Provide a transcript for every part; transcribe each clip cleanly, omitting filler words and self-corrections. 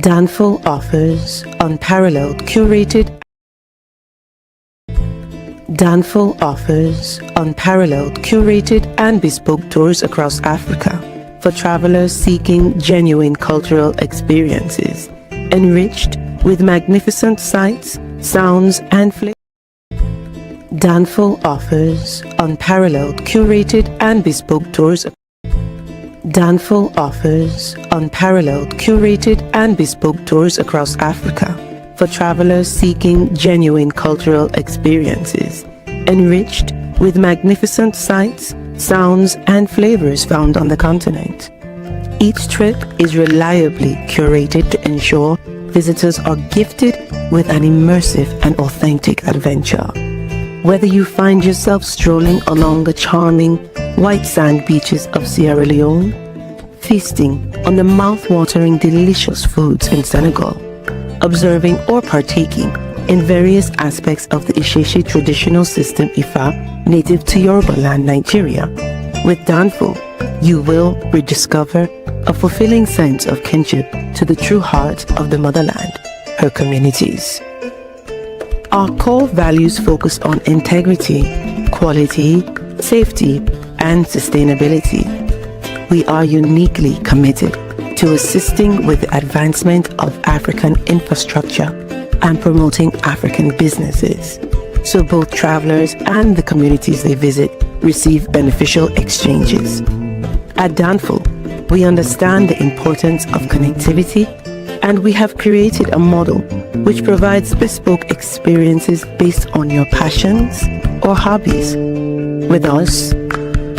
Danful offers unparalleled curated and bespoke tours across Africa for travelers seeking genuine cultural experiences, enriched with magnificent sights, sounds, and flavors. Danful offers unparalleled curated and bespoke tours. Danful offers unparalleled curated and bespoke tours across Africa for travelers seeking genuine cultural experiences, enriched with magnificent sights, sounds, and flavors found on the continent. Each trip is reliably curated to ensure visitors are gifted with an immersive and authentic adventure. Whether you find yourself strolling along the charming white sand beaches of Sierra Leone, feasting on the mouth-watering delicious foods in Senegal, observing or partaking in various aspects of the Isheshe traditional system Ifa native to Yoruba land, Nigeria, with Danful, you will rediscover a fulfilling sense of kinship to the true heart of the motherland, her communities. Our core values focus on integrity, quality, safety, and sustainability. We are uniquely committed to assisting with the advancement of African infrastructure and promoting African businesses, so both travelers and the communities they visit receive beneficial exchanges. At Danful, we understand the importance of connectivity, and we have created a model which provides bespoke experiences based on your passions or hobbies. With us,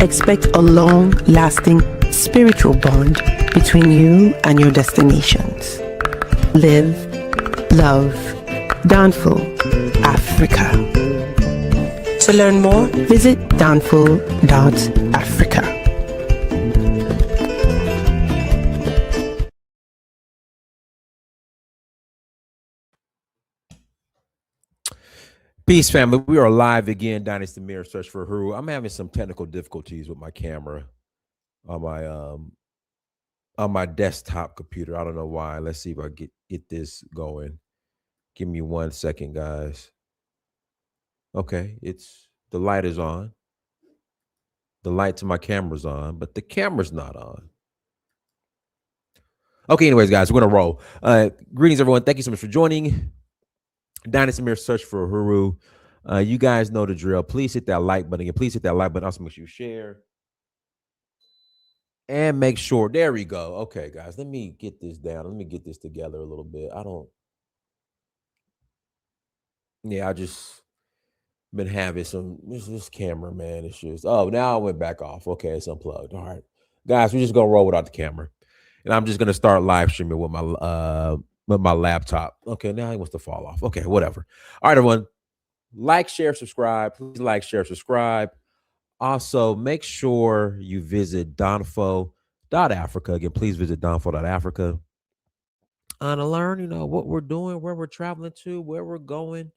expect a long-lasting spiritual bond between you and your destinations. Live, love, Danful, Africa. To learn more, visit danful.africa. Peace, family. We are live again. Dynasty Mirror Search for Huru. I'm having some technical difficulties with my camera on my desktop computer. I don't know why. Let's see if I get this going. Give me 1 second, guys. Okay, the light is on. The light to my camera's on, but the camera's not on. Okay, anyways, guys, we're gonna roll. Greetings, everyone. Thank you so much for joining Dynasty Mirror Search for Huru. You guys know the drill. Please hit that like button. And please hit that like button. Also, make sure you share. And make sure, there we go. Okay, guys, let me get this down. Let me get this together a little bit. I just been having this camera, man. It's just, now I went back off. Okay, it's unplugged. All right. Guys, we're just going to roll without the camera. And I'm just going to start live streaming with my laptop. Okay, now he wants to fall off. Okay, whatever. All right, everyone. Like, share, subscribe. Please like, share, subscribe. Also, make sure you visit donfo.africa. Again, please visit donfo.africa to learn, what we're doing, where we're traveling to, where we're going,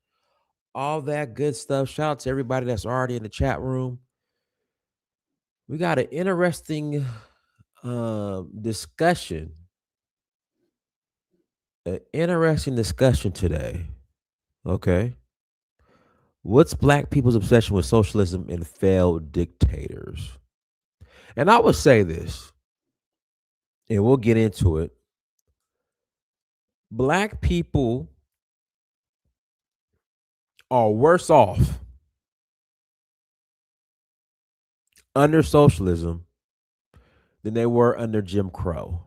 all that good stuff. Shout out to everybody that's already in the chat room. We got an interesting discussion. An interesting discussion today. Okay. What's Black people's obsession with socialism and failed dictators? And I would say this, and we'll get into it. Black people are worse off under socialism than they were under Jim Crow.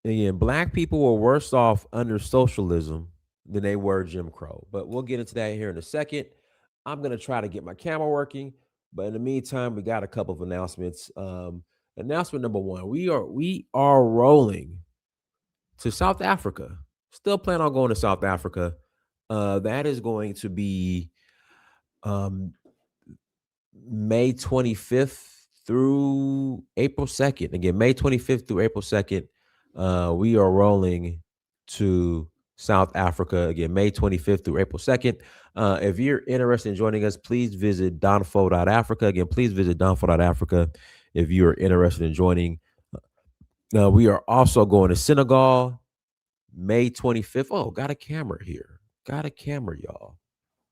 Again, Black people were worse off under socialism than they were Jim Crow. But we'll get into that here in a second. I'm going to try to get my camera working. But in the meantime, we got a couple of announcements. Announcement number one, we are rolling to South Africa. Still plan on going to South Africa. That is going to be May 25th through April 2nd. Again, May 25th through April 2nd. We are rolling to South Africa, again, May 25th through April 2nd. If you're interested in joining us, please visit donfo.africa. Again, please visit donfo.africa if you're interested in joining Now we are also going to Senegal May 25th. Oh, got a camera here. Got a camera, y'all.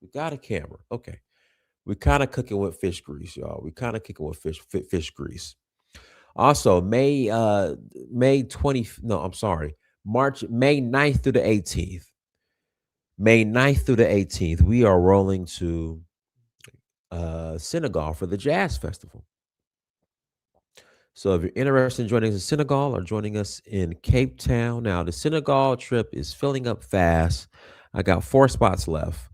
We got a camera. Okay. We kind of cooking with fish grease, y'all. We kind of cooking with fish grease. Also, May 20, no, I'm sorry. May 9th through the 18th. May 9th through the 18th, we are rolling to Senegal for the Jazz Festival. So if you're interested in joining us in Senegal or joining us in Cape Town, now the Senegal trip is filling up fast. I got 4 spots left.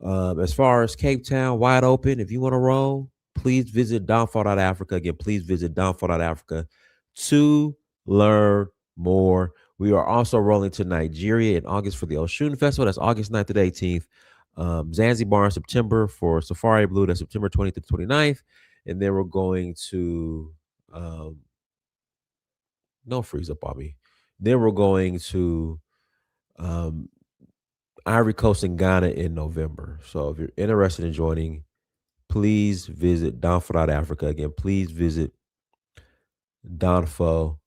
As far as Cape Town, wide open. If you want to roll, please visit Africa. Again, please visit Africa to learn more. We are also rolling to Nigeria in August for the Oshun Festival. That's August 9th to the 18th. Zanzibar in September for Safari Blue. That's September 20th to 29th. And then we're going to, um, no freeze up on me. Then we're going to um, Ivory Coast and Ghana in November. So if you're interested in joining, please visit Africa. Again, please visit donfo.africa.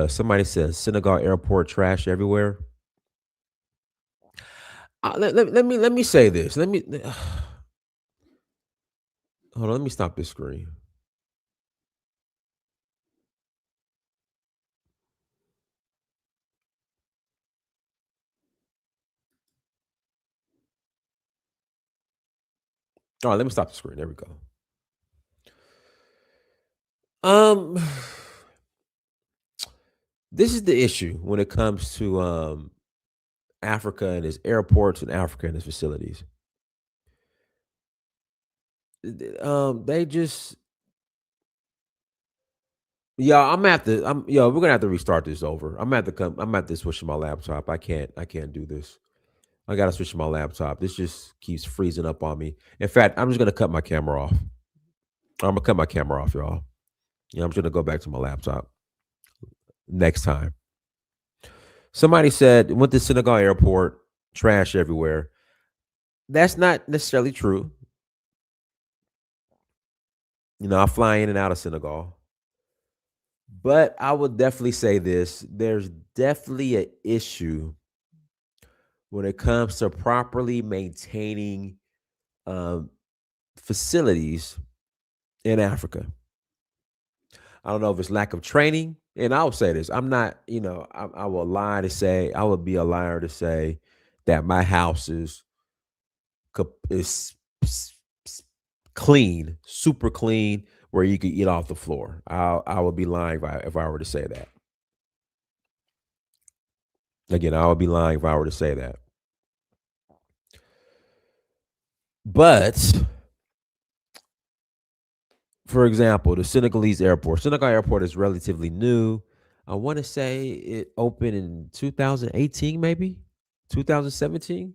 Somebody says Senegal airport trash everywhere. Let me say this. Hold on. Let me stop this screen. All right, let me stop the screen. There we go. Um, this is the issue when it comes to Africa and its airports and Africa and its facilities. They just Yeah, I'm at the I'm yo, we're gonna have to restart this over. I'm at to switch to my laptop. I can't do this. I gotta switch to my laptop. This just keeps freezing up on me. In fact, I'm just gonna cut my camera off. I'm gonna cut my camera off, y'all. Yeah, I'm just gonna go back to my laptop next time. Somebody said went to Senegal airport, trash everywhere. That's not necessarily true. I fly in and out of Senegal. But I would definitely say this. There's definitely an issue when it comes to properly maintaining um, facilities in Africa. I don't know if it's lack of training. And I'll say this: I'm not, I will lie to say, I would be a liar to say that my house is clean, super clean, where you could eat off the floor. I would be lying if I were to say that. Again, I would be lying if I were to say that. But for example, the Senegalese airport. Senegal airport is relatively new. I want to say it opened in 2018, maybe 2017.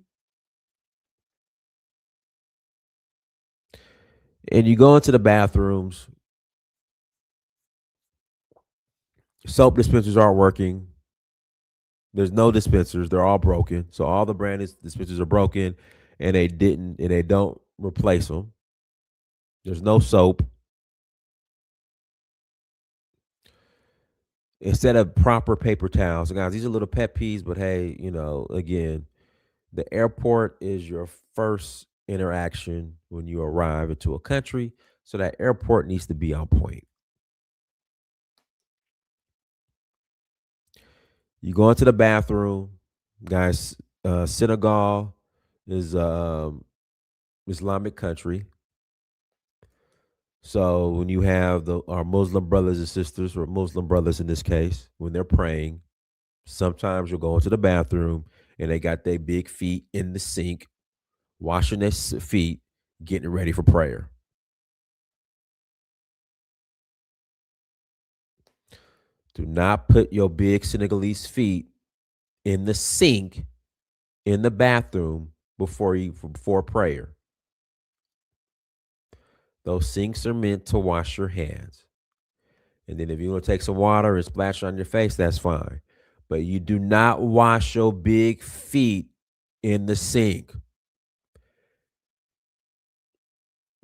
And you go into the bathrooms, soap dispensers aren't working. There's no dispensers; they're all broken. So all the branded dispensers are broken, and they don't replace them. There's no soap. Instead of proper paper towels, so guys, these are little pet peeves, but hey, again, the airport is your first interaction when you arrive into a country, so that airport needs to be on point. You go into the bathroom, guys. Senegal is Islamic country, so when you have our Muslim brothers and sisters, or Muslim brothers in this case, when they're praying, sometimes you'll go into the bathroom and they got their big feet in the sink, washing their feet, getting ready for prayer. Do not put your big Senegalese feet in the sink in the bathroom before prayer. Those sinks are meant to wash your hands. And then if you want to take some water and splash on your face, that's fine. But you do not wash your big feet in the sink.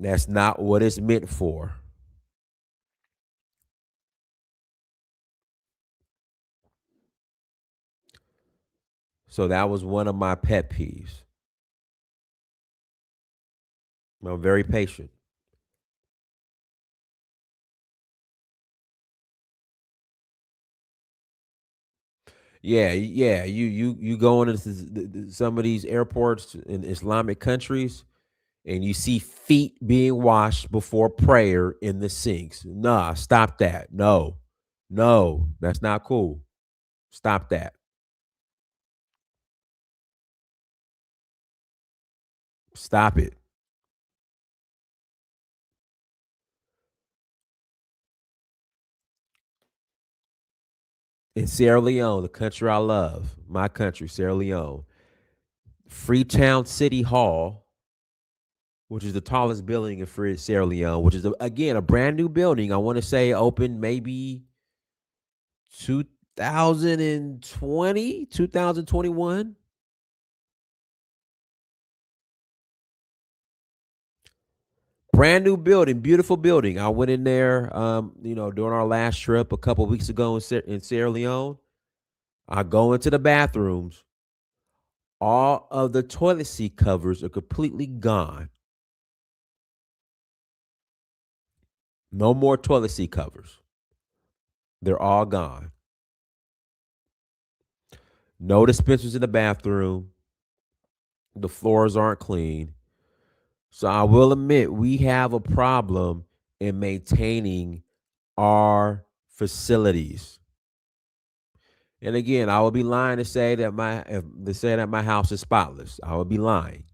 That's not what it's meant for. So that was one of my pet peeves. I'm very patient. Yeah, yeah. You go into some of these airports in Islamic countries, and you see feet being washed before prayer in the sinks. Nah, stop that. No, no, that's not cool. Stop that. Stop it. In Sierra Leone, the country I love, my country, Sierra Leone, Freetown City Hall, which is the tallest building in Sierra Leone, which is again a brand new building. I want to say opened maybe 2020, 2021. Brand new building, beautiful building. I went in there, during our last trip a couple of weeks ago in Sierra Leone. I go into the bathrooms. All of the toilet seat covers are completely gone. No more toilet seat covers. They're all gone. No dispensers in the bathroom. The floors aren't clean. So I will admit we have a problem in maintaining our facilities. And again, I would be lying to say that my house is spotless. I would be lying.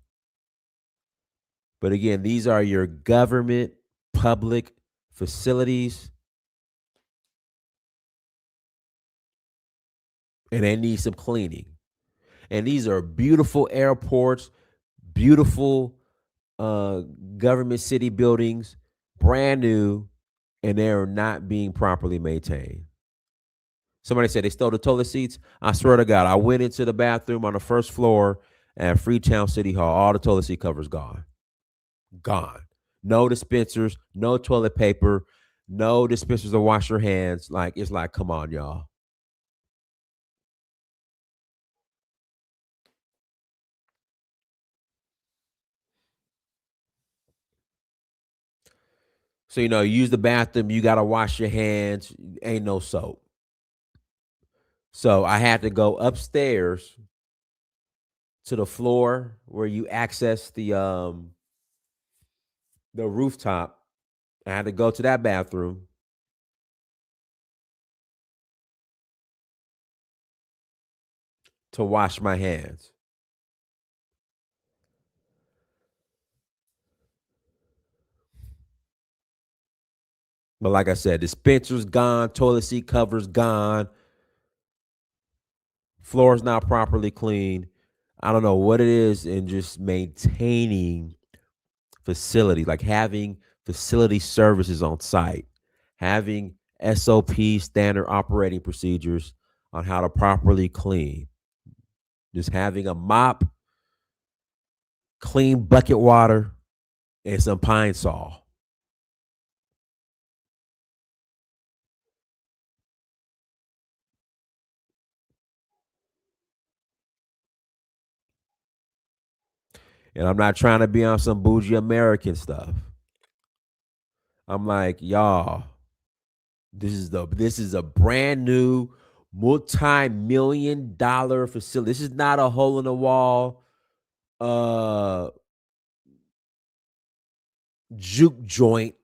But again, these are your government public facilities, and they need some cleaning. And these are beautiful airports, beautiful uh, government city buildings, brand new, and they are not being properly maintained. Somebody said they stole the toilet seats. I swear to God, I went into the bathroom on the first floor at Freetown City Hall. All the toilet seat covers gone. Gone. No dispensers, no toilet paper, no dispensers to wash your hands. Like, it's like, come on, y'all. So, you use the bathroom, you got to wash your hands. Ain't no soap. So I had to go upstairs to the floor where you access the rooftop. I had to go to that bathroom to wash my hands. But like I said, dispenser's gone, toilet seat covers gone, floor's not properly cleaned. I don't know what it is in just maintaining facilities, like having facility services on site, having SOP standard operating procedures on how to properly clean, just having a mop, clean bucket water, and some pine sol. And I'm not trying to be on some bougie American stuff. I'm like, y'all, this is a brand new multi-million dollar facility. This is not a hole in the wall uh juke joint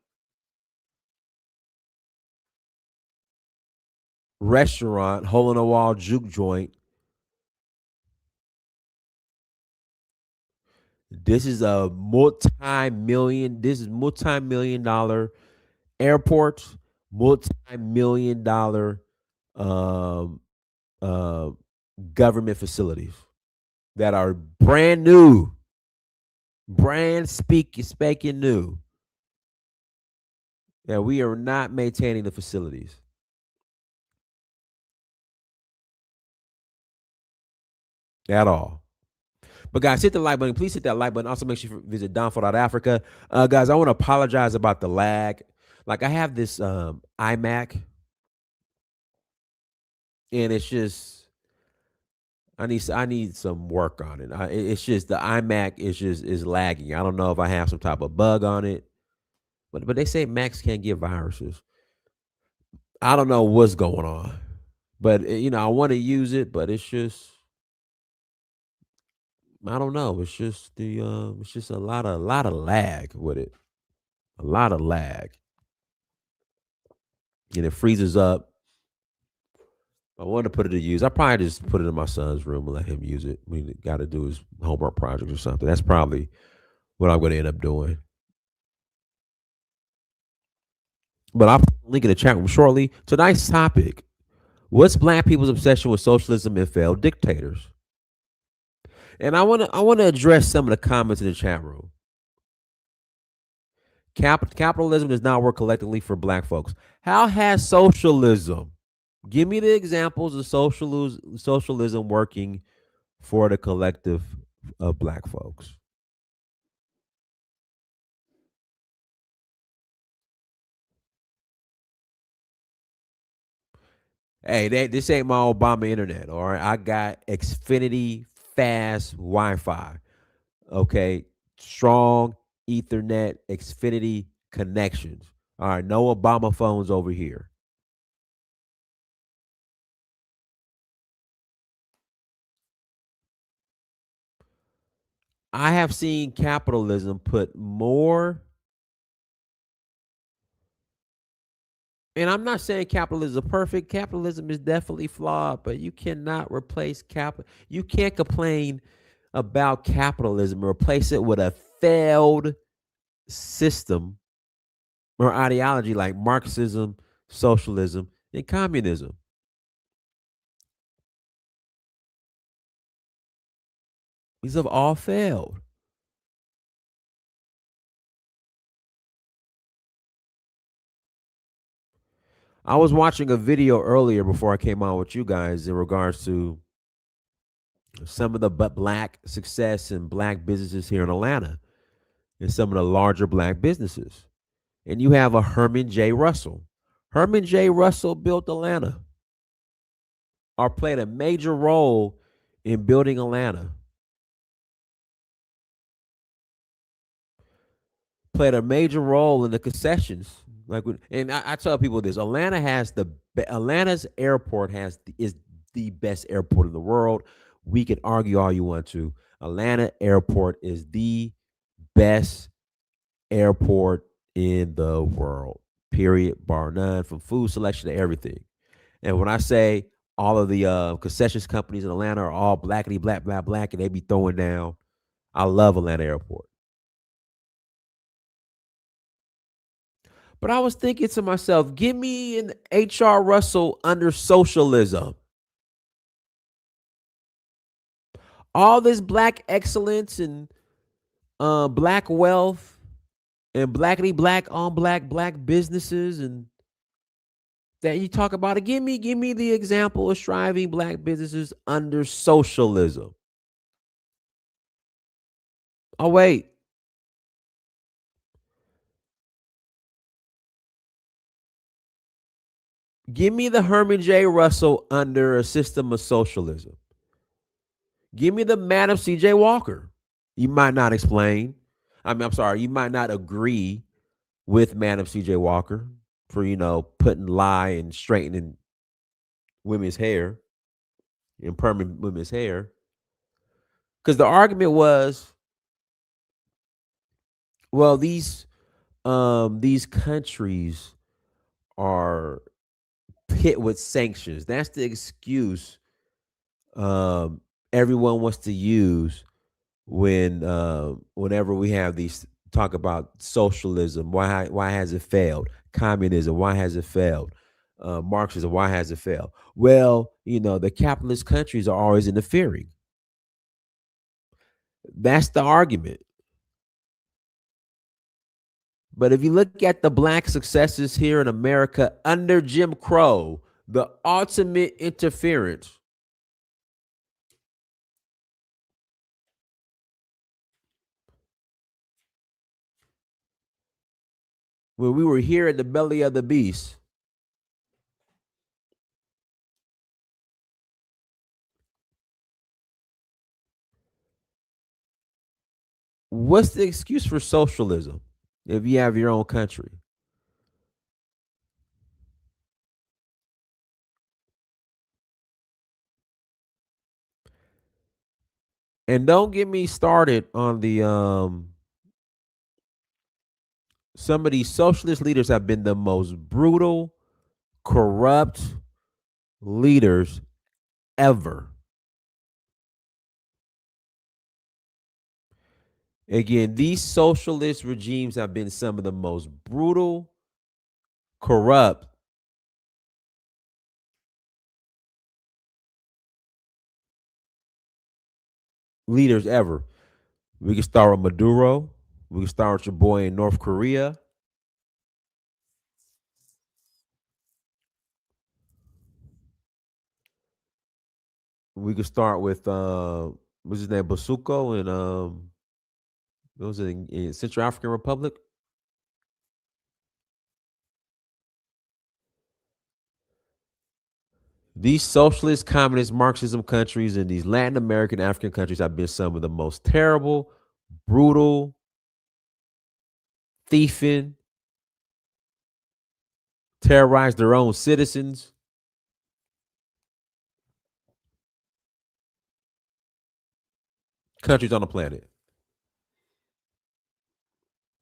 restaurant, hole in the wall juke joint. This is multi-million dollar airports, multi-million dollar um uh government facilities that are brand new, spanking new. That we are not maintaining the facilities at all. But guys, hit the like button. Please hit that like button. Also, make sure you visit Africa. Guys, I want to apologize about the lag. Like, I have this iMac, and it's just I need some work on it. It's just the iMac is lagging. I don't know if I have some type of bug on it, but they say Macs can't get viruses. I don't know what's going on, but I want to use it, but it's just I don't know. It's just a lot of lag with it, a lot of lag, and it freezes up. I want to put it to use. I probably just put it in my son's room and let him use it. We got to do his homework project or something. That's probably what I'm going to end up doing. But I'll put a link in the chat room shortly. Tonight's topic: what's Black people's obsession with socialism and failed dictators? And I want to address some of the comments in the chat room. Capitalism does not work collectively for Black folks. How has socialism? Give me the examples of socialism working for the collective of Black folks. Hey, this ain't my Obama internet. All right, I got Xfinity fast Wi-Fi. Okay, strong Ethernet Xfinity connections. All right, no Obama phones over here. I have seen capitalism put more, and I'm not saying capitalism is perfect. Capitalism is definitely flawed, but you cannot replace capital. You can't complain about capitalism and replace it with a failed system or ideology like Marxism, socialism, and communism. These have all failed. I was watching a video earlier before I came on with you guys in regards to some of the black success and black businesses here in Atlanta and some of the larger black businesses. And you have a Herman J. Russell. Herman J. Russell built Atlanta or played a major role in building Atlanta. Played a major role in the concessions. And I tell people this: Atlanta's airport is the best airport in the world. We can argue all you want to. Atlanta airport is the best airport in the world. Period, bar none. From food selection to everything. And when I say all of the concessions companies in Atlanta are all blackity black black black, and they be throwing down, I love Atlanta airport. But I was thinking to myself, give me an H.R. Russell under socialism. All this black excellence and black wealth and blackity black on black businesses and that you talk about it. Give me the example of striving black businesses under socialism. Oh wait, give me the Herman J. Russell under a system of socialism. Give me the Madam C.J. Walker. You might not explain. I'm sorry. You might not agree with Madam C.J. Walker for putting lie and straightening women's hair and perming women's hair. Because the argument was, well, these countries are hit with sanctions. That's the excuse um, everyone wants to use whenever we have these talk about socialism. Why has it failed? Communism, why has it failed? Marxism, why has it failed? Well, the capitalist countries are always interfering. That's the argument. But if you look at the black successes here in America under Jim Crow, the ultimate interference, when we were here at the belly of the beast, What's the excuse for socialism if you have your own country? And don't get me started on the some of these socialist leaders have been the most brutal, corrupt leaders ever. Again, these socialist regimes have been some of the most brutal, corrupt leaders ever. We can start with Maduro. We can start with your boy in North Korea. We could start with what's his name, Basuko, and what was it in Central African Republic? These socialist, communist, Marxism countries and these Latin American, African countries have been some of the most terrible, brutal, thieving, terrorize their own citizens countries on the planet.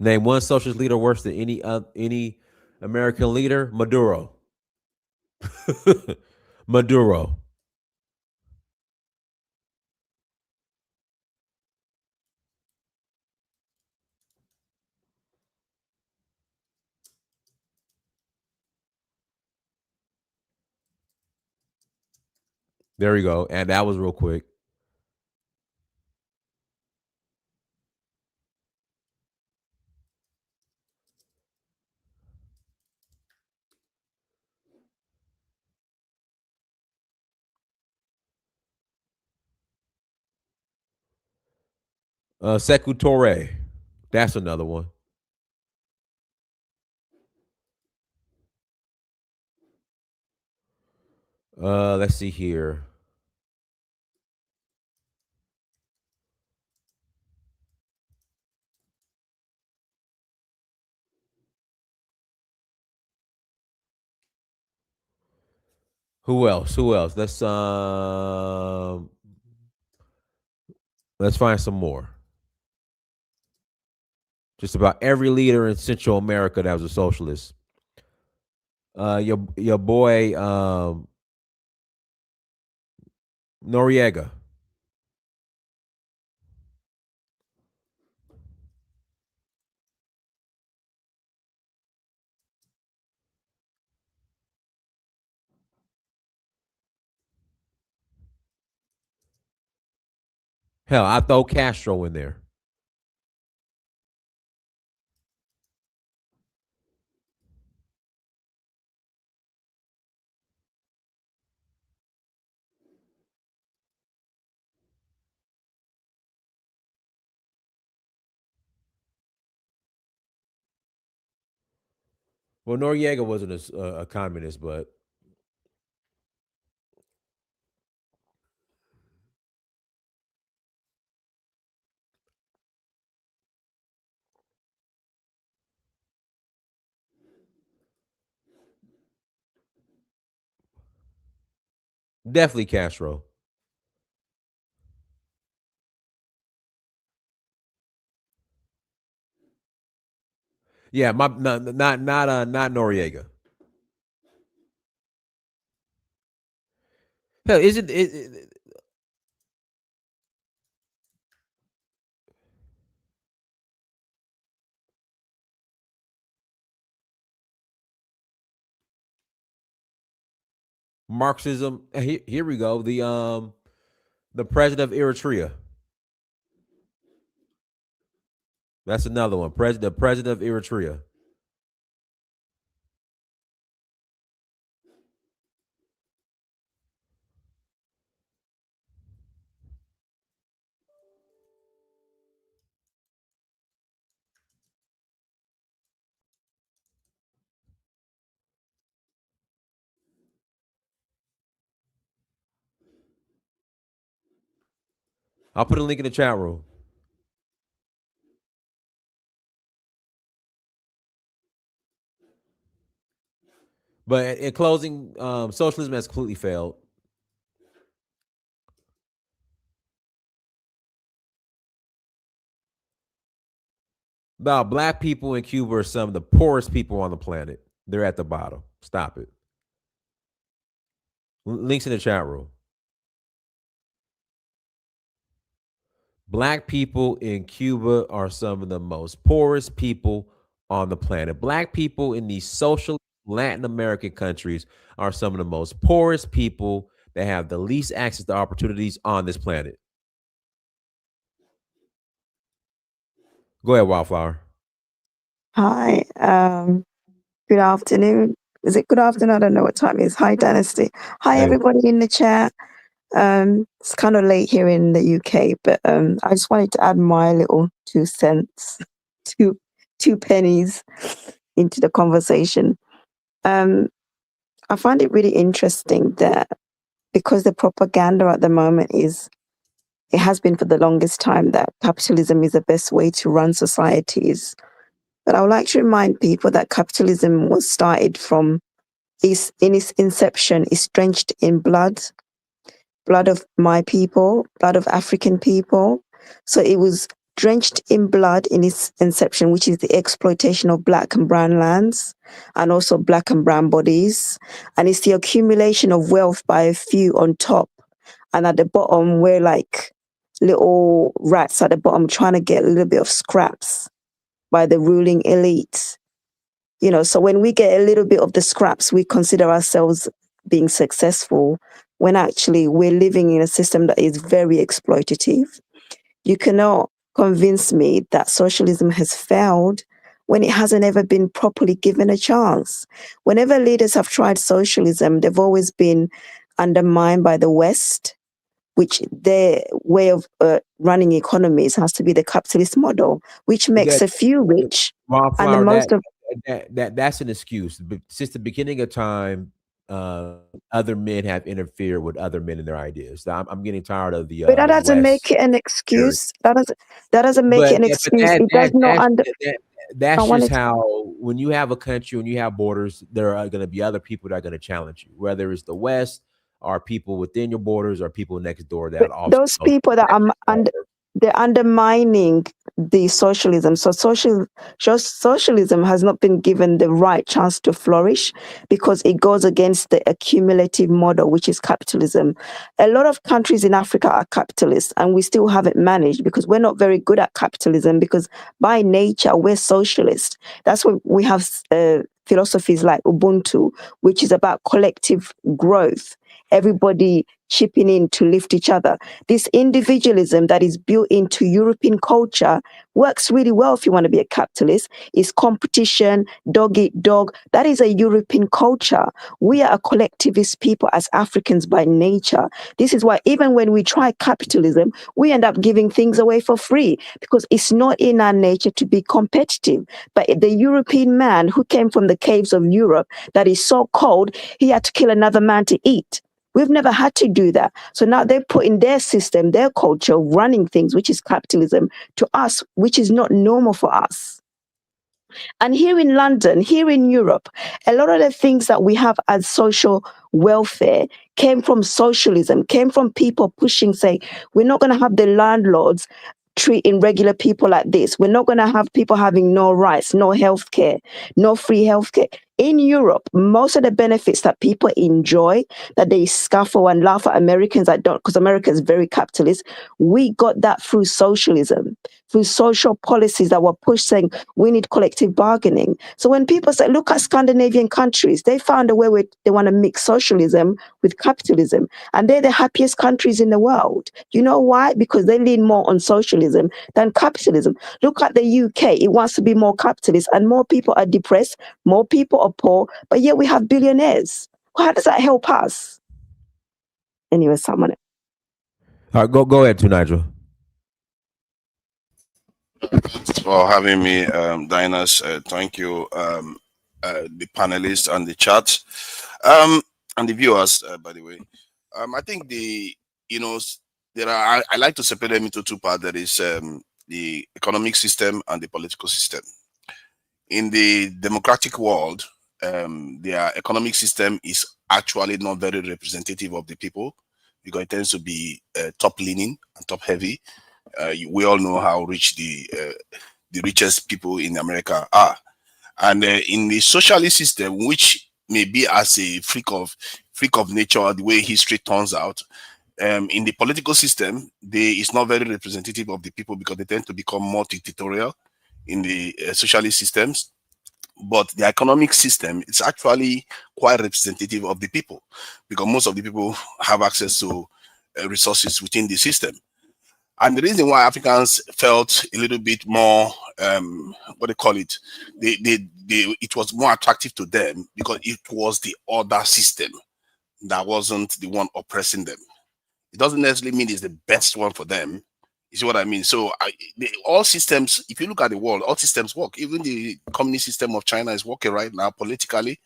Name one socialist leader worse than any American leader. Maduro. Maduro. There you go. And that was real quick. Sekou Toure. That's another one. Let's see here. Who else? Who else? Let's find some more. Just about every leader in Central America that was a socialist. Your boy Noriega. Hell, I throw Castro in there. Well, Noriega wasn't a communist, but definitely Castro. Yeah, my not Noriega. Hell, isn't it Marxism? Here we go. The president of Eritrea. That's another one. The president of Eritrea. I'll put a link in the chat room. But in closing, socialism has completely failed. About black people in Cuba are some of the poorest people on the planet. They're at the bottom. Stop it. Links in the chat room. Black people in Cuba are some of the most poorest people on the planet. Black people in these social Latin American countries are some of the most poorest people that have the least access to opportunities on this planet. Go ahead, Wildflower. Hi, good afternoon. Is it good afternoon? I don't know what time it is. Hi, Dynasty. Hi, Hey. everybody in the chat. It's kind of late here in the UK, but I just wanted to add my little 2 cents, two two pennies into the conversation. Um, I find it really interesting that because the propaganda at the moment is, it has been for the longest time that capitalism is the best way to run societies. But I would like to remind people that capitalism was started from in its inception is drenched in blood of my people, blood of African people. So it was drenched in blood in its inception, which is the exploitation of black and brown lands and also black and brown bodies. And it's the accumulation of wealth by a few on top. And at the bottom, we're like little rats at the bottom trying to get a little bit of scraps by the ruling elite. You know, so when we get a little bit of the scraps, we consider ourselves being successful when actually we're living in a system that is very exploitative. You cannot convince me that socialism has failed when it hasn't ever been properly given a chance. Whenever leaders have tried socialism, they've always been undermined by the West, which their way of running economies has to be the capitalist model, which makes That a few rich and the Wildflower, most of that's an excuse. Since the beginning of time, other men have interfered with other men and their ideas. So I'm getting tired of but that the doesn't make West. it an excuse. That doesn't make it an But excuse. It does not under. I that's just wanted to, how when you have a country, when you have borders, there are going to be other people that are going to challenge you, whether it's the West or people within your borders or people next door that but also. those people that are they're undermining the socialism. So socialism has not been given the right chance to flourish because it goes against the accumulative model, which is capitalism. A lot of countries in Africa are capitalist, and we still haven't managed because we're not very good at capitalism because by nature we're socialist. That's why we have philosophies like Ubuntu, which is about collective growth, everybody chipping in to lift each other. This individualism that is built into European culture works really well if you want to be a capitalist. It's competition, dog eat dog. That is a European culture. We are a collectivist people as Africans by nature. This is why even when we try capitalism, we end up giving things away for free because it's not in our nature to be competitive. But the European man who came from the caves of Europe that is so cold, he had to kill another man to eat. We've never had to do that. So now they're putting their system, their culture, running things, which is capitalism, to us, which is not normal for us. And here in London, here in Europe, a lot of the things that we have as social welfare came from socialism, came from people pushing, say, we're not going to have the landlords treating regular people like this. We're not going to have people having no rights, no healthcare, no free healthcare. In Europe, most of the benefits that people enjoy, that they scuffle and laugh at Americans that don't, because America is very capitalist, we got that through socialism, through social policies that were pushed saying we need collective bargaining. So when people say, look at Scandinavian countries, they found a way where they want to mix socialism with capitalism. And they're the happiest countries in the world. You know why? Because they lean more on socialism than capitalism. Look at the UK. It wants to be more capitalist and more people are depressed, more people are poor, but yet we have billionaires. How does that help us? Anyway, someone. All right, go ahead, to Nigel. For having me, Diners. Thank you, the panelists and the chat, and the viewers. By the way, I think you know there are. I like to separate them into two parts. There is the economic system and the political system. In the democratic world, their economic system is actually not very representative of the people, because it tends to be top leaning and top heavy. We all know how rich the richest people in America are, and in the socialist system, which may be as a freak of nature, the way history turns out. In the political system, it's not very representative of the people, because they tend to become more dictatorial in the socialist systems. But the economic system is actually quite representative of the people, because most of the people have access to resources within the system. And the reason why Africans felt a little bit more, what they call it, it was more attractive to them, because it was the other system that wasn't the one oppressing them. It doesn't necessarily mean it's the best one for them. You see what I mean? So all systems, if you look at the world, all systems work. Even the communist system of China is working right now politically.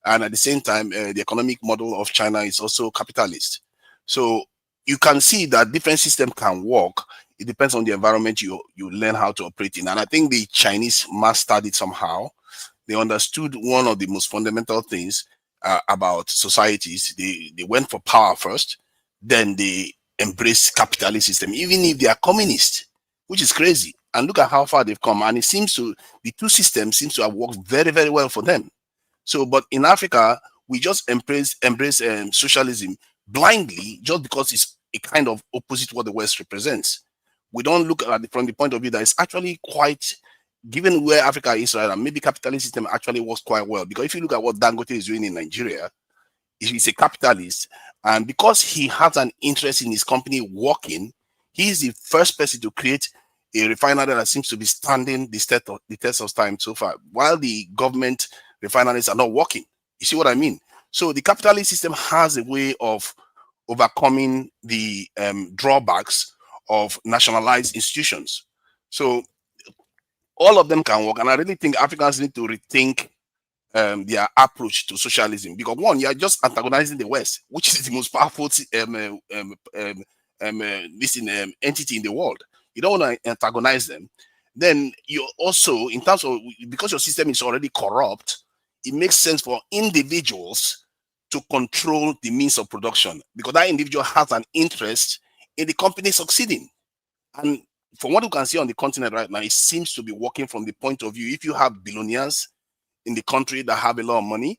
And at the same time, the economic model of China is also capitalist. So you can see that different systems can work. It depends on the environment you learn how to operate in. And I think the Chinese mastered it somehow. They understood one of the most fundamental things about societies. They went for power first, then they embrace capitalist system, even if they are communist, which is crazy. And look at how far they've come. And it seems to, the two systems seems to have worked very, very well for them. So, but in Africa, we just embrace socialism blindly, just because it's a kind of opposite what the West represents. We don't look at it from the point of view that it's actually quite, given where Africa is right now, maybe capitalist system actually works quite well. Because if you look at what Dangote is doing in Nigeria, he's a capitalist, and because he has an interest in his company working, he's the first person to create a refinery that seems to be standing the test of time so far, while the government refineries are not working. You see what I mean? So the capitalist system has a way of overcoming the drawbacks of nationalized institutions. So all of them can work, and I really think Africans need to rethink their approach to socialism, because one, you are just antagonizing the West, which is the most powerful entity in the world. You don't want to antagonize them. Then you also, in terms of, because your system is already corrupt, it makes sense for individuals to control the means of production, because that individual has an interest in the company succeeding. And from what you can see on the continent right now, it seems to be working from the point of view, if you have billionaires in the country that have a lot of money,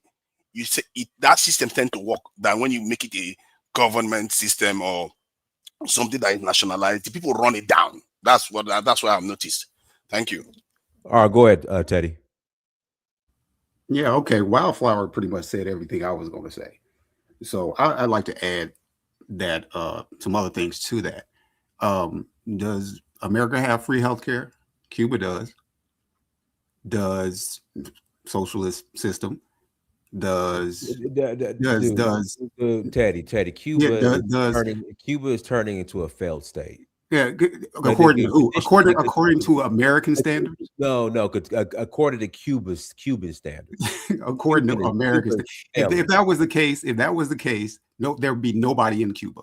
you say that system tends to work than when you make it a government system or something that is nationalized. The people run it down. That's what I've noticed. Thank you. All right, go ahead, Teddy. Yeah, okay. Wildflower pretty much said everything I was going to say. So I'd like to add that some other things to that. Does America have free healthcare? Cuba does. Does socialist system? Does Teddy? Cuba is turning into a failed state. Yeah, according to who? According to American standards? No, according to Cuban standards. According to American standards. If that was the case, no, there would be nobody in Cuba.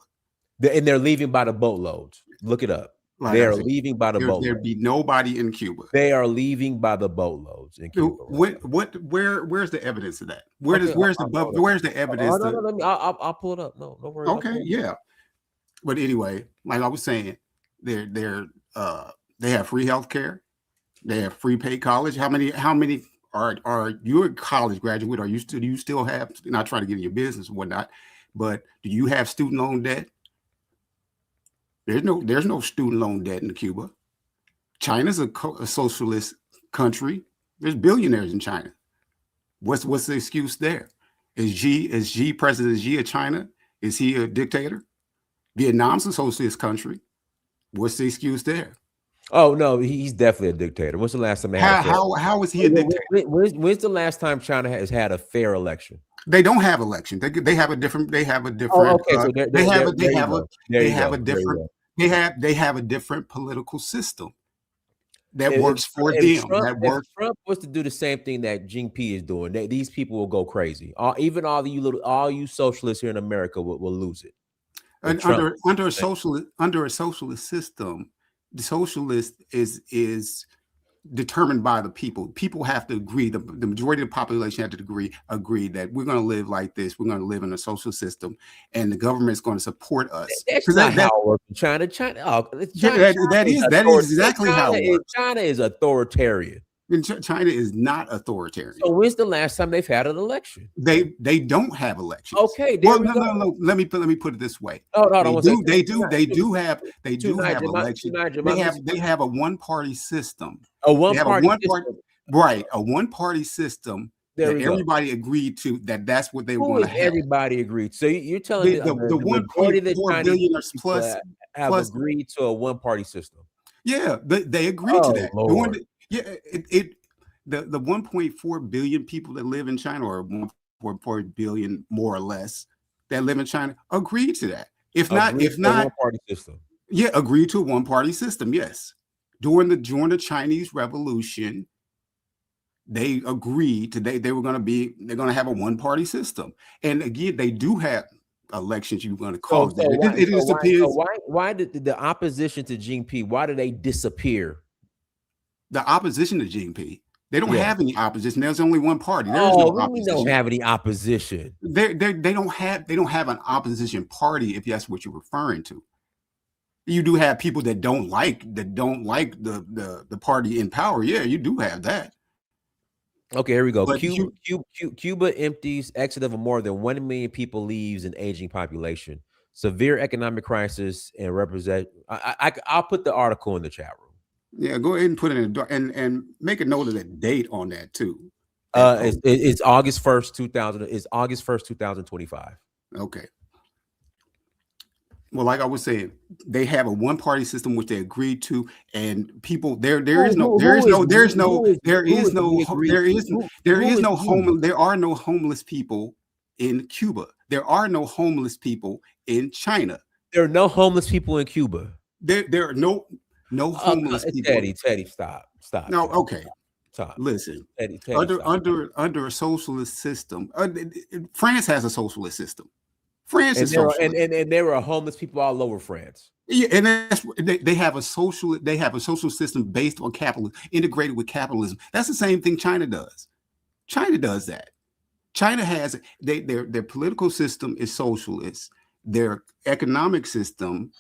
And they're leaving by the boatloads. Look it up. Like they are leaving by the boatloads. There'd be nobody in Cuba. They are leaving by the boatloads in Cuba. Where's the evidence of that? Where's the evidence? I'll pull it up. No worries. Okay, yeah. But anyway, like I was saying, they have free healthcare. They have free paid college. How many are you a college graduate? Do you still have, not trying to get in your business and whatnot, but do you have student loan debt? There's no student loan debt in Cuba. China's a socialist country. There's billionaires in China. What's the excuse there? Is President Xi of China? Is he a dictator? Vietnam's a socialist country. What's the excuse there? Oh no, he's definitely a dictator. When's the last time? How is he a dictator? When's the last time China has had a fair election? They don't have election. They have a different. They have a different. They have a different political system that works for them. Trump was to do the same thing that Jinping is doing, these people will go crazy. Even all you socialists here in America will lose it. And under a socialist system, the socialist is determined by the people. People have to agree. The majority of the population have to agree that we're going to live like this. We're going to live in a social system, and the government is going to support us. That's not how it works in China. That is exactly how it works. China is authoritarian. China is not authoritarian. So when's the last time they've had an election? They don't have elections. Okay, no. Let me put it this way. They do have elections. They have a one-party system. A one-party system that everybody agreed to. That's what they want to have. Everybody agreed. So you're telling me the 1.4 billion plus have agreed to a one-party system? Yeah, they agreed to that. Lord. The 1.4 billion people that live in China, or 1.4 billion more or less that live in China, agreed to that. If not, one-party system. Yeah, agreed to a one-party system. Yes, during the Chinese Revolution, they agreed they're going to have a one-party system. And again, they do have elections. You're going to call why did the opposition to Jinping? Why did they disappear? The opposition to Jinping, they don't have any opposition. There's only one party. There's no opposition. We don't have any opposition. They don't have an opposition party, if that's what you're referring to. You do have people that don't like the party in power. Yeah, you do have that. Okay, here we go. Cuba empties exit of more than 1 million people leaves an aging population. Severe economic crisis and represent. I'll put the article in the chat room. Yeah, go ahead and put it in and make a note of the date on that too. It's August 1st, 2000. It's August 1st, 2025. Okay. Well, like I was saying, they have a one-party system which they agreed to, and people there are no homeless people in Cuba. There are no homeless people in China. There are no homeless people in Cuba. There are no homeless people. Teddy, stop. No, okay. Stop. Listen, Teddy, under a socialist system, France has a socialist system. France is socialist. And there are homeless people all over France. Yeah, and they have a social system based on capitalism, integrated with capitalism. That's the same thing China does. China does that. China has their political system is socialist. Their economic system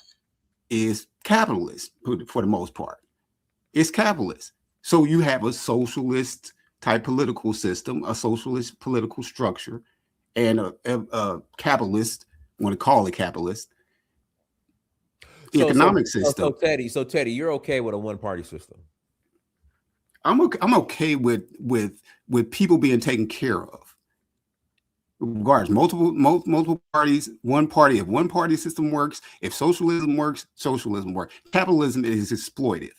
is capitalist for the most part. It's capitalist. So you have a socialist type political system, a socialist political structure, and a capitalist, I want to call it capitalist, economic system. So Teddy, you're okay with a one-party system? I'm okay with people being taken care of. Regardless, multiple parties, one party. If one party system works, if socialism works, socialism works. Capitalism is exploitive.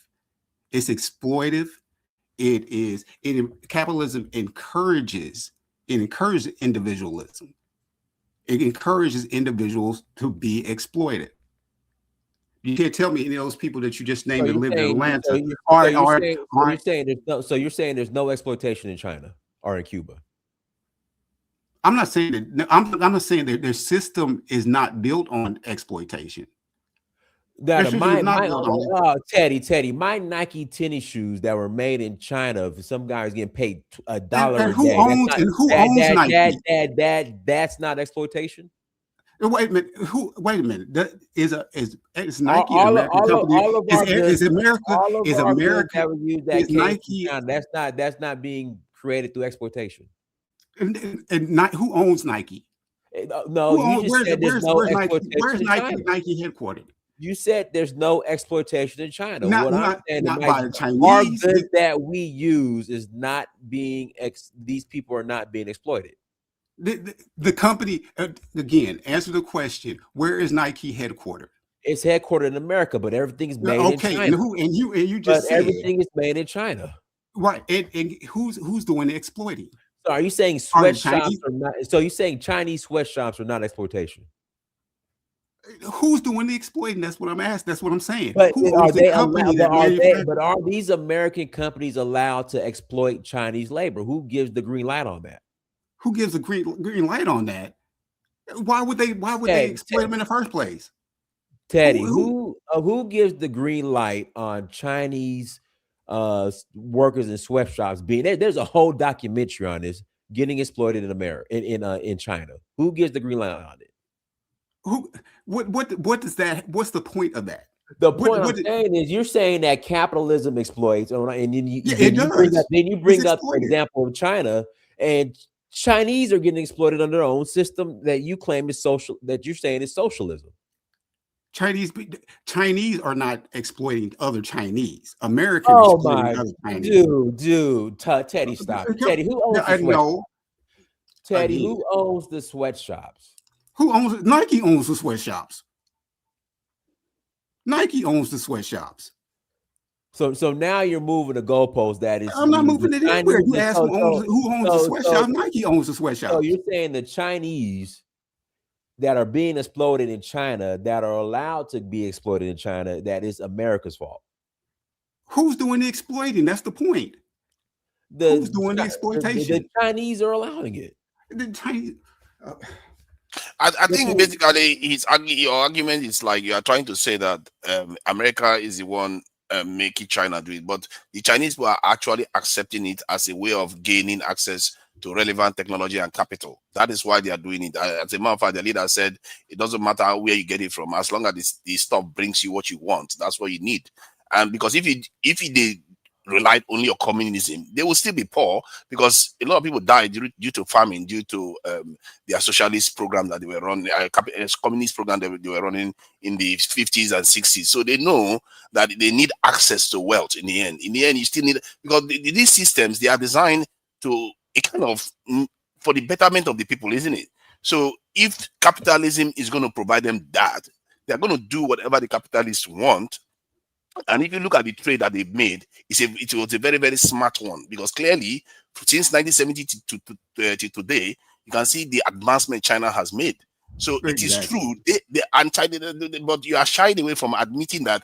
It's exploitive. Capitalism encourages individualism. It encourages individuals to be exploited. You can't tell me any of those people that you just named that live in Atlanta. You're saying there's no exploitation in China or in Cuba? I'm not saying that. I'm not saying that their system is not built on exploitation. Teddy, my Nike tennis shoes that were made in China, for some guys getting paid $1 a day. Who owns Nike? That's not exploitation. Wait a minute. Wait a minute. Is Nike an American company? Is Nike? That's not being created through exploitation. And who owns Nike? No, where's Nike headquartered? You said there's no exploitation in China. Not by the Chinese. Our goods that we use is not being these people are not being exploited. The company, again, answer the question: where is Nike headquartered? It's headquartered in America, but everything is made in China. And you just said everything is made in China, right? And who's doing the exploiting? So are you saying sweatshops are not? So you're saying Chinese sweatshops are not exploitation? Who's doing the exploiting? That's what I'm asking. That's what I'm saying. But are these American companies allowed to exploit Chinese labor? Who gives the green light on that? Who gives the green light on that? Why would they exploit them in the first place? Teddy, who gives the green light on Chinese workers in sweatshops being there's a whole documentary on this getting exploited in America in China. Who gives the green light on it? Who? What does that? What's the point of that? The point I'm saying is you're saying that capitalism exploits, and then you bring up the example of China, and Chinese are getting exploited under their own system that you claim is social, that you're saying is socialism. Chinese are not exploiting other Chinese. Americans exploiting other Chinese. Dude, Teddy, stop. Teddy, who owns the sweatshops? Teddy, who owns the sweatshops? Who owns it? Nike owns the sweatshops. Nike owns the sweatshops. So now you're moving the goalpost. That is, I'm not moving it anywhere. You ask who owns the sweatshop. Nike owns the sweatshop. So you're saying the Chinese that are being exploited in China, that are allowed to be exploited in China, that is America's fault. Who's doing the exploiting? That's the point. Who's doing the exploitation? The Chinese are allowing it. The Chinese. I think basically your argument is like you are trying to say that America is the one making China do it, but the Chinese people are actually accepting it as a way of gaining access to relevant technology and capital. That is why they are doing it. As a matter of fact, the leader said it doesn't matter where you get it from, as long as the stuff brings you what you want. That's what you need. And because if they relied only on communism, they will still be poor, because a lot of people died due to famine, due to their socialist program that they were running, communist program that they were running in the 50s and 60s. So they know that they need access to wealth in the end. In the end, you still need, because these systems, they are designed to a kind of for the betterment of the people, isn't it? So if capitalism is going to provide them that, they're going to do whatever the capitalists want. And if you look at the trade that they've made, it was a very, very smart one, because clearly, since 1970 to today, you can see the advancement China has made. So It is true, but you are shying away from admitting that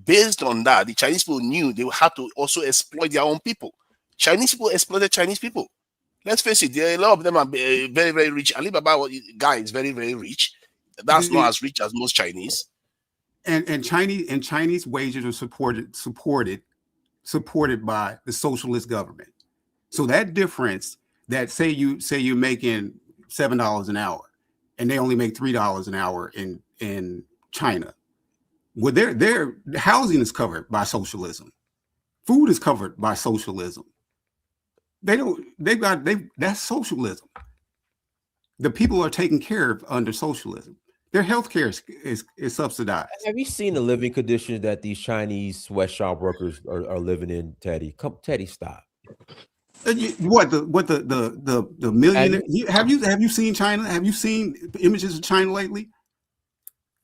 based on that, the Chinese people knew they had to also exploit their own people. Chinese people exploited Chinese people. Let's face it, a lot of them are very, very rich. Alibaba guy is very, very rich. That's not as rich as most Chinese. And Chinese wages are supported by the socialist government. So that difference, that say you're making $7 an hour, and they only make $3 an hour in China. Well, their housing is covered by socialism, food is covered by socialism. That's socialism. The people are taken care of under socialism. Their health care is subsidized. Have you seen the living conditions that these Chinese sweatshop workers are living in, Teddy? Teddy, stop. What the millionaire? Have you seen China? Have you seen images of China lately?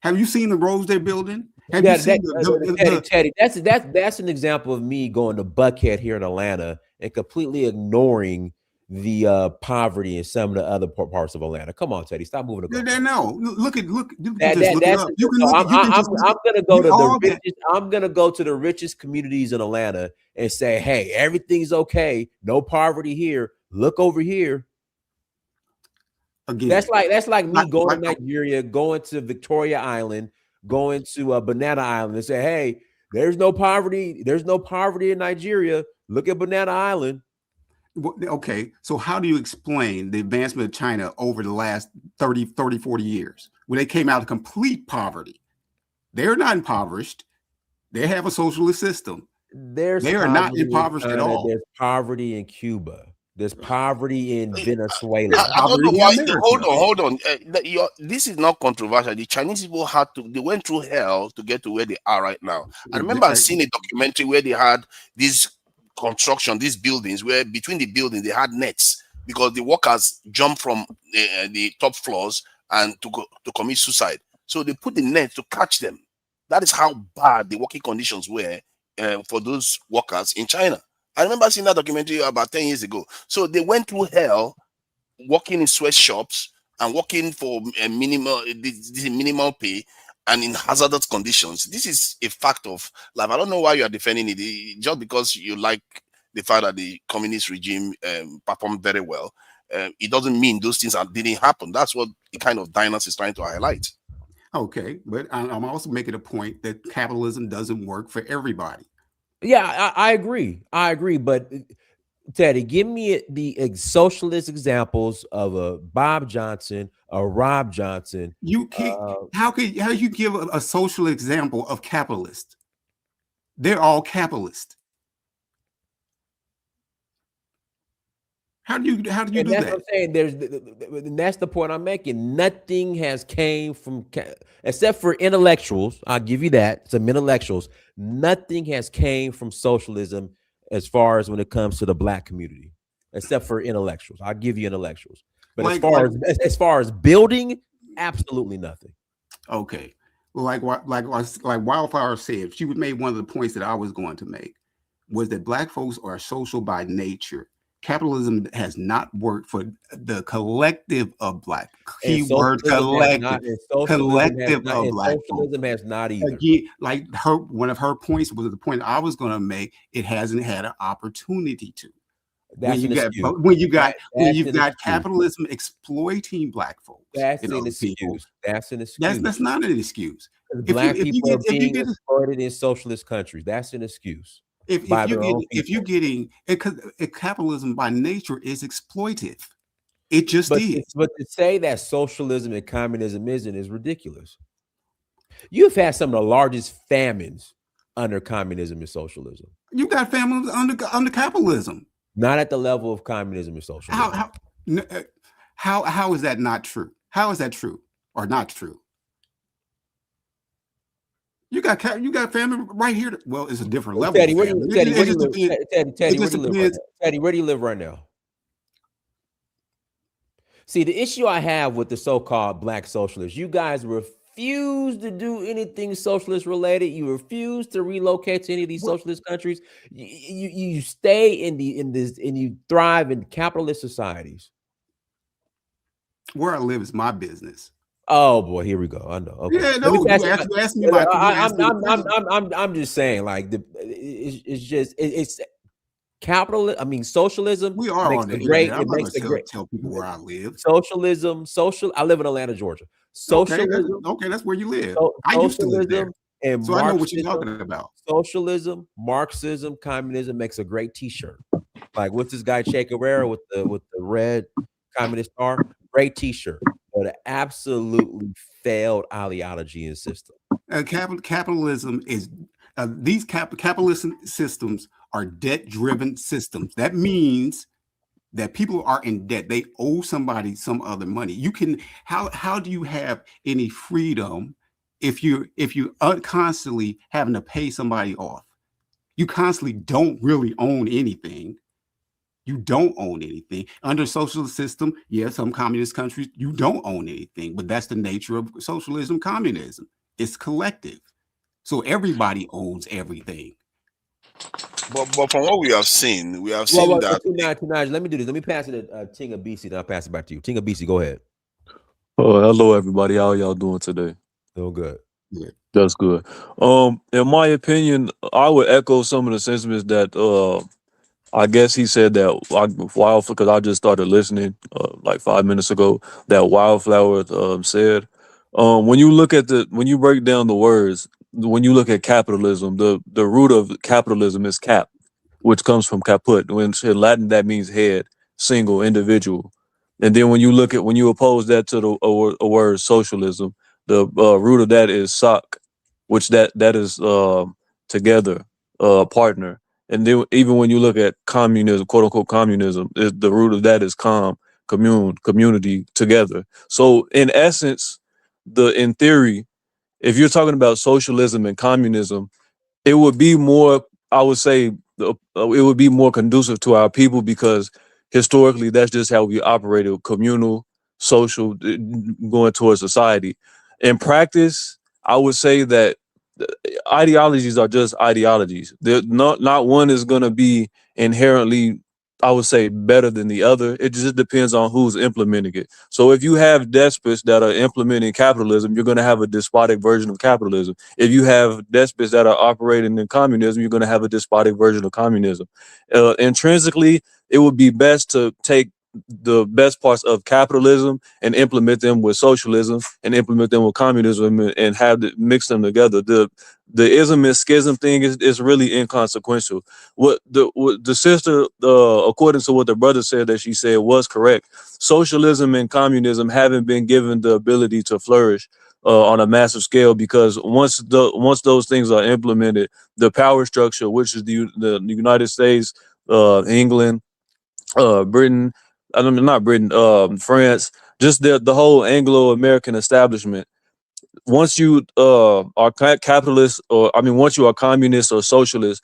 Have you seen the roads they're building? Teddy, that's an example of me going to Buckhead here in Atlanta and completely ignoring the poverty in some of the other parts of Atlanta. Come on, Teddy, stop moving. No, look it up. I'm gonna go to the richest communities in Atlanta and say, hey, everything's okay, no poverty here. Look over here. Again, that's like me going to Nigeria, going to Victoria Island, going to Banana Island, and say, hey, there's no poverty. There's no poverty in Nigeria. Look at Banana Island. Okay, so how do you explain the advancement of China over the last 30, 40 years, when they came out of complete poverty? They're not impoverished. They have a socialist system. They are not impoverished at all. There's poverty in Cuba. There's poverty in Venezuela. Hold on. This is not controversial. The Chinese people they went through hell to get to where they are right now. I remember seeing a documentary where they had this construction, these buildings, where between the buildings they had nets, because the workers jumped from the top floors and to commit suicide. So they put the net to catch them. That is how bad the working conditions were for those workers in China. I remember seeing that documentary about 10 years ago. So they went through hell, working in sweatshops and working for minimal pay and in hazardous conditions. This is a fact of life. I don't know why you are defending it. Just because you like the fact that the communist regime performed very well, it doesn't mean those things didn't happen. That's what the kind of Diners is trying to highlight. Okay, but I'm also making a point that capitalism doesn't work for everybody. Yeah, I agree. I agree. But Teddy, give me the socialist examples of a Bob Johnson, a Rob Johnson. You can't. How you give a social example of capitalist? They're all capitalist. How do you do And that? that's what I'm saying. And that's the point I'm making. Nothing has came from, except for intellectuals. I'll give you that. Some intellectuals. Nothing has came from socialism as far as when it comes to the black community, except for intellectuals. I'll give you intellectuals. But as far as building, absolutely nothing. Okay. Well, like Wildflower said, she made one of the points that I was going to make was that black folks are social by nature. Capitalism has not worked for the collective of black. Keyword collective. Collective of black folks. Socialism has not either. Again, like one of her points was the point I was going to make. It hasn't had an opportunity to. That's when you got capitalism exploiting black folks. That's an excuse. That's an excuse. That's not an excuse. Black people are being exploited in socialist countries. That's an excuse. If you're getting capitalism by nature is exploitive, it just is. But to say that socialism and communism isn't is ridiculous. You've had some of the largest famines under communism and socialism. You got famines under capitalism. Not at the level of communism and socialism. How is that not true? How is that true or not true? You got family right here. Well, it's a different level. Teddy, where do you live right now? See, the issue I have with the so-called black socialists, you guys refuse to do anything socialist related. You refuse to relocate to any of these socialist countries. You stay and you thrive in capitalist societies. Where I live is my business. Oh boy, here we go. I know. Okay. Yeah, no, you asked me I'm just saying, like it's capital. I mean, socialism. We are on the great. I'm not gonna tell people where I live. Socialism, I live in Atlanta, Georgia. Socialism. Okay, that's where you live. I used to live there, and so I know what you're talking about. Socialism, Marxism, communism makes a great T-shirt. Like what's this guy Che Guevara with the red communist star? Great T-shirt. But an absolutely failed ideology and system. Capitalism is these capitalist systems are debt-driven systems. That means that people are in debt. They owe somebody some other money. You can how do you have any freedom if you constantly having to pay somebody off? You constantly don't really own anything. You don't own anything. Under socialist system, some communist countries, you don't own anything, but that's the nature of socialism, communism. It's collective. So everybody owns everything. But from what we have seen that. Tonight, let me do this. Let me pass it to Tinga BC, then I'll pass it back to you. Tinga BC, go ahead. Hello, everybody. How y'all doing today? Doing good. Yeah. That's good. In my opinion, I would echo some of the sentiments that I guess he said that Wildflower, because I just started listening like 5 minutes ago, that Wildflower said. When you break down the words, when you look at capitalism, the root of capitalism is cap, which comes from caput. When in Latin that means head, single, individual. And then when you oppose that to a word socialism, the root of that is soc, which that is together, partner. And then even when you look at communism, quote unquote communism, the root of that is community, together. So in essence, in theory, if you're talking about socialism and communism, it would be more, I would say, it would be more conducive to our people because historically that's just how we operated, communal, social, going towards society. In practice, I would say that ideologies are just ideologies. They're not one is going to be inherently, I would say, better than the other. It just depends on who's implementing it. So if you have despots that are implementing capitalism, you're going to have a despotic version of capitalism. If you have despots that are operating in communism, you're going to have a despotic version of communism. Intrinsically, it would be best to take the best parts of capitalism and implement them with socialism and implement them with communism and mix them together. The ism and schism thing is really inconsequential. What the sister, according to what the brother said that she said was correct. Socialism and communism haven't been given the ability to flourish on a massive scale, because once those things are implemented, the power structure, which is the United States, England, Britain, I mean not Britain, France, just the whole Anglo-American establishment. Once you are capitalist, or I mean, once you are communist or socialist,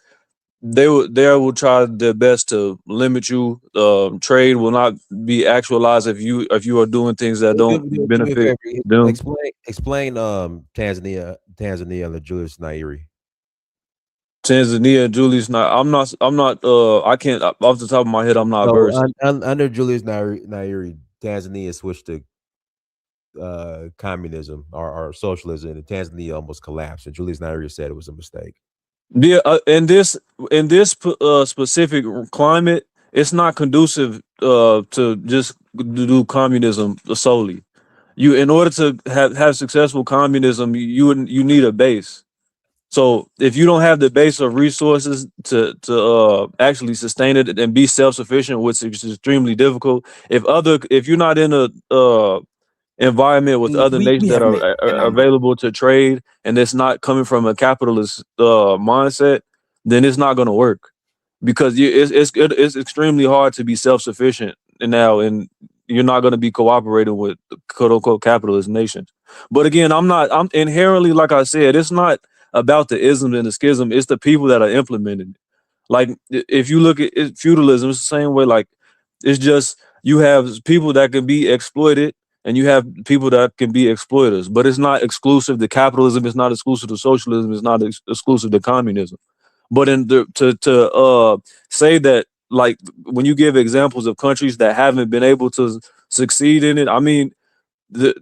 they will try their best to limit you. Trade will not be actualized if you are doing things that don't Do me a benefit favor. them. Explain Tanzania and the Julius Nyerere. Tanzania, Julius, I can't, off the top of my head, I'm not So versed. under Julius Nyerere, Tanzania switched to communism or socialism, and Tanzania almost collapsed. And Julius Nyerere said it was a mistake. Yeah, in this specific climate, it's not conducive to just do communism solely. You, in order to have successful communism, you need a base. So if you don't have the base of resources to actually sustain it and be self sufficient, which is extremely difficult, if you're not in a environment with other We nations that have are, it, are available to trade, and it's not coming from a capitalist mindset, then it's not going to work, because it's extremely hard to be self sufficient and you're not going to be cooperating with quote unquote capitalist nations. But again, I'm inherently, like I said, it's not about the ism and the schism. It's the people that are implementing it. Like if you look at feudalism, it's the same way. Like it's just you have people that can be exploited and you have people that can be exploiters, but it's not exclusive to capitalism. It's not exclusive to socialism. It's not exclusive to communism. But in the to say that, like, when you give examples of countries that haven't been able to succeed in it, I mean,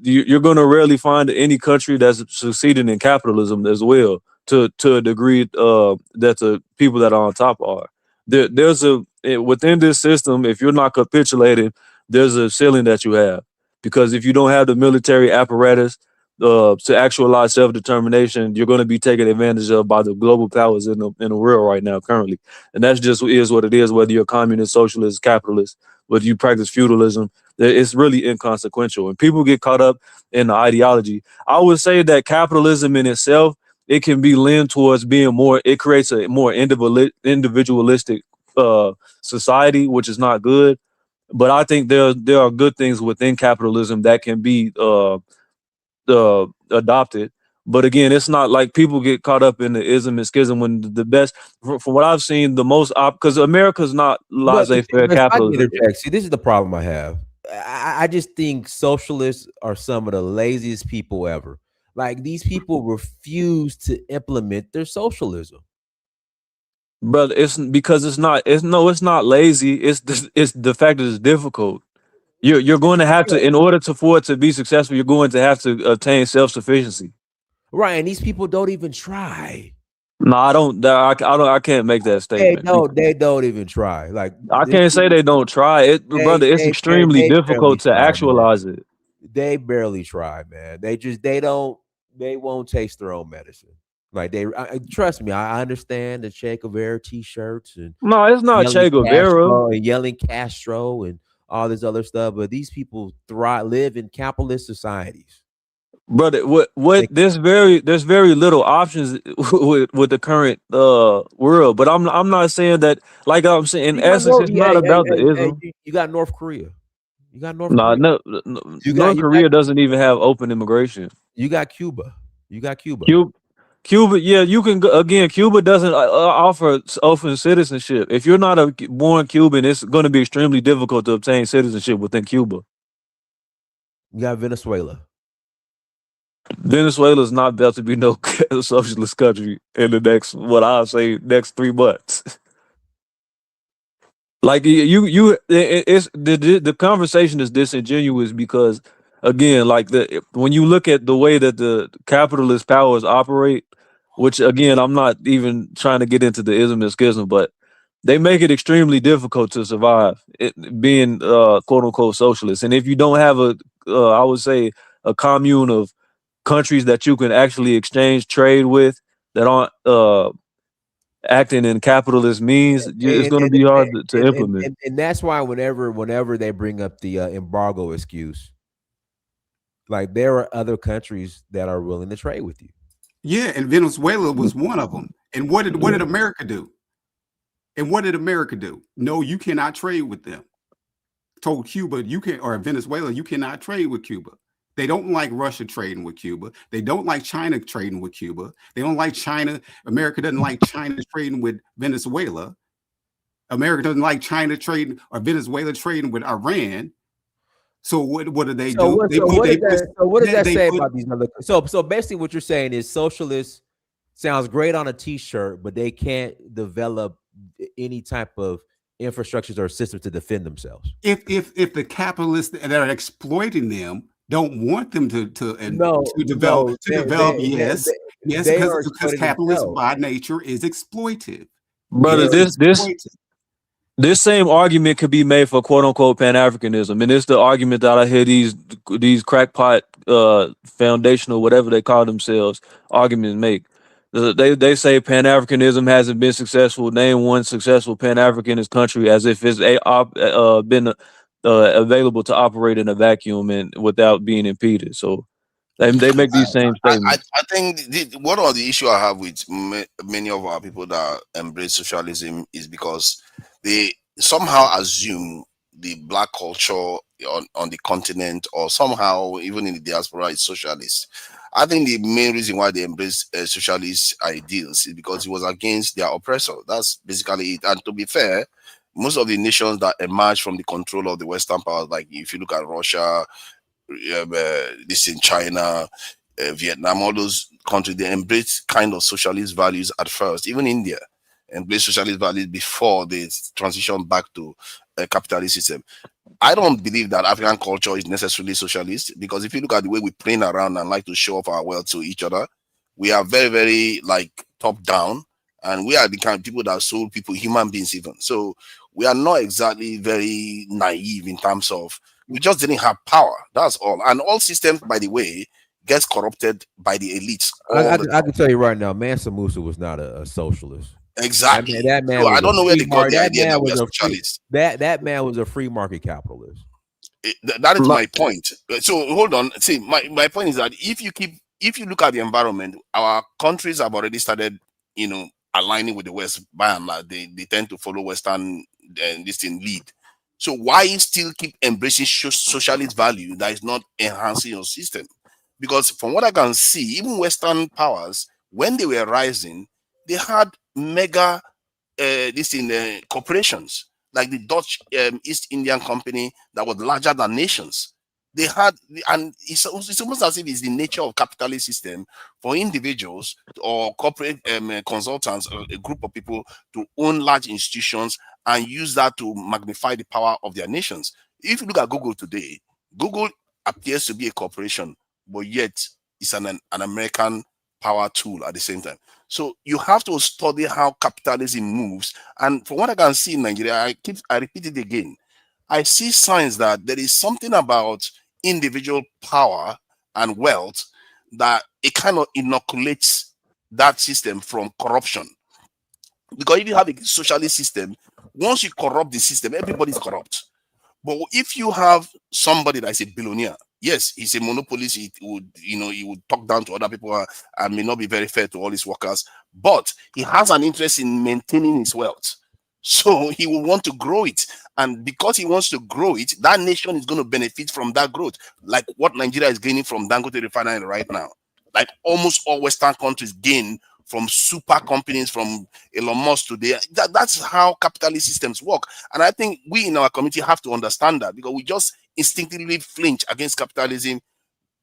you're going to rarely find any country that's succeeding in capitalism as well, to a degree that the people that are on top are. Within this system, if you're not capitulating, there's a ceiling that you have, because if you don't have the military apparatus to actualize self-determination, you're going to be taken advantage of by the global powers in the world right now currently. And that's just is what it is, whether you're communist, socialist, capitalist, whether you practice feudalism. It's really inconsequential, and people get caught up in the ideology. I would say that capitalism in itself, it can be leaned towards being more. It creates a more individualistic society, which is not good. But I think there are good things within capitalism that can be adopted. But again, it's not like people get caught up in the ism and schism when the best, from what I've seen, the most because America's not laissez-faire But if I can capitalism. interject, see, this is the problem I have. I just think socialists are some of the laziest people ever. Like, these people refuse to implement their socialism. But it's because it's not lazy. It's the fact that it's difficult. You're going to have to, in order for it to be successful, you're going to have to attain self-sufficiency. Right, and these people don't even try. No, I don't. I can't make that statement. They don't even try. Like, I can't say they don't try it, brother. It's extremely difficult to actualize it. They barely try, man. They won't taste their own medicine. Like, trust me, I understand the Che Guevara t-shirts and no, it's not Che Guevara and yelling Castro and all this other stuff, but these people live in capitalist societies. Brother, there's very little options with the current world. But I'm not saying that, like I'm saying, in essence, it's not about the ism. You got North Korea. You got North Korea. No, North Korea doesn't even have open immigration. You got Cuba. Cuba, yeah, you can again. Cuba doesn't offer open citizenship. If you're not a born Cuban, it's going to be extremely difficult to obtain citizenship within Cuba. You got Venezuela. Venezuela is not about to be no socialist country in the next 3 months. Like it's the conversation is disingenuous because, again, like when you look at the way that the capitalist powers operate, which again I'm not even trying to get into the ism and schism, but they make it extremely difficult to survive being quote unquote socialist. And if you don't have I would say a commune of countries that you can actually exchange trade with that aren't acting in capitalist means, it's going to be hard to implement. And that's why whenever they bring up the embargo excuse, like there are other countries that are willing to trade with you. Yeah, and Venezuela was one of them. And what did America do? And what did America do? No, you cannot trade with them. Told Cuba or Venezuela, you cannot trade with Cuba. They don't like Russia trading with Cuba. They don't like China trading with Cuba. They don't like China. America doesn't like China trading with Venezuela. America doesn't like China trading or Venezuela trading with Iran. So what do they do? What does that say about these other? So basically, what you're saying is socialist sounds great on a T-shirt, but they can't develop any type of infrastructures or systems to defend themselves. If the capitalists that are exploiting them don't want them to develop, yes, because capitalism by nature is exploitive. Brother, this same argument could be made for quote unquote Pan-Africanism. And it's the argument that I hear these crackpot foundational, whatever they call themselves, arguments make. They say Pan-Africanism hasn't been successful. Name one successful Pan-Africanist country as if it's been available to operate in a vacuum and without being impeded. So they make these same statements. I think one of the issue I have with many of our people that embrace socialism is because they somehow assume the black culture on the continent or somehow even in the diaspora is socialist. I think the main reason why they embrace socialist ideals is because it was against their oppressor. That's basically it. And to be fair, most of the nations that emerged from the control of the Western powers, like if you look at Russia, this in China, Vietnam, all those countries, they embrace kind of socialist values at first. Even India embraced socialist values before they transition back to a capitalist system. I don't believe that African culture is necessarily socialist, because if you look at the way we play around and like to show off our wealth to each other, we are very, very like top down, and we are the kind of people that sold people, human beings even. So we are not exactly very naive in terms of, we just didn't have power. That's all. And all systems, by the way, gets corrupted by the elites. I can tell you right now, Mansa Musa was not a socialist. Exactly. That man so I don't know where they got the idea that we are socialists. That man was a free market capitalist. That is my point. So hold on. See, my point is that if you look at the environment, our countries have already started, aligning with the West by and large. They tend to follow Western this thing lead. So why still keep embracing socialist value that is not enhancing your system? Because from what I can see, even Western powers, when they were rising, they had mega corporations like the Dutch East Indian Company that was larger than nations. They had, and it's almost as if it's the nature of capitalist system for individuals or corporate consultants, or a group of people to own large institutions and use that to magnify the power of their nations. If you look at Google today, Google appears to be a corporation, but yet it's an American power tool at the same time. So you have to study how capitalism moves. And from what I can see in Nigeria, I repeat it again, I see signs that there is something about individual power and wealth that it kind of inoculates that system from corruption. Because if you have a socialist system, once you corrupt the system, everybody's corrupt. But if you have somebody that's a billionaire, yes, he's a monopolist, he would talk down to other people and may not be very fair to all his workers, but he has an interest in maintaining his wealth. So he will want to grow it. And because he wants to grow it, that nation is going to benefit from that growth, like what Nigeria is gaining from Dangote refinery right now. Like almost all Western countries gain from super companies, from Elon Musk today. That's how capitalist systems work. And I think we in our community have to understand that, because we just instinctively flinch against capitalism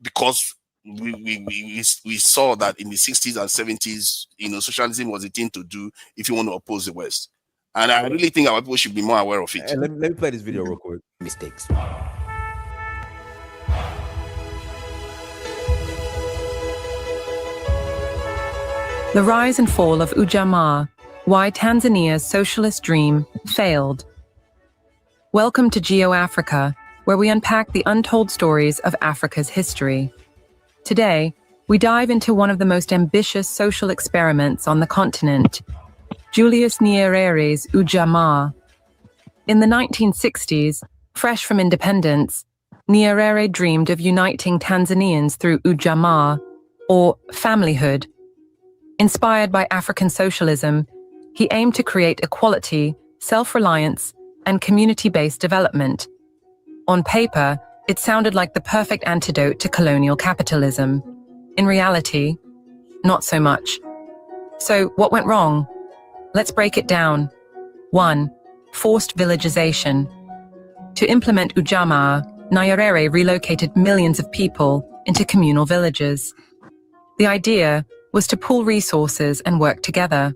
because we saw that in the 60s and 70s, socialism was a thing to do if you want to oppose the West. And I really think our people should be more aware of it. And let me play this video real quick. Mistakes. The rise and fall of Ujamaa, Why Tanzania's socialist dream failed. Welcome to Geo-Africa, where we unpack the untold stories of Africa's history. Today, we dive into one of the most ambitious social experiments on the continent, Julius Nyerere's Ujamaa. In the 1960s, fresh from independence, Nyerere dreamed of uniting Tanzanians through Ujamaa, or familyhood. Inspired by African socialism, he aimed to create equality, self-reliance, and community-based development. On paper, it sounded like the perfect antidote to colonial capitalism. In reality, not so much. So, what went wrong? Let's break it down. 1. Forced villagization. To implement Ujamaa, Nyerere relocated millions of people into communal villages. The idea was to pool resources and work together.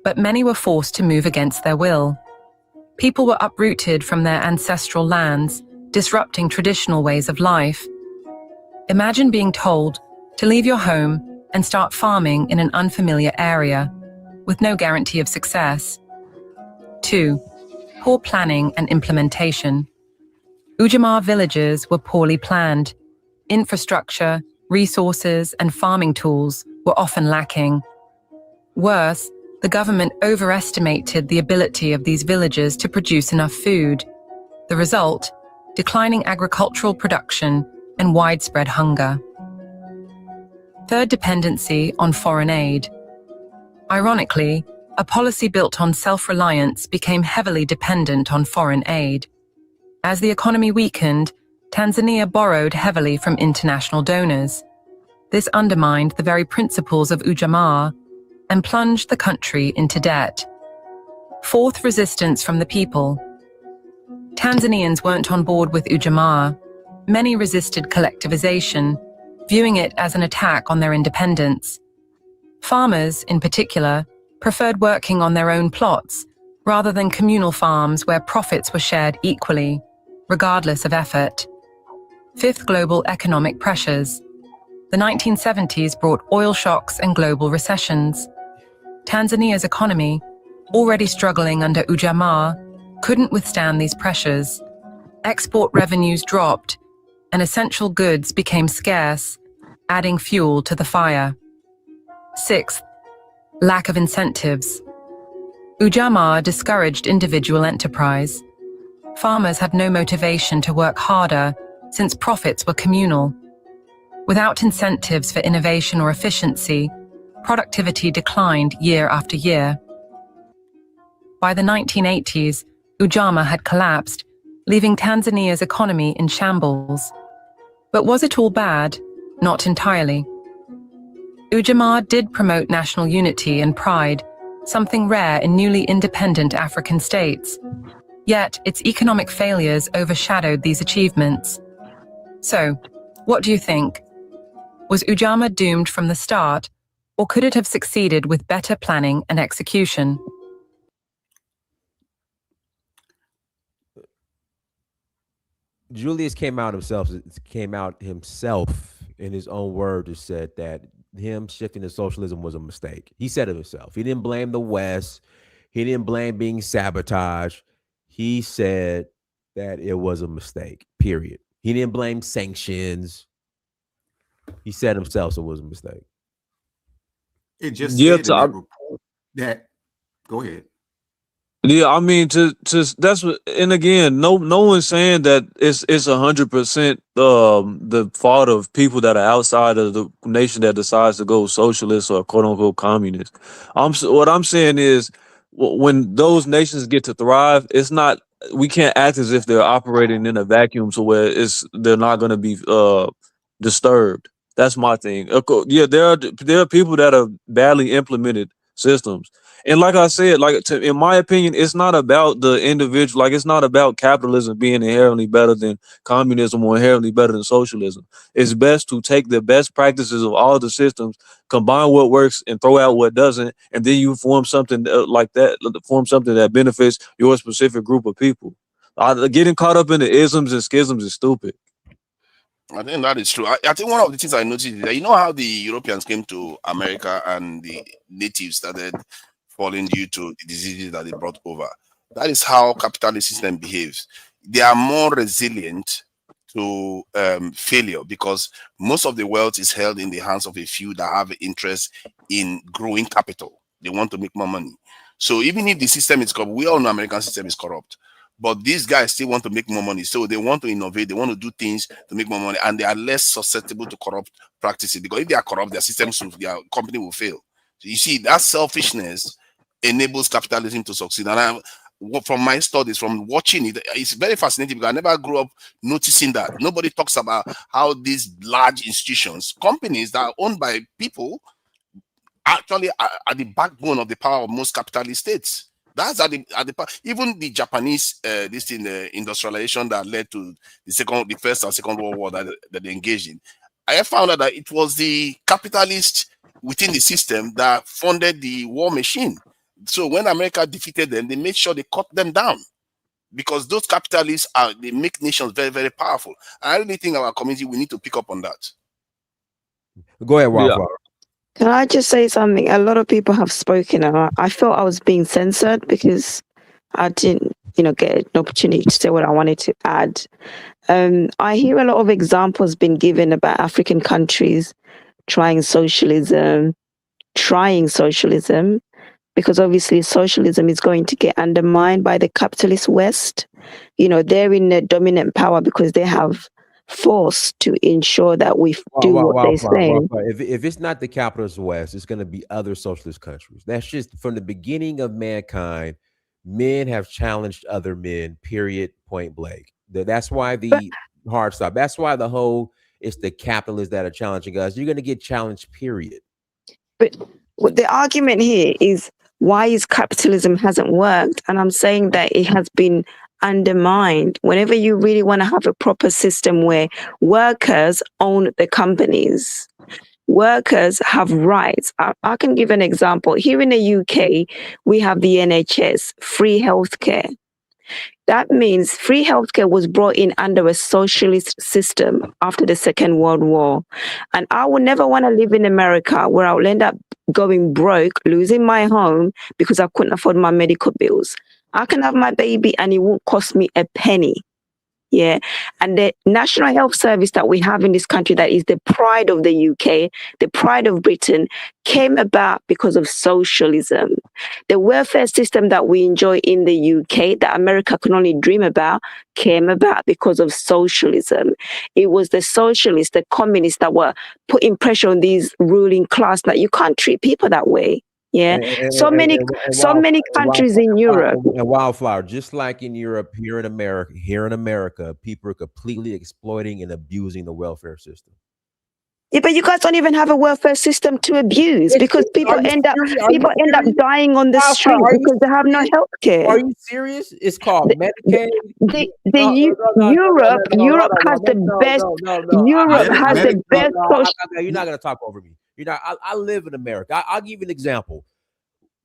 But many were forced to move against their will. People were uprooted from their ancestral lands, disrupting traditional ways of life. Imagine being told to leave your home and start farming in an unfamiliar area, with no guarantee of success. 2. Poor planning and implementation. Ujamaa villages were poorly planned. Infrastructure, resources, and farming tools were often lacking. Worse, the government overestimated the ability of these villages to produce enough food. The result, declining agricultural production and widespread hunger. 3rd, dependency on foreign aid. Ironically, a policy built on self-reliance became heavily dependent on foreign aid. As the economy weakened, Tanzania borrowed heavily from international donors. This undermined the very principles of Ujamaa and plunged the country into debt. 4th, resistance from the people. Tanzanians weren't on board with Ujamaa. Many resisted collectivization, viewing it as an attack on their independence. Farmers, in particular, preferred working on their own plots rather than communal farms where profits were shared equally, regardless of effort. 5th, global economic pressures. The 1970s brought oil shocks and global recessions. Tanzania's economy, already struggling under Ujamaa, couldn't withstand these pressures. Export revenues dropped, and essential goods became scarce, adding fuel to the fire. 6th, lack of incentives. Ujamaa discouraged individual enterprise. Farmers had no motivation to work harder since profits were communal. Without incentives for innovation or efficiency, productivity declined year after year. By the 1980s, Ujamaa had collapsed, leaving Tanzania's economy in shambles. But was it all bad? Not entirely. Ujamaa did promote national unity and pride, something rare in newly independent African states. Yet, its economic failures overshadowed these achievements. So, what do you think? Was Ujamaa doomed from the start, or could it have succeeded with better planning and execution? Julius came out himself in his own words and said that him shifting to socialism was a mistake. He said it himself. He didn't blame the West. He didn't blame being sabotaged. He said that it was a mistake, period. He didn't blame sanctions. He said himself it was a mistake. It just said in that report that, go ahead. Yeah, I mean, to that's what, and again, no one's saying that it's 100% the fault of people that are outside of the nation that decides to go socialist or quote unquote communist. What I'm saying is, when those nations get to thrive, it's not, we can't act as if they're operating in a vacuum so where they're not going to be disturbed. That's my thing. Yeah, there are people that have badly implemented systems. And like I said, in my opinion, it's not about the individual. Like, it's not about capitalism being inherently better than communism or inherently better than socialism. It's best to take the best practices of all the systems, combine what works and throw out what doesn't, and then you form something like that, form something that benefits your specific group of people. Getting caught up in the isms and schisms is stupid. I think that is true. I think one of the things I noticed is that, you know how the Europeans came to America and the natives started spoiling due to the diseases that they brought over. That is how capitalist system behaves. They are more resilient to failure because most of the wealth is held in the hands of a few that have interest in growing capital. They want to make more money. So even if the system is corrupt, we all know American system is corrupt, but these guys still want to make more money. So they want to innovate, they want to do things to make more money, and they are less susceptible to corrupt practices because if they are corrupt, their systems, their company will fail. So you see, that selfishness enables capitalism to succeed. And from my studies, from watching it, it's very fascinating because I never grew up noticing that. Nobody talks about how these large institutions, companies that are owned by people, actually are the backbone of the power of most capitalist states. That's even the Japanese this in the industrialization that led to the first and second world war that they engaged in. I found out that it was the capitalists within the system that funded the war machine. So when America defeated them, they made sure they cut them down because those capitalists they make nations very, very powerful. I really think our community, we need to pick up on that. Go ahead, Yeah. Wildflower. Can I just say something? A lot of people have spoken, and I felt I was being censored because I didn't, get an opportunity to say what I wanted to add. I hear a lot of examples being given about African countries trying socialism, because obviously socialism is going to get undermined by the capitalist West. They're in a dominant power because they have force to ensure that we do what they're saying. If it's not the capitalist West, it's going to be other socialist countries. That's just from the beginning of mankind. Men have challenged other men, period, point blank. That's why the hard stop. That's why it's the capitalists that are challenging us. You're going to get challenged, period. But the argument here is why is capitalism hasn't worked? And I'm saying that it has been undermined. Whenever you really want to have a proper system where workers own the companies, workers have rights. I can give an example. Here in the UK, we have the NHS, free healthcare. That means free healthcare was brought in under a socialist system after the Second World War. And I would never want to live in America where I will end up going broke, losing my home because I couldn't afford my medical bills. I can have my baby and it won't cost me a penny. Yeah. And the National Health Service that we have in this country, that is the pride of the UK, the pride of Britain, came about because of socialism. The welfare system that we enjoy in the UK, that America can only dream about, came about because of socialism. It was the socialists, the communists that were putting pressure on these ruling class that you can't treat people that way. Yeah, so many countries in Europe. And Wildflower, just like in Europe, here in America, people are completely exploiting and abusing the welfare system. Yeah, but you guys don't even have a welfare system to abuse because people end up dying on the street because they have no health care. Are you serious? It's called Medicaid. Europe has the best. Europe has the best. You're not gonna talk over me. I live in America. I'll give you an example.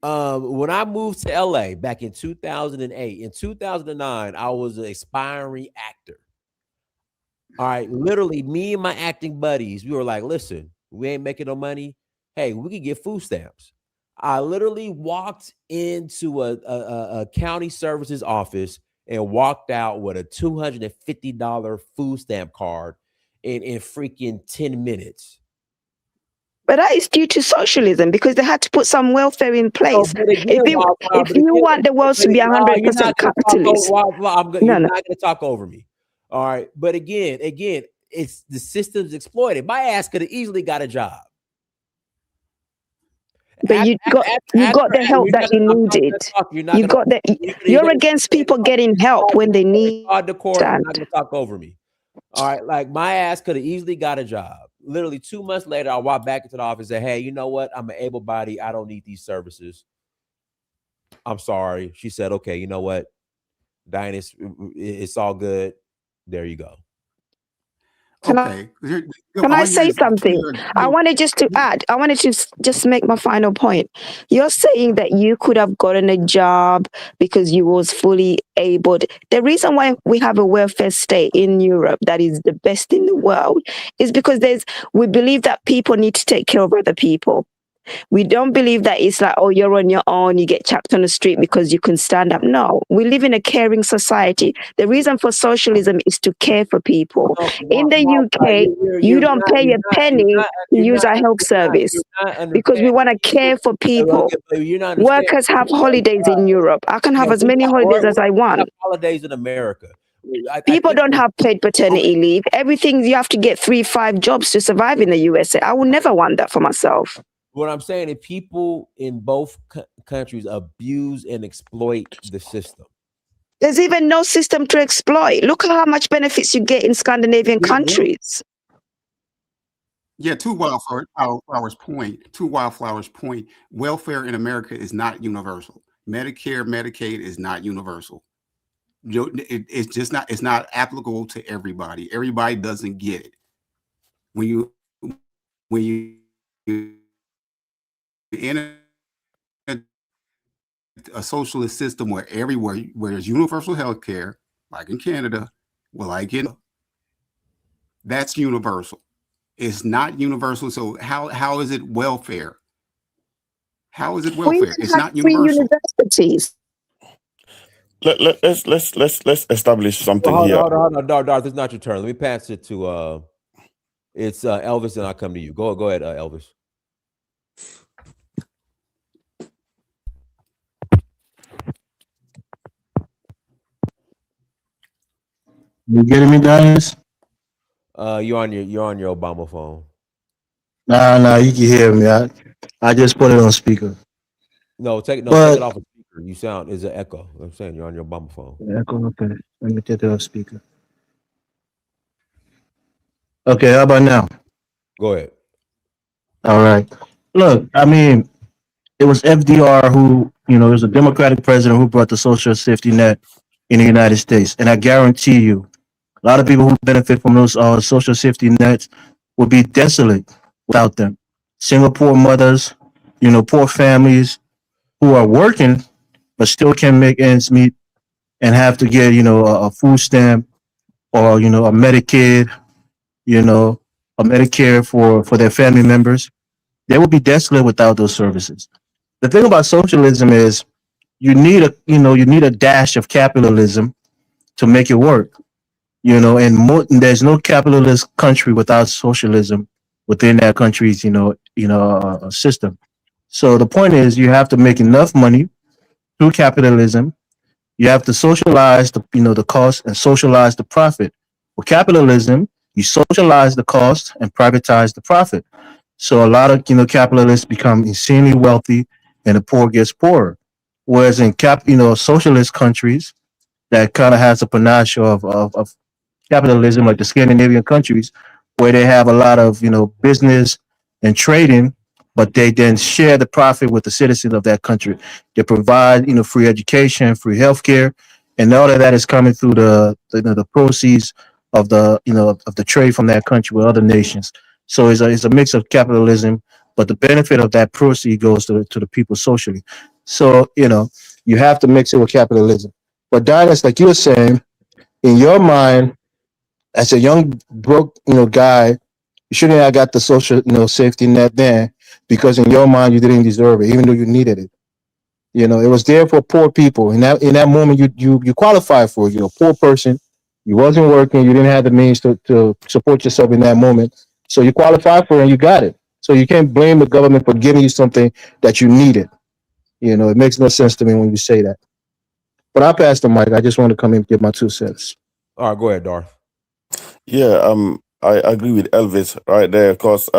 When I moved to LA back in 2008, in 2009, I was an aspiring actor. All right, literally, me and my acting buddies, we were like, listen, we ain't making no money. Hey, we can get food stamps. I literally walked into a county services office and walked out with a $250 food stamp card in freaking 10 minutes. But that is due to socialism because they had to put some welfare in place. If you want the world to be 100% capitalist, you're not going to talk over me. All right. But again, it's the system's exploited. My ass could have easily got a job. But you got the help that you needed. You're against people getting help when they need. You're not going to talk over me. All right. Like my ass could have easily got a job. Literally 2 months later, I walked back into the office and said, hey, you know what? I'm an able body. I don't need these services. I'm sorry. She said, okay, you know what? Diana, it's all good. There you go. Can I say something? I wanted to just make my final point. You're saying that you could have gotten a job because you was fully able. The reason why we have a welfare state in Europe that is the best in the world is because we believe that people need to take care of other people. We don't believe that it's like, oh, you're on your own, you get chapped on the street because you can stand up. No, we live in a caring society. The reason for socialism is to care for people. In the UK, you don't pay a penny to use our health service because we want to care for people. You're not Workers have holidays in Europe. I can have as many holidays as I want. Holidays in America. People don't have paid paternity leave. Everything, you have to get 3-5 jobs to survive in the USA. I will never want that for myself. What I'm saying is people in both countries abuse and exploit the system. There's even no system to exploit. Look at how much benefits you get in Scandinavian countries. Yeah, to Wildflower's point, welfare in America is not universal. Medicare, Medicaid is not universal. It's just not, it's not applicable to everybody. Everybody doesn't get it. When you in a socialist system where there's universal health care, like in Canada, that's universal. It's not universal. So how is it welfare? How is it welfare? It's not universal. Universities. Let's establish something here. Hold on, Darth. It's not your turn. Let me pass it to it's Elvis, and I'll come to you. Go ahead, Elvis. You getting me, guys? You're on your Obama phone. Nah, you can hear me. I just put it on speaker. Take it off of speaker. You sound is an echo. I'm saying you're on your Obama phone. Echo, okay. Let me take it off speaker. Okay, how about now? Go ahead. All right. Look, I mean, it was FDR who, it was a Democratic president who brought the social safety net in the United States. And I guarantee you, a lot of people who benefit from those social safety nets will be desolate without them. Single poor mothers, poor families who are working but still can't make ends meet and have to get, a food stamp or, a Medicaid, a Medicare for their family members. They will be desolate without those services. The thing about socialism is you need a dash of capitalism to make it work. And there's no capitalist country without socialism within that country's, system. So the point is you have to make enough money through capitalism. You have to socialize the cost and socialize the profit. With capitalism, you socialize the cost and privatize the profit. So a lot of capitalists become insanely wealthy and the poor gets poorer. Whereas in socialist countries that kind of has a panache of capitalism, like the Scandinavian countries, where they have a lot of business and trading, but they then share the profit with the citizens of that country. They provide free education, free healthcare, and all of that is coming through the proceeds of the trade from that country with other nations. So it's a mix of capitalism, but the benefit of that proceed goes to the people socially. So you have to mix it with capitalism. But Dinus, like you were saying, in your mind, as a young broke guy, you shouldn't have got the social safety net there because in your mind you didn't deserve it, even though you needed it. It was there for poor people. In that moment, you qualified for it. You're a poor person. You wasn't working. You didn't have the means to support yourself in that moment. So you qualified for it and you got it. So you can't blame the government for giving you something that you needed. It makes no sense to me when you say that. But I'll pass the mic. I just want to come in and give my 2 cents. All right, go ahead, Darth. Yeah, I agree with Elvis right there, because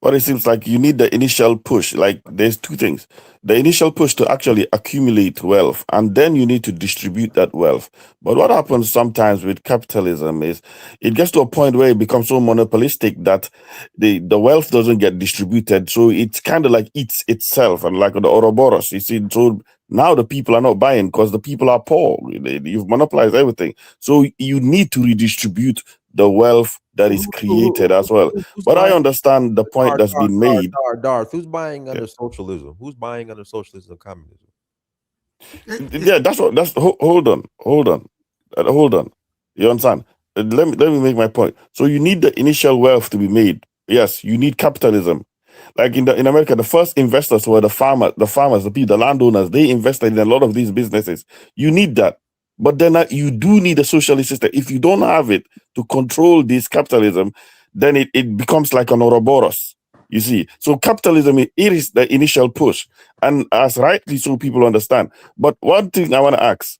but it seems like you need the initial push. Like there's 2 things: the initial push to actually accumulate wealth, and then you need to distribute that wealth. But what happens sometimes with capitalism is it gets to a point where it becomes so monopolistic that the wealth doesn't get distributed. So it's kind of like eats itself, and like the Ouroboros, you see. So now the people are not buying because the people are poor. You've monopolized everything. So you need to redistribute the wealth that is created as well. But I understand the point that's been made. Darth, who's buying under socialism? Who's buying under socialism and communism? Yeah, hold on. You understand? Let me make my point. So you need the initial wealth to be made. Yes, you need capitalism. Like in America, the first investors were the farmers, the people, the landowners. They invested in a lot of these businesses. You need that, but then you do need a socialist system. If you don't have it to control this capitalism, then it becomes like an Ouroboros. You see, so capitalism, it is the initial push, and as rightly so people understand. But one thing I want to ask,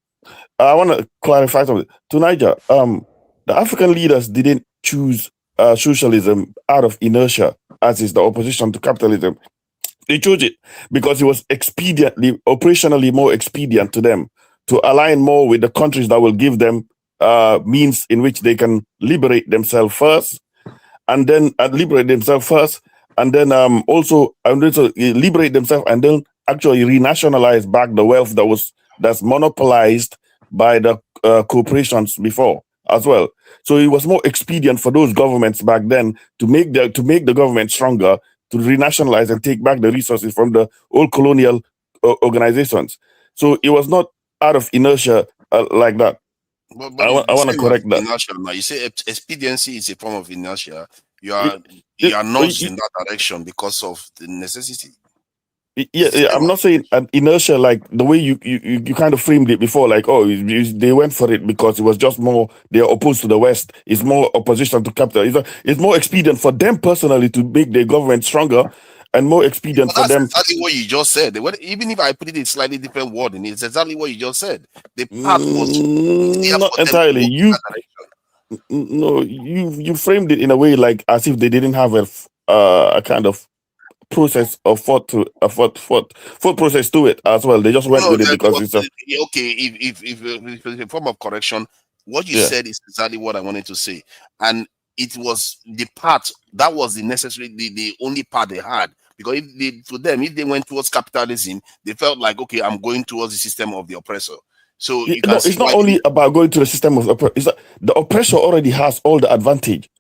I want to clarify something to Niger. The African leaders didn't choose socialism out of inertia, as is the opposition to capitalism. They chose it because it was operationally more expedient to them to align more with the countries that will give them means in which they can liberate themselves first, and then also liberate themselves, and then actually renationalize back the wealth that's monopolized by the corporations before as well. So it was more expedient for those governments back then to make the government stronger, to renationalize and take back the resources from the old colonial organizations. So it was not out of inertia like that. But I want to correct that. Inertia, now you say expediency is a form of inertia. You are nudged in that direction because of the necessity. Yeah, I'm not saying an inertia like the way you kind of framed it before, like, oh, they went for it because it was just more, they're opposed to the West. It's more opposition to capital. It's more expedient for them personally to make their government stronger, and more expedient for them. That's exactly what you just said. Even if I put it in slightly different wording, it's exactly what you just said. The path was not entirely. You framed it in a way like as if they didn't have a kind of process of thought process to it as well. They just went with it because it's okay. If it's a form of correction, what you said is exactly what I wanted to say, and it was the part that was the only part they had, because if they went towards capitalism, they felt like, okay, I'm going towards the system of the oppressor. So it's not only about going to the system of oppressor. The oppressor already has all the advantage.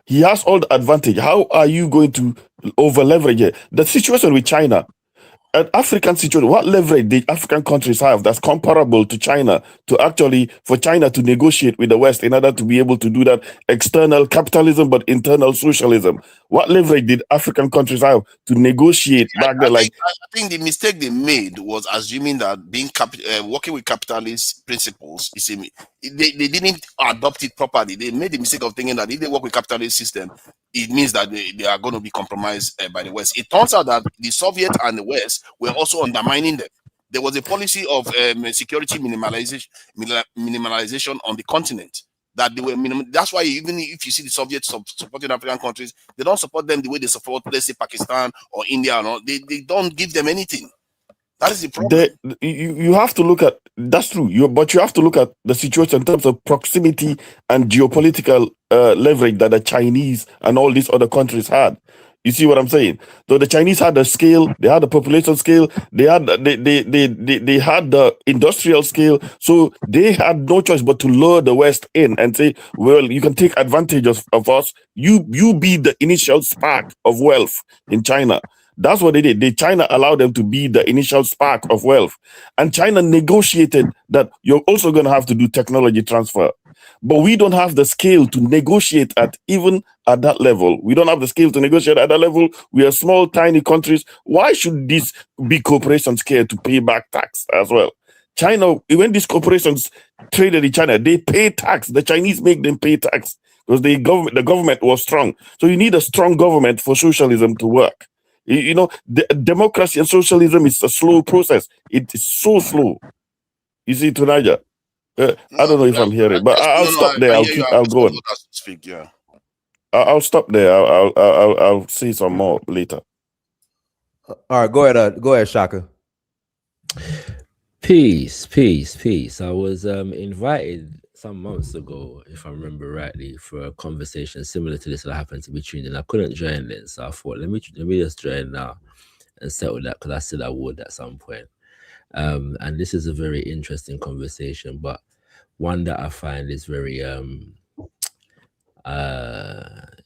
He has all the advantage. How are you going to over leverage it? The situation with China, an African situation, what leverage the African countries have that's comparable to China for China to negotiate with the West in order to be able to do that external capitalism but internal socialism? What leverage did African countries have to negotiate back there? I think the mistake they made was assuming that working with capitalist principles they didn't adopt it properly. They made the mistake of thinking that if they work with capitalist system, it means that they are going to be compromised by the West. It turns out that the Soviet and the West were also undermining them. There was a policy of security minimalization on the continent that they were That's why even if you see the Soviets supporting African countries, they don't support them the way they support, let's say, Pakistan or India. They don't give them anything. That is the problem. You have to look at, that's true, but you have to look at the situation in terms of proximity and geopolitical leverage that the Chinese and all these other countries had. You see what I'm saying? So the Chinese had the scale, they had the population scale, they had the industrial scale. So they had no choice but to lure the West in and say, well, you can take advantage of us. You be the initial spark of wealth in China. That's what they did. China allowed them to be the initial spark of wealth. And China negotiated that you're also going to have to do technology transfer. But we don't have the scale to negotiate even at that level. We don't have the scale to negotiate at that level. We are small, tiny countries. Why should these big corporations care to pay back tax as well? China, when these corporations traded in China, they pay tax. The Chinese make them pay tax because the government was strong. So you need a strong government for socialism to work. You know, democracy and socialism is a slow process. It is so slow. You see, Tunaja, I don't know if I'm hearing, but I'll stop there. I'll go on. I'll stop there. I'll say some more later. All right, go ahead, Shaka. Peace. I was invited some months ago, if I remember rightly, for a conversation similar to this that happened to be tuned in. I couldn't join then, so I thought let me just join now and settle that, because I said I would at some point. And this is a very interesting conversation, but one that I find is very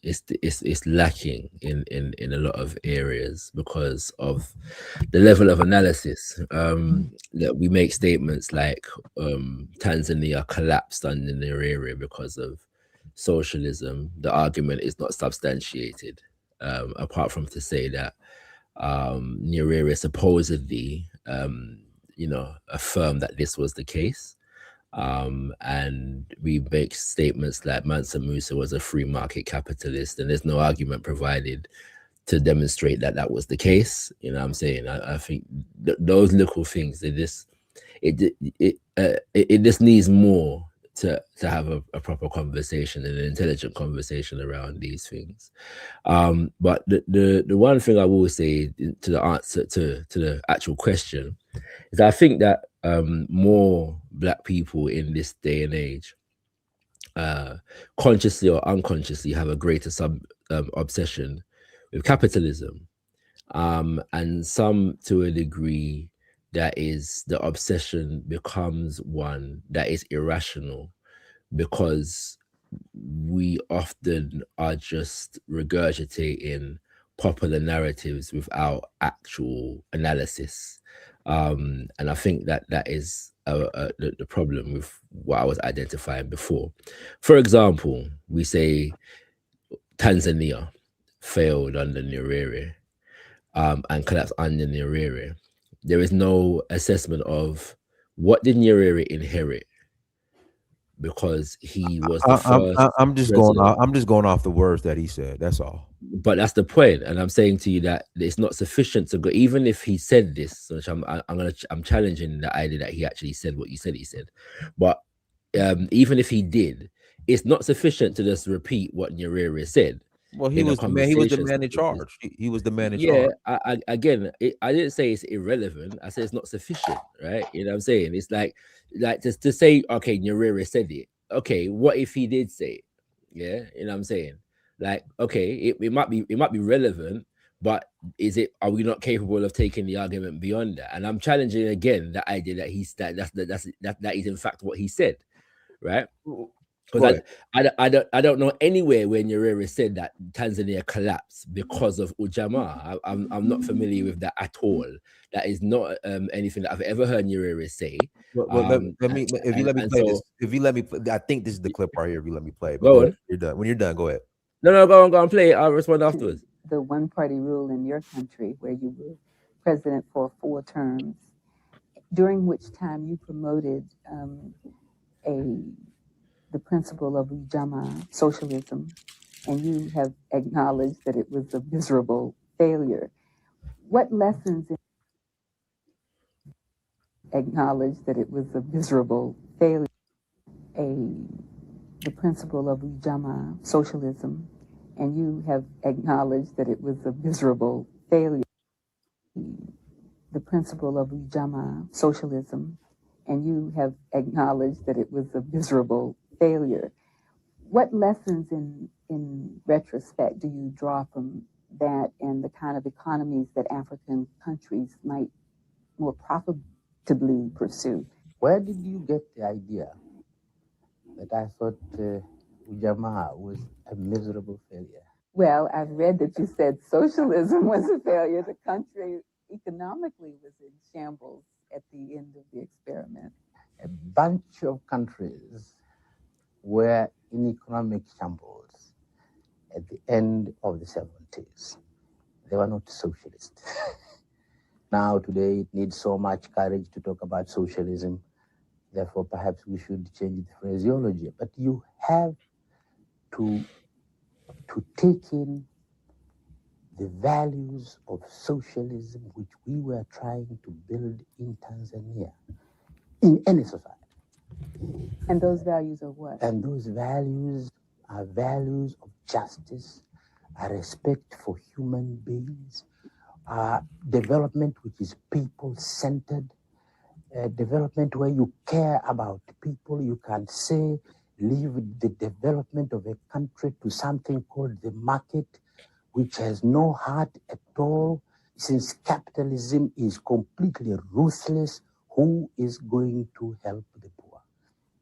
it's lacking in a lot of areas because of the level of analysis. That we make statements like Tanzania collapsed under their area because of socialism. The argument is not substantiated. apart from to say that Nyerere supposedly, affirmed that this was the case. And we make statements like Mansa Musa was a free market capitalist, and there's no argument provided to demonstrate that that was the case. You know what I'm saying? I think those little things, it just needs more to have a proper conversation and an intelligent conversation around these things. But the one thing I will say to the answer to the actual question is I think that more Black people in this day and age, consciously or unconsciously, have a greater obsession with capitalism, and some to a degree that is the obsession becomes one that is irrational, because we often are just regurgitating popular narratives without actual analysis. And I think that is the problem with what I was identifying before. For example, we say Tanzania failed under Nyerere and collapsed under Nyerere. There is no assessment of what did Nyerere inherit, because he was the first. I'm just going off the words that he said. That's all. But that's the point, and I'm saying to you that it's not sufficient to go. Even if he said this, which I'm challenging the idea that he actually said what you said he said. But even if he did, it's not sufficient to just repeat what Nyerere said. Well, he was the man in charge. He was the man in charge. Yeah, I didn't say it's irrelevant. I said it's not sufficient, right? You know what I'm saying? It's like just to say, okay, Nyerere said it. Okay, what if he did say it? Yeah, you know what I'm saying? Like, okay, it might be relevant, but are we not capable of taking the argument beyond that? And I'm challenging again the idea that that is in fact what he said, right? Because I don't know anywhere where Nyerere said that Tanzania collapsed because of Ujamaa. I'm not familiar with that at all. That is not anything that I've ever heard Nyerere say. If you let me play this, I think this is the clip right here. If you let me play, but go on. You're done. When you're done, go ahead. No, go on, play it. I'll respond afterwards. The one-party rule in your country, where you were president for 4 terms, during which time you promoted the principle of Ujamaa socialism, and you have acknowledged that it was a miserable failure. What lessons acknowledged that it was a miserable failure? The principle of Ujamaa socialism, and you have acknowledged that it was a miserable failure. The principle of Ujamaa socialism, and you have acknowledged that it was a miserable failure. What lessons in retrospect do you draw from that and the kind of economies that African countries might more profitably pursue? Where did you get the idea that I thought Ujamaa was a miserable failure? Well, I've read that you said socialism was a failure. The country economically was in shambles at the end of the experiment. A bunch of countries were in economic shambles at the end of the 70s. They were not socialist. Now, today, it needs so much courage to talk about socialism. Therefore, perhaps we should change the phraseology. But you have to take in the values of socialism which we were trying to build in Tanzania, in any society. And those values are what? And those values are values of justice, a respect for human beings, development which is people-centered, development where you care about people. You can say, leave the development of a country to something called the market, which has no heart at all. Since capitalism is completely ruthless, who is going to help the poor?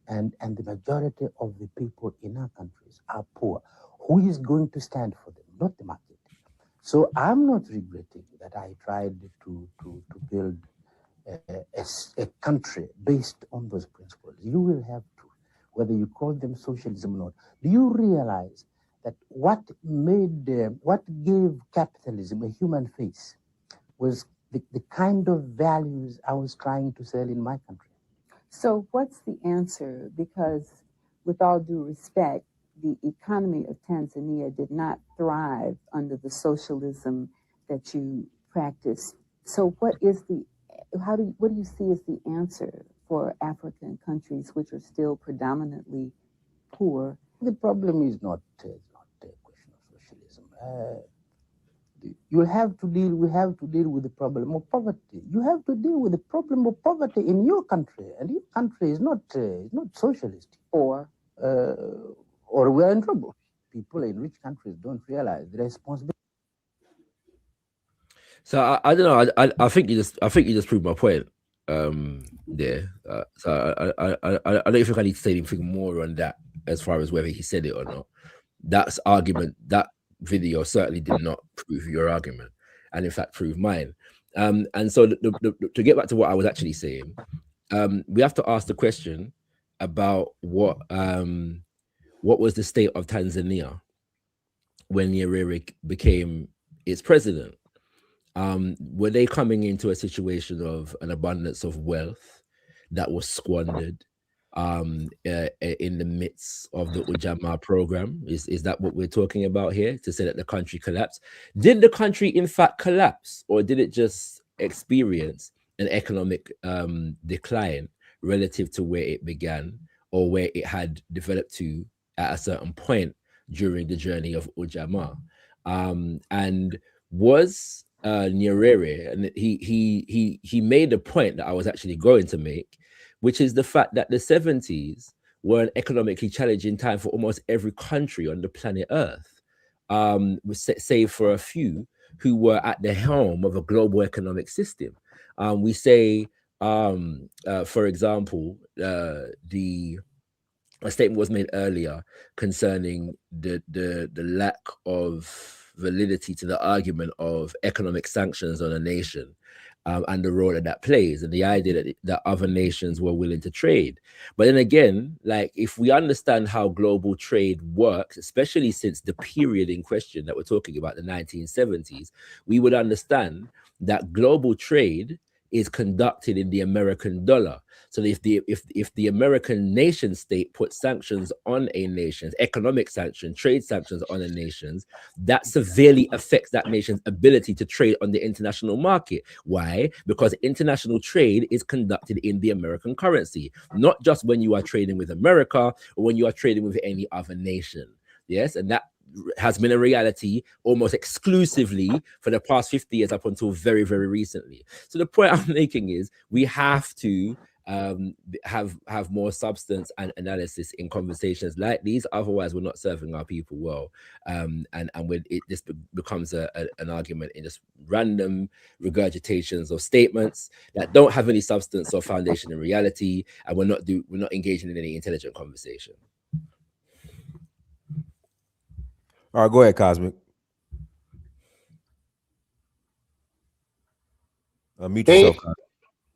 And the majority of the people in our countries are poor. Who is going to stand for them? Not the market. So I'm not regretting that I tried to build a country based on those principles. You will have to, whether you call them socialism or not. Do you realize that what gave capitalism a human face was the kind of values I was trying to sell in my country. So what's the answer? Because with all due respect, the economy of Tanzania did not thrive under the socialism that you practice. So what do you see as the answer for African countries which are still predominantly poor? The problem is not a question of socialism. We have to deal with the problem of poverty. You have to deal with the problem of poverty in your country, and your country is not socialist. Or we're in trouble. People in rich countries don't realize the responsibility. So I don't know. I think you just proved my point there. So I don't think I need to say anything more on that as far as whether he said it or not. That's argument. That video certainly did not prove your argument, and in fact proved mine. And so to get back to what I was actually saying, we have to ask the question about what was the state of Tanzania when Nyerere became its president. Were they coming into a situation of an abundance of wealth that was squandered in the midst of the Ujamaa program? Is that what we're talking about here, to say that the country collapsed? Did the country in fact collapse, or did it just experience an economic decline relative to where it began or where it had developed to at a certain point during the journey of Ujamaa? And was Nyerere, and he made a point that I was actually going to make, which is the fact that the 70s were an economically challenging time for almost every country on the planet Earth, save for a few who were at the helm of a global economic system. We say, for example, a statement was made earlier concerning the lack of validity to the argument of economic sanctions on a nation. And the role that plays, and the idea that other nations were willing to trade. But then again, like, if we understand how global trade works, especially since the period in question that we're talking about, the 1970s, we would understand that global trade is conducted in the American dollar. So if the American nation state puts sanctions on a nation, economic sanctions, trade sanctions on a nation, that severely affects that nation's ability to trade on the international market. Why? Because international trade is conducted in the American currency, not just when you are trading with America or when you are trading with any other nation. Yes, and that has been a reality almost exclusively for the past 50 years up until very, very recently. So the point I'm making is we have to have more substance and analysis in conversations like these. Otherwise, we're not serving our people well. And when it just becomes an argument in just random regurgitations of statements that don't have any substance or foundation in reality, and we're not engaging in any intelligent conversation. All right, go ahead, Cosmic. Mute yourself.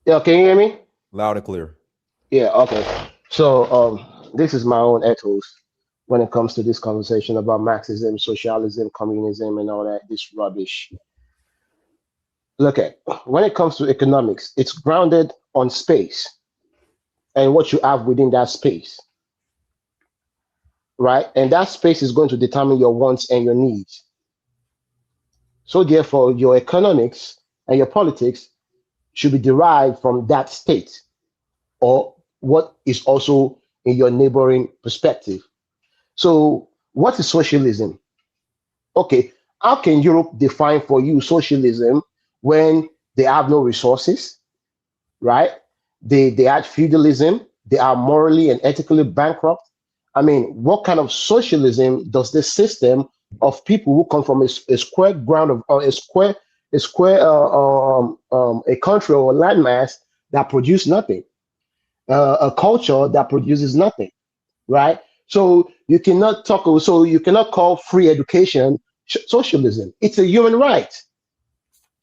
Yeah, can you hear me? Loud and clear. Yeah, okay. So this is my own ethos when it comes to this conversation about Marxism, socialism, communism, and all that, this rubbish. Look at, when it comes to economics, it's grounded on space and what you have within that space, right? And that space is going to determine your wants and your needs. So therefore, your economics and your politics should be derived from that state, or what is also in your neighboring perspective. So what is socialism? Okay, how can Europe define for you socialism when they have no resources, right? They had feudalism, they are morally and ethically bankrupt. I mean, what kind of socialism does this system of people who come from a square ground of a country or a landmass that produce nothing, a culture that produces nothing, right? So you cannot call free education socialism. It's a human right,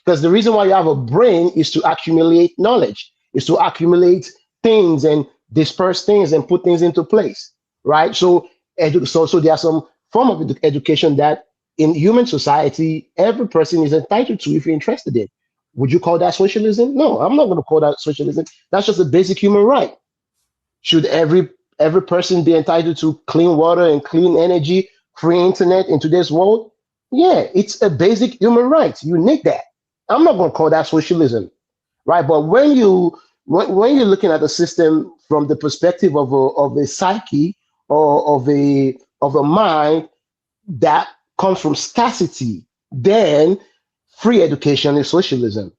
because the reason why you have a brain is to accumulate knowledge, is to accumulate things and disperse things and put things into place, right? So there are some form of education that in human society, every person is entitled to if you're interested in. Would you call that socialism? No, I'm not going to call that socialism. That's just a basic human right. Should every person be entitled to clean water and clean energy, free internet in today's world? Yeah, it's a basic human right. You need that. I'm not going to call that socialism, right? But when you're looking at the system from the perspective of a psyche or of a mind that comes from scarcity, then free education is socialism,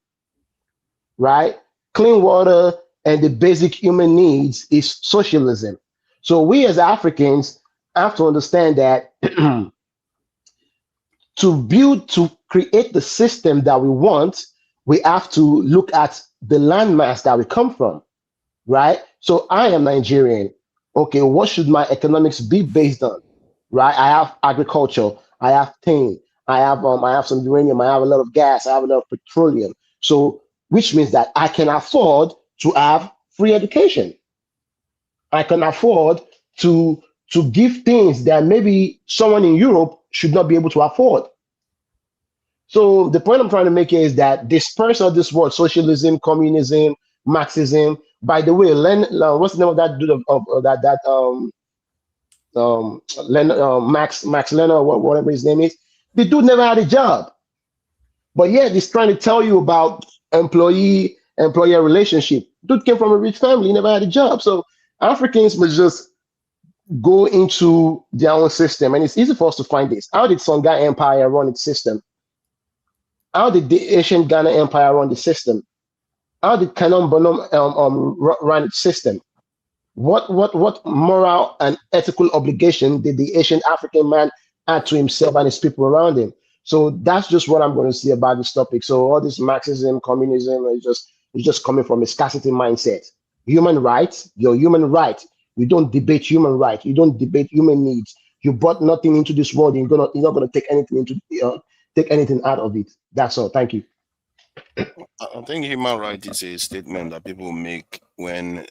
right? Clean water and the basic human needs is socialism. So we as Africans have to understand that to create the system that we want, we have to look at the landmass that we come from, right? So I am Nigerian. Okay, what should my economics be based on? Right? I have agriculture, I have tin, I have some uranium, I have a lot of gas, I have a lot of petroleum. So which means that I can afford to have free education. I can afford to give things that maybe someone in Europe should not be able to afford. So the point I'm trying to make here is that disperse all this word socialism, communism, Marxism. By the way, what's the name of that dude of that Max Leonard, whatever his name is? The dude never had a job, but yet he's trying to tell you about employer relationship. Dude came from a rich family, never had a job. So Africans must just go into their own system, and it's easy for us to find this. How did Songhai Empire run its system? How did the ancient Ghana Empire run the system? How did Canon Bonum run its system? What moral and ethical obligation did the ancient African man add to himself and his people around him? So that's just what I'm going to say about this topic. So all this Marxism, communism is just coming from a scarcity mindset. Human rights, your human right. You don't debate human right. You don't debate human needs. You brought nothing into this world. You're not gonna take anything take anything out of it. That's all. Thank you. I think human right is a statement that people make when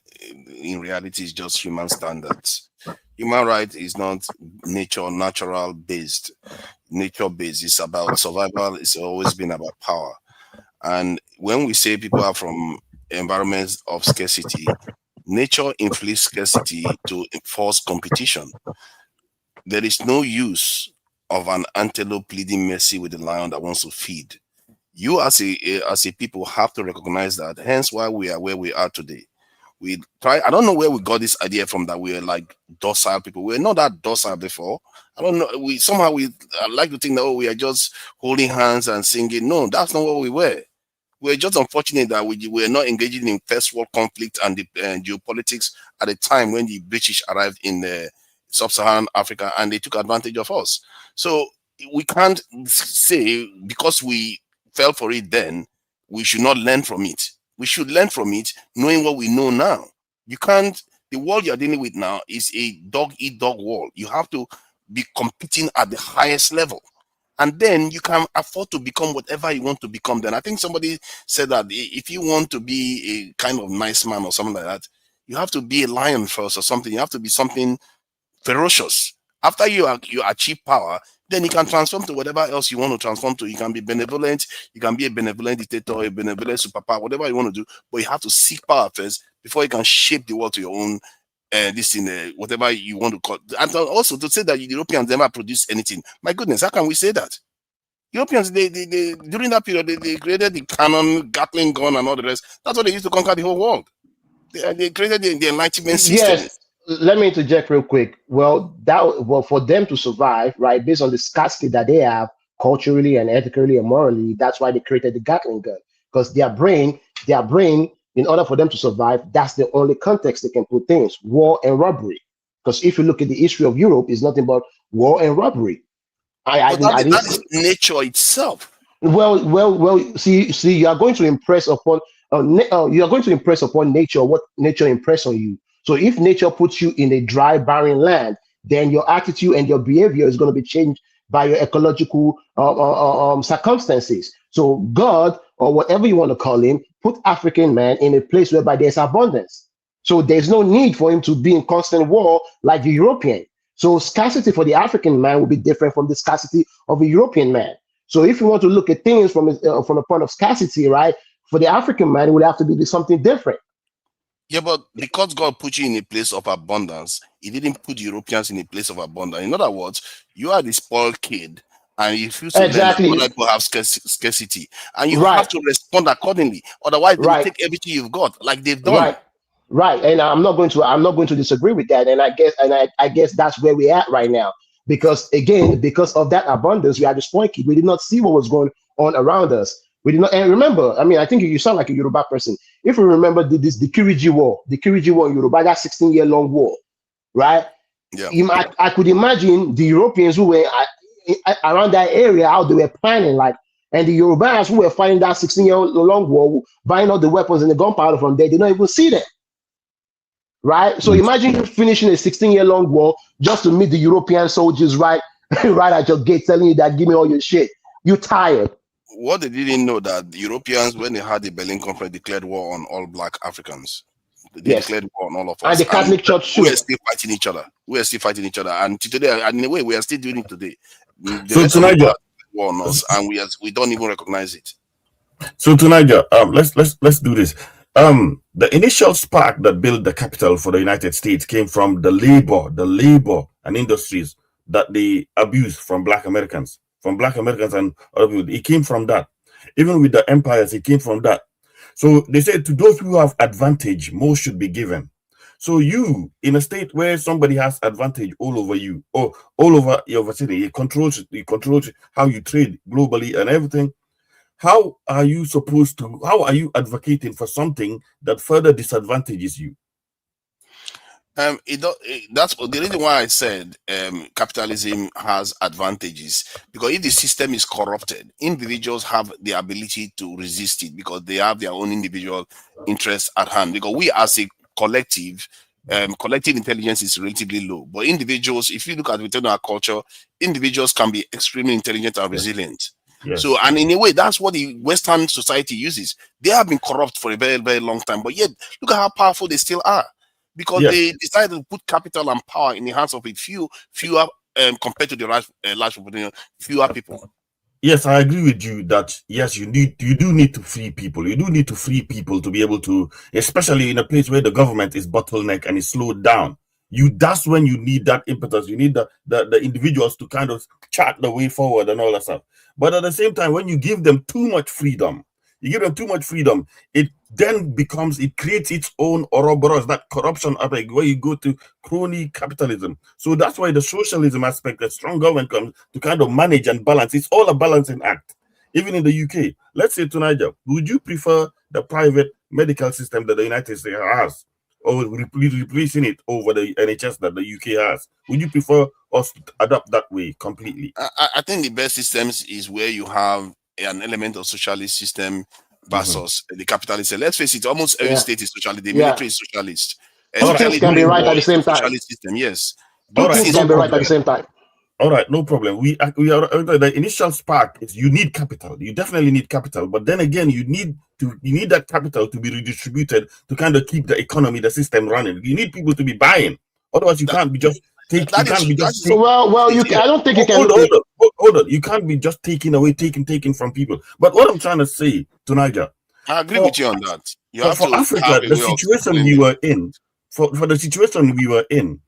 in reality it's just human standards. Human right is not natural based. Nature based. It's about survival. It's always been about power. And when we say people are from environments of scarcity, nature inflicts scarcity to force competition. There is no use of an antelope pleading mercy with a lion that wants to feed. You as a people have to recognize that, hence why we are where we are today. I don't know where we got this idea from that we're like docile people. We're not that docile before. I don't know. We like to think that we are just holding hands and singing. No, that's not what we were. We're just unfortunate that we were not engaging in first world conflict and geopolitics at the time when the British arrived in sub-Saharan Africa and they took advantage of us. So we can't say because we fell for it then, we should not learn from it. We should learn from it, knowing what we know now. The world you're dealing with now is a dog-eat-dog world. You have to be competing at the highest level. And then you can afford to become whatever you want to become. Then I think somebody said that if you want to be a kind of nice man or something like that, you have to be a lion first or something. You have to be something ferocious. After you achieve power, then you can transform to whatever else you want to transform to. You can be benevolent, you can be a benevolent dictator, a benevolent superpower, whatever you want to do. But you have to seek power first before you can shape the world to your own whatever you want to call it. And also to say that the Europeans never produced anything. My goodness, how can we say that? Europeans, they during that period, they created the cannon, Gatling gun, and all the rest. That's what they used to conquer the whole world. They created the Enlightenment system. Yes, let me interject real quick. Well, for them to survive, right, based on the scarcity that they have culturally and ethically and morally, that's why they created the Gatling gun. Because their brain, in order for them to survive, that's the only context they can put things: war and robbery. Because if you look at the history of Europe, it's nothing but war and robbery. That is nature itself. Well. See, you are going to impress upon nature what nature impress on you. So if nature puts you in a dry, barren land, then your attitude and your behavior is going to be changed by your ecological circumstances. So God, or whatever you want to call him, put African man in a place whereby there's abundance. So there's no need for him to be in constant war like the European. So scarcity for the African man will be different from the scarcity of a European man. So if you want to look at things from a point of scarcity, right, for the African man, it would have to be something different. Yeah, but because God put you in a place of abundance, He didn't put Europeans in a place of abundance. In other words, you are the spoiled kid, and you refuse to learn that Exactly. other people have scarcity, and you Right. have to respond accordingly. Otherwise, they will Right. take everything you've got, like they've done. Right. Right. And I'm not going to disagree with that. And I guess that's where we're at right now. Because again, because of that abundance, we are the spoiled kid. We did not see what was going on around us. We did not, and remember, I mean, I think you sound like a Yoruba person. If you remember the Kiriji War in Yoruba, that 16-year-long war, right? Yeah. I could imagine the Europeans who were around that area, how they were planning, like, and the Yorubas who were fighting that 16-year-long war, buying all the weapons and the gunpowder from there, they don't even see them. Right? So imagine you finishing a 16-year-long war just to meet the European soldiers right at your gate telling you that give me all your shit. You tired. What they didn't know that the Europeans, when they had the Berlin Conference, declared war on all black Africans. They Yes. declared war on all of us. And the Catholic Church too. We are still fighting each other. We are still fighting each other. And today, and in a way, we are still doing it today. The So rest of the tonight, world war on us, and we don't even recognize it. So tonight, let's do this. The initial spark that built the capital for the United States came from the labor and industries that they abused from Black Americans and other people. It came from that. Even with the empires, it came from that. So they said to those who have advantage, more should be given. So you, in a state where somebody has advantage all over you, or all over your vicinity, it controls how you trade globally and everything. How are you advocating for something that further disadvantages you? That's the reason why I said capitalism has advantages, because if the system is corrupted, individuals have the ability to resist it because they have their own individual interests at hand. Because we as a collective, collective intelligence is relatively low, but individuals, if you look at within our culture, individuals can be extremely intelligent and resilient. Yes. So, and in a way, that's what the Western society uses. They have been corrupt for a very, very long time, but yet look at how powerful they still are, because they decided to put capital and power in the hands of a fewer compared to the large population, fewer people. Yes, I agree with you that yes, you do need to free people. You do need to free people to be able to, especially in a place where the government is bottleneck and is slowed down. That's when you need that impetus. You need the individuals to kind of chart the way forward and all that stuff. But at the same time, when you give them too much freedom, it then creates its own Ouroboros, that corruption aspect where you go to crony capitalism. So that's why the socialism aspect, the strong government comes to kind of manage and balance. It's all a balancing act. Even in the UK, let's say to Niger, would you prefer the private medical system that the United States has, or replacing it over the NHS that the UK has? Would you prefer us to adapt that way completely? I think the best systems is where you have an element of socialist system versus the capitalist. Let's face it, almost every state is socialist. The military is socialist. Two things can be right at the same time. Socialist system, yes. Two things can be right at the same time. All right, no problem. We are the initial spark is you need capital. You definitely need capital, but then again, you need that capital to be redistributed to kind of keep the economy, the system running. You need people to be buying. Otherwise, you can't be just taking. I don't think you can. Hold on. You can't be just taking from people. But what I'm trying to say to Niger, I agree with you on that. For Africa, the situation we were in, for the situation we were in,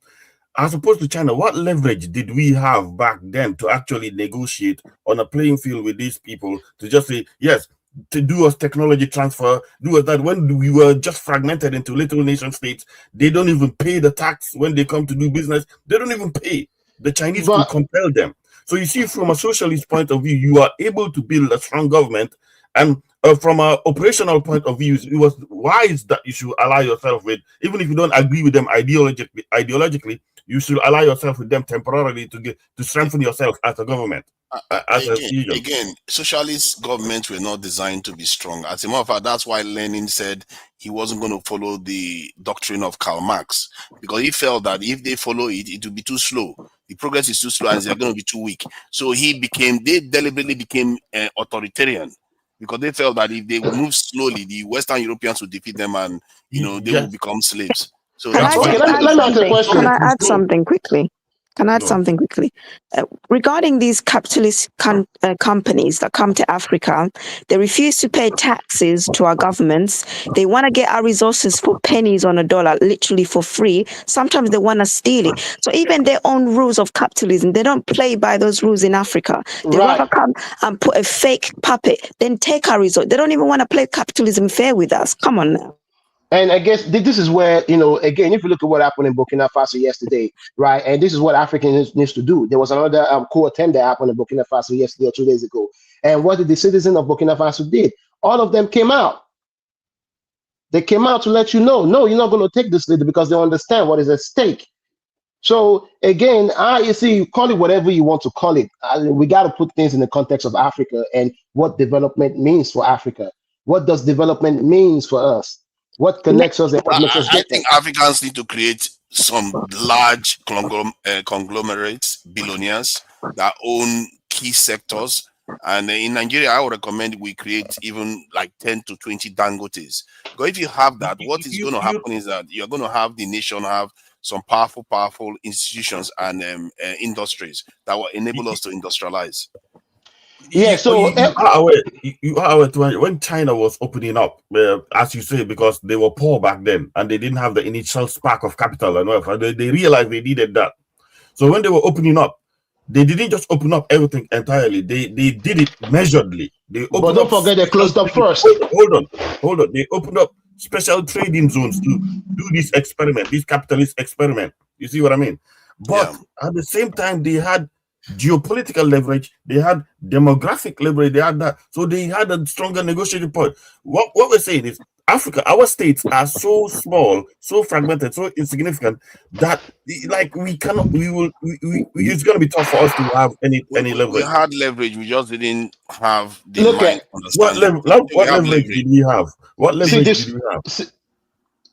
as opposed to China, what leverage did we have back then to actually negotiate on a playing field with these people to just say, yes, to do us technology transfer, do us that? When we were just fragmented into little nation states, they don't even pay the tax when they come to do business. They don't even pay. The Chinese could compel them. So you see, from a socialist point of view, you are able to build a strong government. And from an operational point of view, it was wise that you should ally yourself with, even if you don't agree with them ideologically, you should ally yourself with them temporarily to strengthen yourself as a government. Again, socialist governments were not designed to be strong. As a matter of fact, that's why Lenin said he wasn't going to follow the doctrine of Karl Marx, because he felt that if they follow it, it would be too slow. The progress is too slow and they're going to be too weak. So they deliberately became authoritarian, because they felt that if they move slowly, the Western Europeans would defeat them and they will become slaves. So Can I add something quickly? Can I add No. something quickly? Regarding these capitalist companies that come to Africa, they refuse to pay taxes to our governments. They want to get our resources for pennies on a dollar, literally for free. Sometimes they want to steal it. So even their own rules of capitalism, they don't play by those rules in Africa. They Right. rather come and put a fake puppet, then take our resources. They don't even want to play capitalism fair with us. Come on now. And I guess this is where, again, if you look at what happened in Burkina Faso yesterday, right? And this is what Africa needs to do. There was another coup attempt that happened in Burkina Faso yesterday or 2 days ago. And what did the citizens of Burkina Faso did? All of them came out. They came out to let you know, no, you're not going to take this leader because they understand what is at stake. So again, you see, call it whatever you want to call it. We got to put things in the context of Africa and what development means for Africa. What does development means for us? What connects us and what makes us I different? think Africans need to create some large conglomerates, billionaires that own key sectors. And in Nigeria, I would recommend we create even like 10 to 20 Dangotes. Because if you have that, what is going to happen is that you're going to have the nation have some powerful institutions and industries that will enable us to industrialize. Yeah, so you are aware when China was opening up, as you say, because they were poor back then and they didn't have the initial spark of capital and wealth. They realized they needed that. So when they were opening up, they didn't just open up everything entirely. They did it measuredly. But don't forget they closed up first. Hold on. They opened up special trading zones to do this experiment, this capitalist experiment. You see what I mean? But at the same time, they had geopolitical leverage, they had demographic leverage, they had that. So they had a stronger negotiating point. What we're saying is Africa, our states are so small, so fragmented, so insignificant that it's going to be tough for us to have any leverage. We had leverage, we just didn't have the what leverage did we have? What leverage did we have?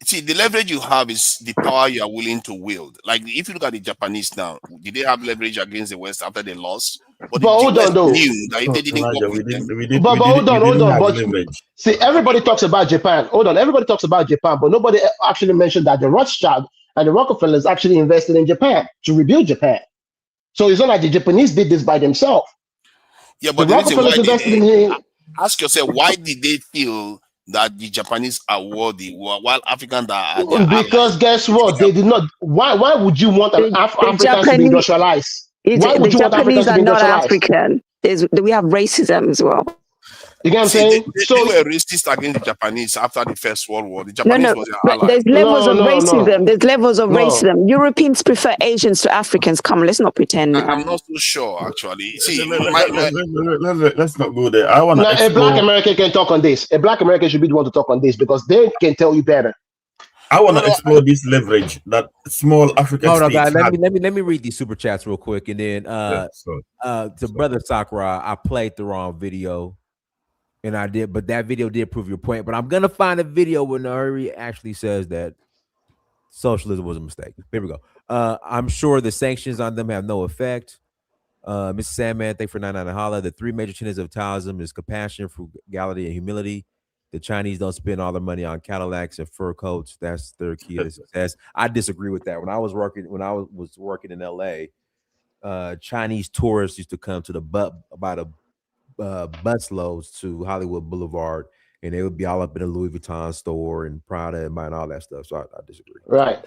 See, the leverage you have is the power you are willing to wield. Like if you look at the Japanese now, did they have leverage against the West after they lost? But hold on, though. Knew that if they didn't work with them, but hold on. But see, everybody talks about Japan. Hold on, everybody talks about Japan, but nobody actually mentioned that the Rothschild and the Rockefellers actually invested in Japan to rebuild Japan. So it's not like the Japanese did this by themselves. Yeah, but the Rockefellers invested in him. Ask yourself, why did they feel that the Japanese are worthy while Africans are because guess what? They did not. Why would you want Africans to be industrialized? Why would you want Africans to be industrialized? African. We have racism as well. You get what I'm saying? They were racist against the Japanese after the First World War. The Japanese was their ally. There's levels of racism. There's levels of racism. Europeans prefer Asians to Africans. Come on, let's not pretend. I'm not so sure, actually. See, let's not go there. I want to. A Black American can talk on this. A Black American should be the one to talk on this because they can tell you better. I want to explore this leverage that small African states guys, had. let me read these super chats real quick, and then to Brother Sakura, I played the wrong video, and I did, but that video did prove your point. But I'm gonna find a video where Nari actually says that socialism was a mistake. Here we go. I'm sure the sanctions on them have no effect. Mrs. Sandman, thank you for 99 holla. The three major tenets of Taoism is compassion, frugality, and humility. The Chinese don't spend all their money on Cadillacs and fur coats. That's their key to success. I disagree with that. When I was working in LA, Chinese tourists used to come to bus loads to Hollywood Boulevard, and they would be all up in a Louis Vuitton store and Prada and buying all that stuff. So I disagree. Right.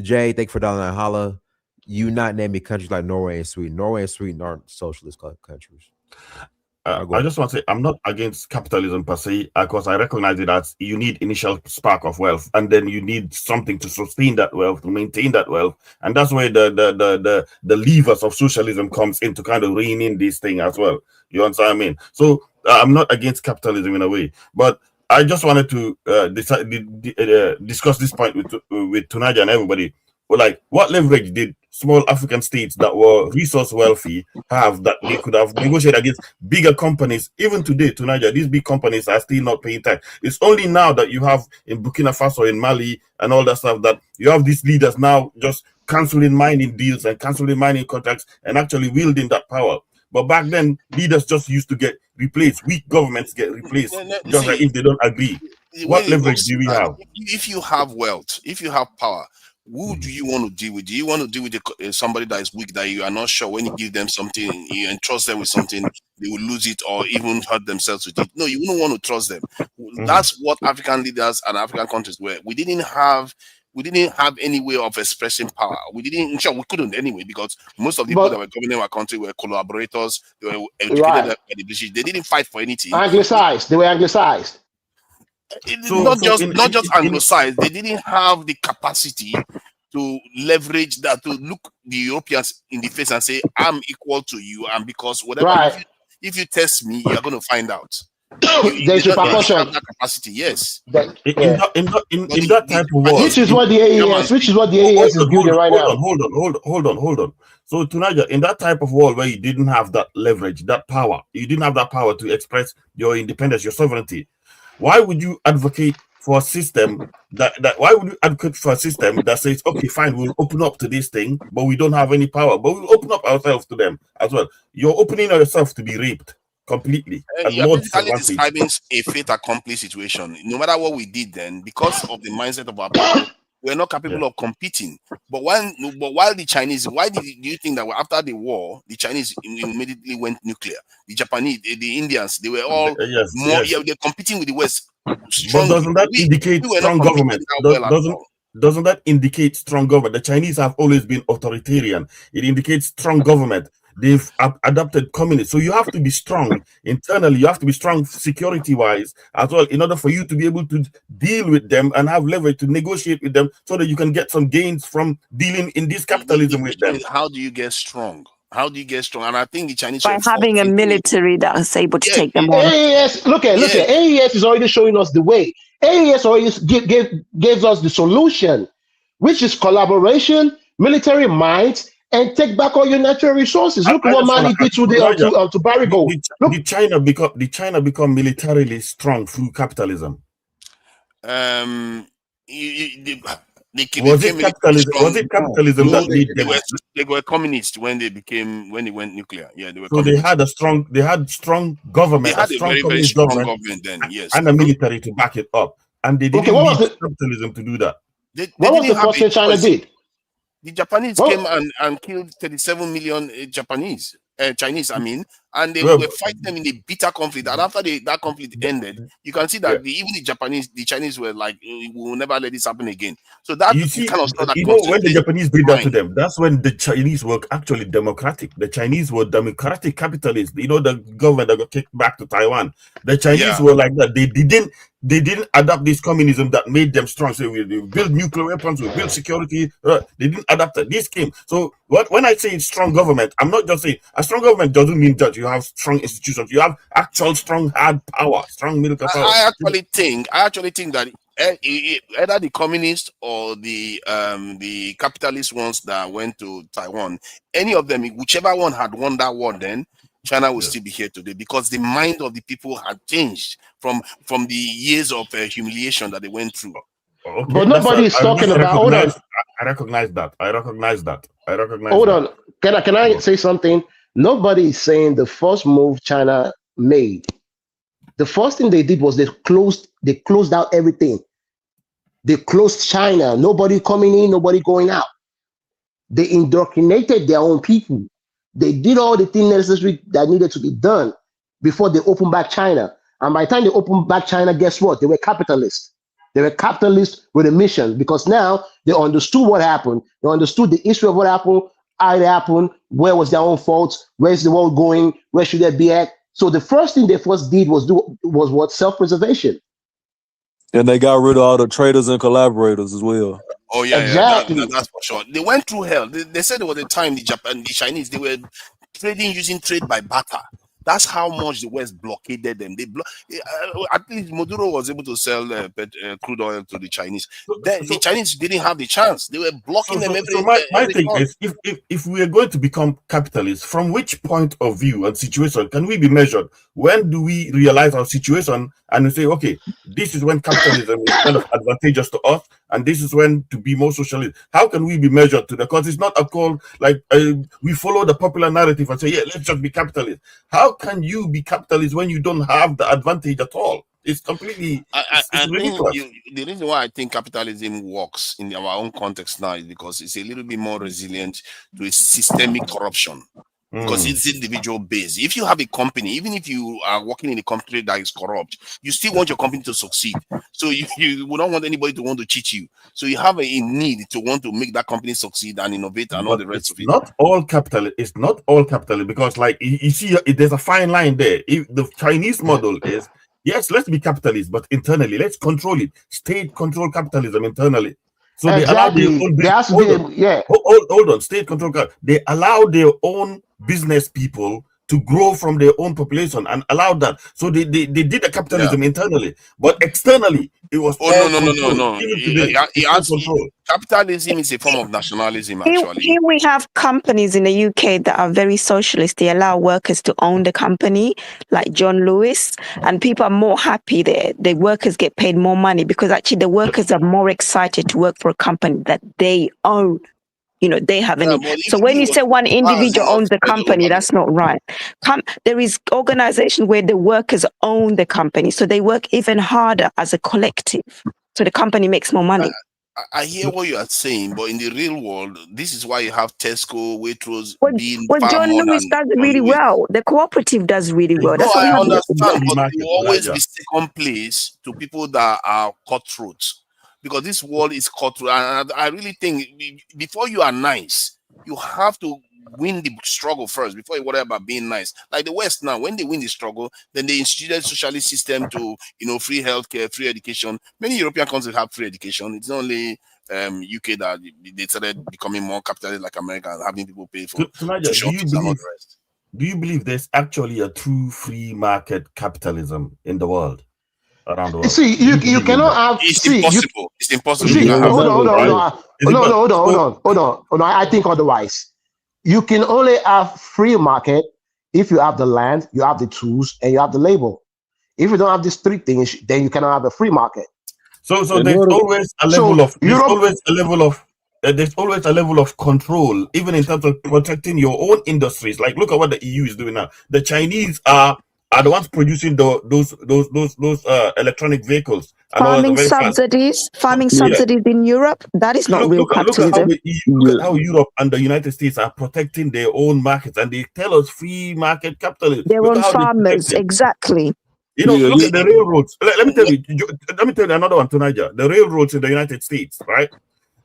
Jay, thank you for $1 holla. You not naming countries like Norway and Sweden. Norway and Sweden aren't socialist countries. I just want to say I'm not against capitalism per se, because I recognize it as you need initial spark of wealth, and then you need something to sustain that wealth, to maintain that wealth, and that's where the levers of socialism comes in to kind of rein in this thing as well. You understand what I mean? So I'm not against capitalism in a way, but I just wanted to discuss this point with Tunaja and everybody. Like, what leverage did small African states that were resource wealthy have that they could have negotiated against bigger companies? Even today, Tunaja, these big companies are still not paying tax. It's only now that you have in Burkina Faso, in Mali, and all that stuff that you have these leaders now just canceling mining deals and canceling mining contracts and actually wielding that power. But back then, leaders just used to get replaced. Weak governments get replaced just like if they don't agree. What leverage do we have? If you have wealth, if you have power, who do you want to deal with? Do you want to deal with somebody that is weak, that you are not sure when you give them something, you entrust them with something, they will lose it or even hurt themselves with it? No, you wouldn't want to trust them. That's what African leaders and African countries were. We didn't have any way of expressing power. We couldn't anyway, because most of the people that were governing our country were collaborators. They were educated by the British. They didn't fight for anything. Anglicized. They were anglicized. Not just anglicized. They didn't have the capacity to leverage that, to look the Europeans in the face and say, "I'm equal to you," and because whatever, if you test me, you're going to find out. There's repercussion. Have that capacity, yes. In that type of war, which is what the AES is building right now. Hold on. So Tunaja, in that type of war where you didn't have that leverage, that power, you didn't have that power to express your independence, your sovereignty. Why would you advocate for a system that says, okay, fine, we'll open up to this thing, but we don't have any power, but we'll open up ourselves to them as well? You're opening yourself to be raped completely. You're basically describing a fait accompli situation. No matter what we did then, because of the mindset of our people, we're not capable of competing. But while the Chinese, do you think that after the war, the Chinese immediately went nuclear? The Japanese, the Indians, they were all they're competing with the West. But doesn't that indicate strong government? Doesn't that indicate strong government? The Chinese have always been authoritarian. It indicates strong government. They've adopted communism. So you have to be strong internally. You have to be strong security-wise as well, in order for you to be able to deal with them and have leverage to negotiate with them, so that you can get some gains from dealing in this capitalism with them. How do you get strong? How do you get strong? And I think the Chinese by having a military that is able to take them on. AES, look at AES is already showing us the way. AES already gives us the solution, which is collaboration, military might, and take back all your natural resources. Look what Mali did to Barigo. Did China become militarily strong through capitalism? Was it capitalism that made them? They were communists when they went nuclear. Yeah, they were. So communists. they had strong government. They had a very strong government then. Yes, and a military to back it up. And they didn't need capitalism to do that. What was the first thing China did? The Japanese came and killed 37 million Chinese, and they were fighting them in a bitter conflict. And after that conflict ended, you can see that even the Chinese were like, "We will never let this happen again." So that kind of stuff. When the Japanese did that to them, that's when the Chinese were actually democratic. The Chinese were democratic capitalists. The government that got kicked back to Taiwan. The Chinese were like that. They didn't adopt this communism that made them strong. So we build nuclear weapons, we build security. They didn't adapt it. This came. So when I say strong government, I'm not just saying a strong government doesn't mean that you have strong institutions. You have actual strong hard power, strong military power. I actually think that either the communists or the capitalist ones that went to Taiwan, any of them, whichever one had won that war, then China will still be here today, because the mind of the people had changed from the years of humiliation that they went through. Okay, but nobody is talking about. Hold on. I recognize that. Hold on. Can I say something? Nobody is saying the first move China made. The first thing they did was they closed out everything. They closed China. Nobody coming in, nobody going out. They indoctrinated their own people. They did all the things necessary that needed to be done before they opened back China. And by the time they opened back China, guess what? They were capitalists. They were capitalists with a mission, because now they understood what happened. They understood the history of what happened, how it happened, where was their own fault, where's the world going, where should they be at. So the first thing they first did was what? Self-preservation. And they got rid of all the traders and collaborators as well. Oh yeah, exactly. That's for sure. They went through hell. They said there was a time the Chinese, they were trading using trade by barter. That's how much the West blockaded them. At least Maduro was able to sell crude oil to the Chinese. The Chinese didn't have the chance. They were blocking them every. So my thing is, if we are going to become capitalists, from which point of view and situation can we be measured? When do we realize our situation and we say, okay, this is when capitalism is kind of advantageous to us, and this is when to be more socialist? How can we be measured to that? Because it's not a call like we follow the popular narrative and say, yeah, let's just be capitalist. How can you be capitalist when you don't have the advantage at all? It's completely I it's think ridiculous. the reason why I think capitalism works in our own context now is because it's a little bit more resilient to a systemic corruption. Because Mm. it's individual based. If you have a company, even if you are working in a company that is corrupt, you still want your company to succeed. So you would not want anybody to want to cheat you. So you have a need to want to make that company succeed and innovate and all But the rest it's of it. not all capital. It's not all capital because, like you see, there's a fine line there. If the Chinese model is yes, let's be capitalist, but internally, let's control it. State control capitalism internally. So they allow their Exactly. own There business. has to be yeah. Hold on. State control. They allow their own business people to grow from their own population and allow that. So they did the capitalism internally, but externally it was Oh all no. control. Even today, it's still control. Capitalism is a form of nationalism, Here, actually. here we have companies in the UK that are very socialist. They allow workers to own the company, like John Lewis, and people are more happy there. The workers get paid more money because actually the workers are more excited to work for a company that they own. You know, they have any. But So if when it you was, say one why has it individual not owns the spread company, over? that's not right. There is organization where the workers own the company, so they work even harder as a collective. So the company makes more money. I hear what you are saying, but in the real world, this is why you have Tesco, Waitrose being Well, far John more Lewis than does John really Lewis. well. The cooperative does really well. No, That's what we I have. understand, Free but market, it will always Elijah. be second place to people that are cutthroat, because this world is cutthroat. And I really think before you are nice, you have to win the struggle first before you worry about being nice. Like the West now, when they win the struggle, then they instituted socialist system to free healthcare, free education. Many European countries have free education. It's only UK that they started becoming more capitalist like America and having people pay for Tanaja, tuition fees and all the rest. do you believe there's actually a true free market capitalism in the world, around the world? See, Do you believe in cannot that? have It's see you impossible. It's impossible. You see. can't Yeah, have Hold that. on, hold on, hold Right? on. Is it No, no, hold on, hold so? on, hold on, hold on. I think otherwise. You can only have free market if you have the land, you have the tools, and you have the labor. If you don't have these three things, then you cannot have a free market. So in there's order, always a level So of Europe, there's always a level of control, even in terms of protecting your own industries. Like look at what the EU is doing now. The Chinese are the ones producing those electronic vehicles and all that Farming very fast. Yeah. subsidies in Europe, that is not real Look at how capitalism. look at how Europe and the United States are protecting their own markets, and they tell us free market capitalism. Their Look own at how they protect farmers, it. exactly. yeah, Look at the railroads. Let me tell you. Let me tell you another one, Niger. The railroads in the United States, right?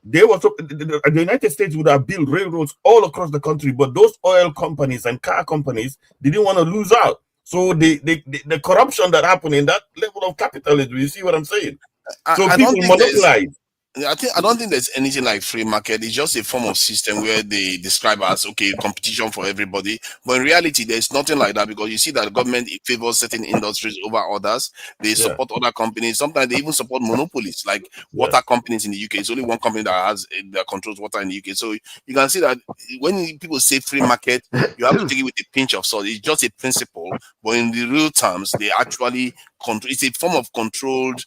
They were the United States would have built railroads all across the country, but those oil companies and car companies didn't want to lose out. So the corruption that happened in that level of capitalism, you see what I'm saying? So I people don't think monopolize. I don't think there's anything like free market. It's just a form of system where they describe as okay, competition for everybody. But in reality, there's nothing like that because you see that the government favors certain industries over others. They Yeah. support other companies. Sometimes they even support monopolies, like Yeah. water companies in the UK. It's only one company that controls water in the UK. So you can see that when people say free market, you have to take it with a pinch of salt. It's just a principle, but in the real terms, they actually control. It's a form of controlled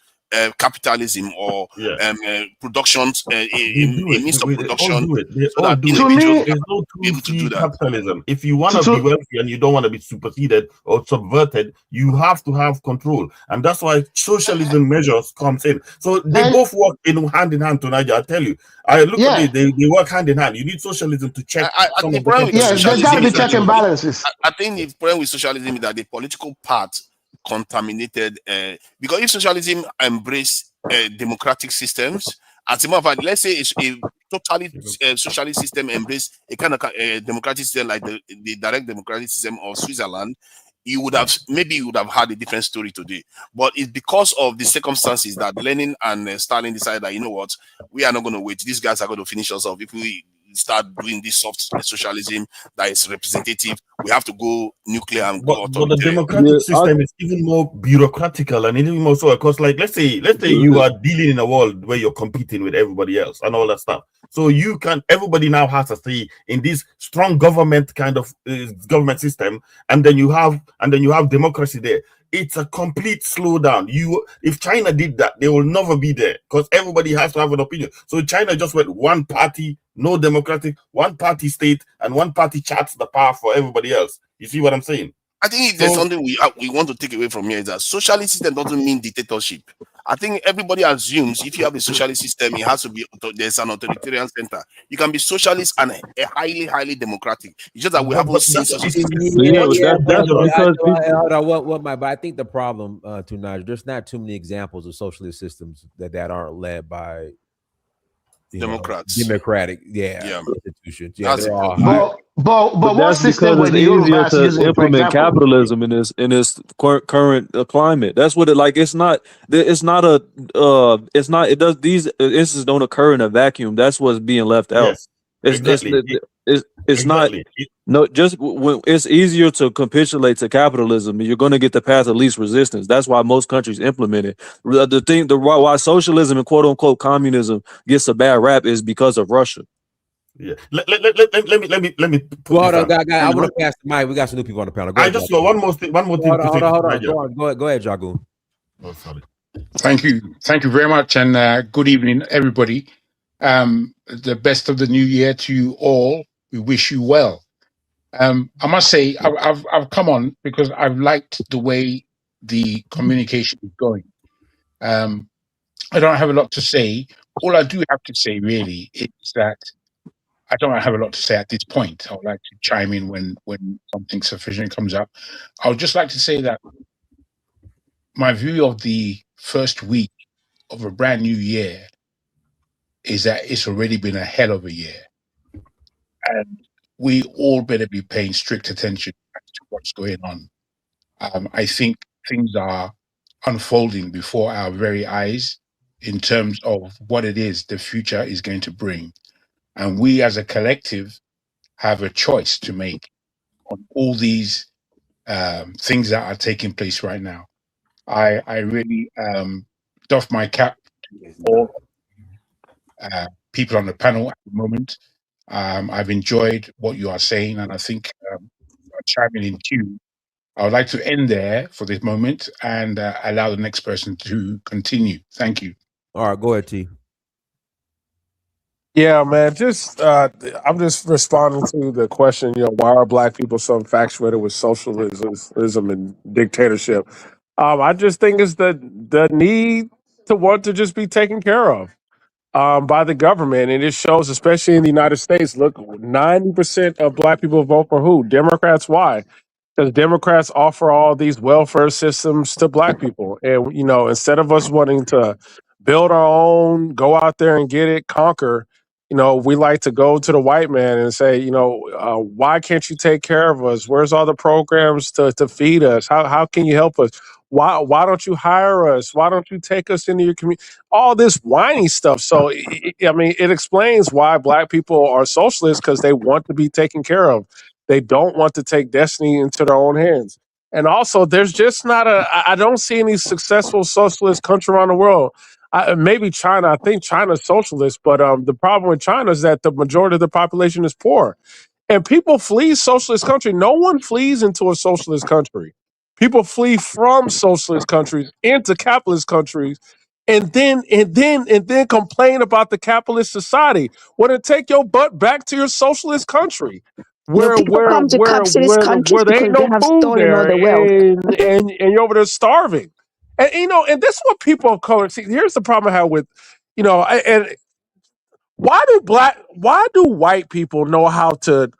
capitalism or Yeah. productions, They a do it. means of They all production, do it. They so all that do it. to individuals me, can There's no be true able to do free that. capitalism. If you want to be wealthy and you don't want to be superseded or subverted, you have to have control, and that's why socialism measures comes in. So they and both work hand in hand. Tonight, I tell you, I look at yeah, it. They work hand in hand. You need socialism to check some The of the problem with yeah, capitalism. there's got to socialism be is that check and balances. I think the problem with socialism is that the political part contaminated. Because if socialism embrace democratic systems, as a matter of fact, let's say it's a totally socialist system embrace a kind of democratic system like the direct democratic system of Switzerland, you would have had a different story today. But it's because of the circumstances that Lenin and Stalin decided that, you know what, we are not going to wait. These guys are going to finish us off if we start doing this soft socialism that is representative. We have to go nuclear and But go the authoritarian. democratic system is even more bureaucratical and even more so because, like, let's say you are dealing in a world where you're competing with everybody else and all that stuff. So everybody now has a say in this strong government kind of government system, and then you have democracy there. It's a complete slowdown. If China did that, they will never be there because everybody has to have an opinion. So China just went one party, no democratic, one party state, and one party charts the power for everybody else. You see what I'm saying? I think if there's something we want to take away from here is that socialist system doesn't mean dictatorship. I think everybody assumes if you have a socialist system, it has to be there's an authoritarian center. You can be socialist and a highly democratic. It's just that we haven't seen such a system. That's because hold on, but I think the problem, Tunaj, there's not too many examples of socialist systems that aren't led by Democrats, democratic, institutions. Yeah, that's they're all but what that's system because were it's the easier Yorubas to using, for implement example? capitalism in this current climate. That's what it like. It's not it does these instances don't occur in a vacuum. That's what's being left out. Yes, exactly. It's not no just when it's easier to capitulate to capitalism. You're going to get the path of least resistance. That's why most countries implement it. Why socialism and quote unquote communism gets a bad rap is because of Russia. Yeah. Let me put hold this on, guy. I want to pass the mic. We got some new people on the panel. I just got one more thing hold to say. Hold on. Go ahead, Jagoon. Oh, sorry. Thank you very much, and good evening, everybody. The best of the new year to you all. We wish you well. I must say, I've come on because I've liked the way the communication is going. I don't have a lot to say. All I do have to say really is that I don't have a lot to say at this point. I would like to chime in when something sufficient comes up. I would just like to say that my view of the first week of a brand new year is that it's already been a hell of a year. And we all better be paying strict attention to what's going on. I think things are unfolding before our very eyes in terms of what it is the future is going to bring. And we as a collective have a choice to make on all these things that are taking place right now. I really doff my cap to all people on the panel at the moment. I've enjoyed what you are saying, and I think chiming in too. I would like to end there for this moment and allow the next person to continue. Thank you. All right, go ahead, T. Yeah, man. I'm just responding to the question. Why are Black people so infatuated with socialism and dictatorship? I just think it's the need to want to just be taken care of by the government, and it shows, especially in the United States. Look, 90% of Black people vote for who? Democrats. Why? Because Democrats offer all these welfare systems to Black people, and instead of us wanting to build our own, go out there and get it, conquer. We like to go to the white man and say, why can't you take care of us? Where's all the programs to feed us? How can you help us? Why don't you hire us? Why don't you take us into your community? All this whiny stuff. So, it explains why Black people are socialists, because they want to be taken care of. They don't want to take destiny into their own hands. And also, there's just not I don't see any successful socialist country around the world. Maybe China. I think China's socialist, but the problem with China is that the majority of the population is poor. And people flee socialist country. No one flees into a socialist country. People flee from socialist countries into capitalist countries, and then complain about the capitalist society. Well, then take your butt back to your socialist country, where People come to capitalist countries there ain't because no they have food stolen all there, the wealth. and you're over there starving. And and this is what people of color see. Here's the problem I have with, and why do white people know how to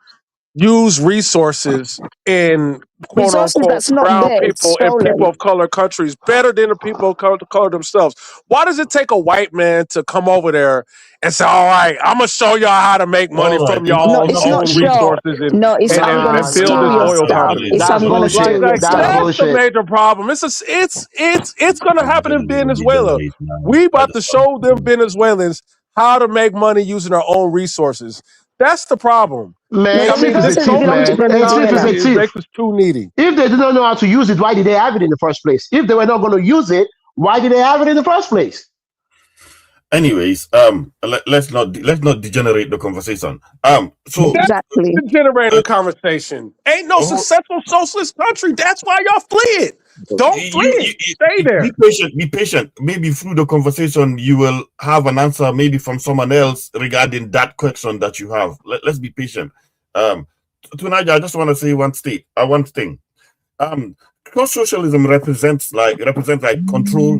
use resources in quote Resources unquote that's not brown there, it's people and people stolen. of color countries better than the people of color themselves? Why does it take a white man to come over there and say, all right, I'm gonna show y'all how to make money All right. from No, y'all's it's not own sure. resources No, it's I'm gonna and build steal this your oil stuff. company? It's That's I'm gonna bullshit. steal your That's stuff. That's the bullshit. major problem. It's gonna happen in Venezuela. Degenerate, man. We about to show them Venezuelans how to make money using their own resources. That's the problem. No, Man, the Tiff is a resources thief, belong to man. Hey, Tiff is Venezuela. a It thief. makes us too needy. If they do not know how to use it, why did they have it in the first place? If they were not going to use it, why did they have it in the first place? Anyways, let's not degenerate the conversation. So That's Exactly. generating the conversation. Ain't no successful socialist country. That's why y'all flee it. Don't flee it. Stay there. Be patient. Maybe through the conversation you will have an answer, maybe from someone else regarding that question that you have. Let's be patient. Tonight I just want to say one thing. Because socialism represents like control,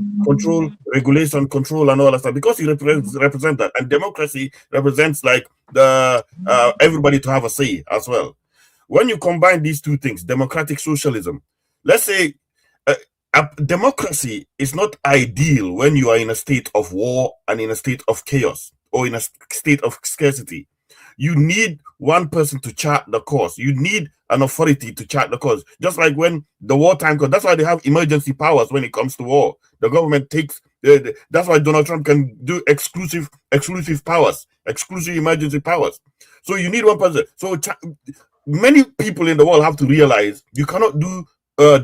regulation, control, and all that stuff. Because it represents that, and democracy represents like the everybody to have a say as well. When you combine these two things, democratic socialism, let's say democracy is not ideal when you are in a state of war and in a state of chaos or in a state of scarcity. You need one person to chart the course. You need an authority to chart the course. Just like when the wartime comes, that's why they have emergency powers when it comes to war. The government takes. That's why Donald Trump can do exclusive powers, exclusive emergency powers. So you need one person. So many people in the world have to realize you cannot do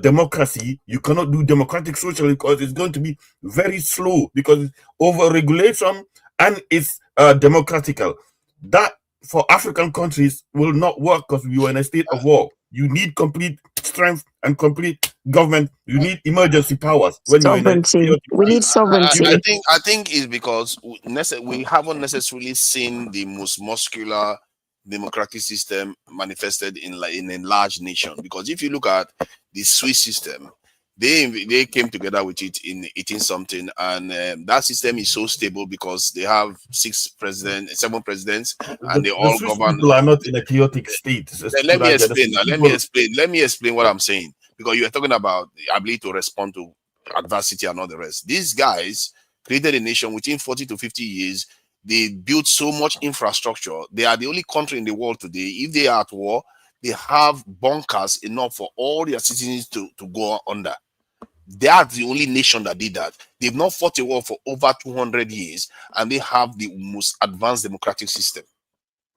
democracy, you cannot do democratic socialism because it's going to be very slow because it's over regulation and it's democratical. That for African countries will not work because we were in a state of war. You need complete strength and complete government. You need emergency powers when sovereignty. We need sovereignty. I think it's because we haven't necessarily seen the most muscular democratic system manifested in a large nation. Because if you look at the Swiss system, they came together with it in 18 something, and that system is so stable because they have 7 presidents, and they all govern. People are not in a chaotic state. Let me explain what I'm saying, because you are talking about the ability to respond to adversity and all the rest. These guys created a nation within 40 to 50 years. They built so much infrastructure. They are the only country in the world today. If they are at war, they have bunkers enough for all their citizens to go under. They are the only nation that did that. They've not fought a war for over 200 years, and they have the most advanced democratic system.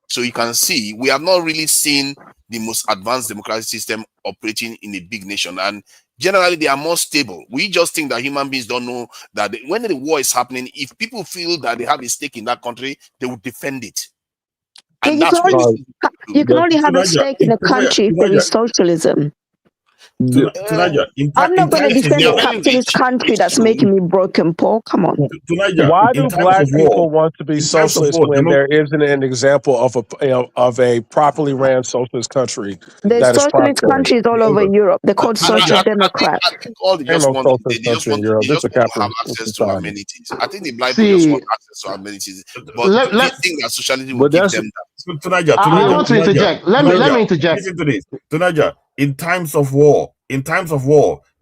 So you can see we have not really seen the most advanced democratic system operating in a big nation, and generally they are more stable. We just think that human beings don't know that when the war is happening, if people feel that they have a stake in that country, they will defend it. And you can only have a stake in a country if there is socialism. I'm not going to defend a capitalist country that's making me broken, Paul. Come on. Why do black people want to be socialist when there isn't an example of a properly ran socialist country? There's socialist countries all over Europe. They're called social democrats. I think all they just want to have access to amenities. I think the black people just want access to amenities. But they think that socialism will give them that. I want to interject. Let me interject. Listen to this. Tunaja, in times of war,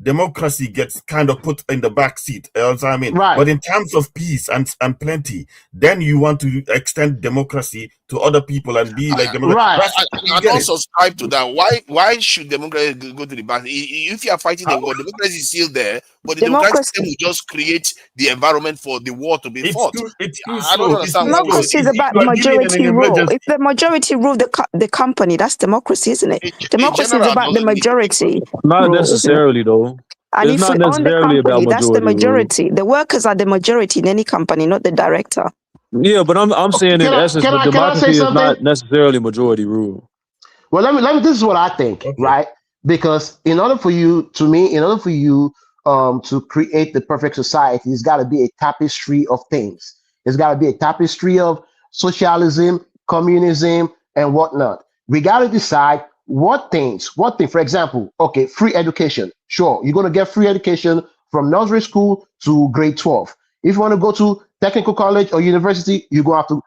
democracy gets kind of put in the back seat. You know what I mean? Right. But in times of peace and plenty, then you want to extend democracy to other people and be like right. I don't subscribe to that. Why should democracy go to the back? If you are fighting the war, democracy is still there, but the democratic system will just create the environment for the war to be fought. I don't understand. Democracy is about the majority rule. If the majority rule the company, that's democracy, isn't it? Democracy is about the majority. Not necessarily, though. And it's if not we own the necessarily company, about that's the majority. rule. The workers are the majority in any company, not the director. Yeah, but I'm saying in essence, the democracy is not necessarily majority rule. Well, let me. This is what I think, right? Because in order for you to create the perfect society, it's got to be a tapestry of things. It's got to be a tapestry of socialism, communism, and whatnot. We got to decide what thing, for example, okay, free education. Sure, you're going to get free education from nursery school to grade 12. If you want to go to technical college or university, you're going to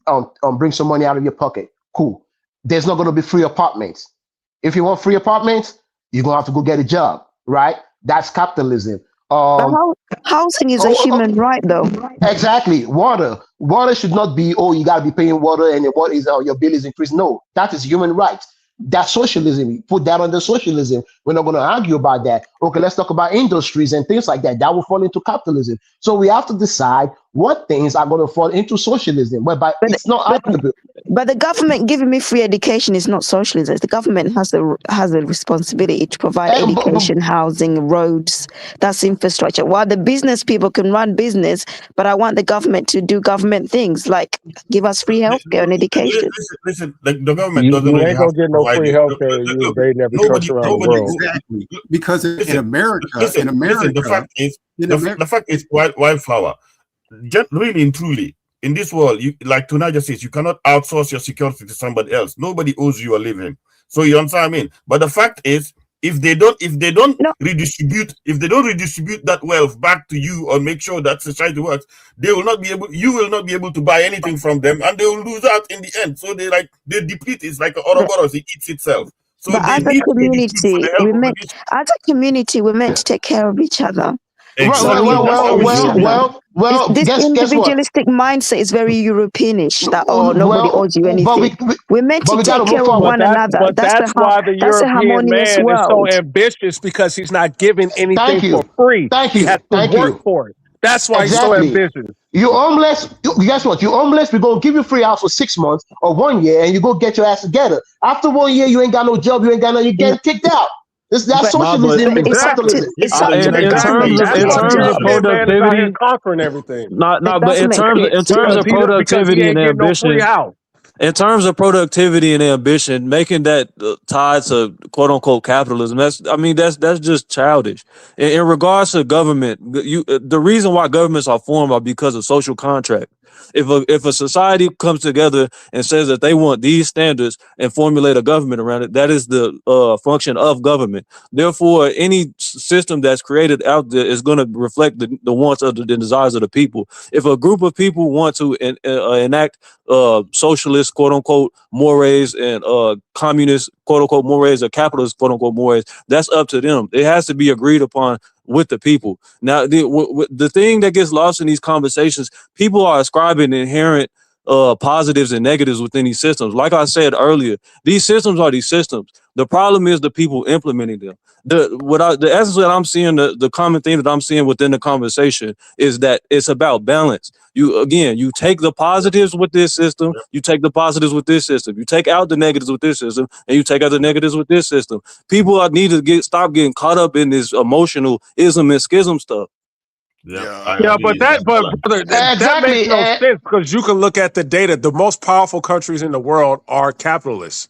have to bring some money out of your pocket. Cool. There's not going to be free apartments. If you want free apartments, you're going to have to go get a job, right? That's capitalism. Housing is a human right, though. Exactly. Water should not be, you got to be paying water and what is your bill is increased. No, that is human rights. That's socialism. You put that under socialism. We're not going to argue about that. Okay, let's talk about industries and things like that. That will fall into capitalism. So we have to decide what things are going to fall into socialism. But it's not arguable. But the government giving me free education is not socialism. The government has a responsibility to provide education, housing, roads. That's infrastructure. While the business people can run business, but I want the government to do government things like give us free healthcare and education. Listen, the government doesn't really have to get no free healthcare. You invade every country around the world. Exactly. Because in America, the fact is, wildflower. Really and truly, in this world, like Tunaja says, you cannot outsource your security to somebody else. Nobody owes you a living. So you understand what I mean? But the fact is, if they don't No, redistribute that wealth back to you or make sure that society works, you will not be able to buy anything from them, and they will lose out in the end. So they deplete. It's like an but, Ouroboros, it eats itself. So but they as a need to redistribute for community, the help of the nation. we're meant to take care of each other. Exactly. We That's how owe we each should be. other. This Guess what? individualistic mindset is very Europeanish. That nobody Well, owes you but anything. We're meant to we got take to move care of forward. one another. But that's why the That's a European harmonious man is so world. ambitious, because he's not giving anything Thank you. for free. Thank He you. has to Thank work you. for it. That's why he's so Exactly. ambitious. You homeless. Guess what? You homeless. We're gonna give you free house for 6 months or 1 year, and you go get your ass together. After 1 year, you ain't got no job. You ain't got no. You getting kicked out. That's But socialism and it's up to capitalism. Exactly. In terms of That's in why the terms of European man is out here productivity, conquering everything. but doesn't make in terms Because of because he productivity and ain't getting no free ambition, house. in terms of productivity and ambition, making that tied to quote unquote capitalism, that's just childish. In regards to government, the reason why governments are formed are because of social contract. If a society comes together and says that they want these standards and formulate a government around it, that is the function of government. Therefore, any system that's created out there is going to reflect the wants of the desires of the people. If a group of people want to enact socialist quote unquote mores and communist quote unquote mores or capitalist quote unquote mores, that's up to them. It has to be agreed upon with the people. Now, the thing that gets lost in these conversations, people are ascribing inherent positives and negatives within these systems. Like I said earlier, these systems are these systems. The problem is the people implementing them. The essence that I'm seeing, the common thing that I'm seeing within the conversation is that it's about balance. You take the positives with this system, you take the positives with this system, you take out the negatives with this system, and you take out the negatives with this system. People need to stop getting caught up in this emotional ism and schism stuff. Yeah, but brother, that makes Exactly. no sense, because you can look at the data. The most powerful countries in the world are capitalists.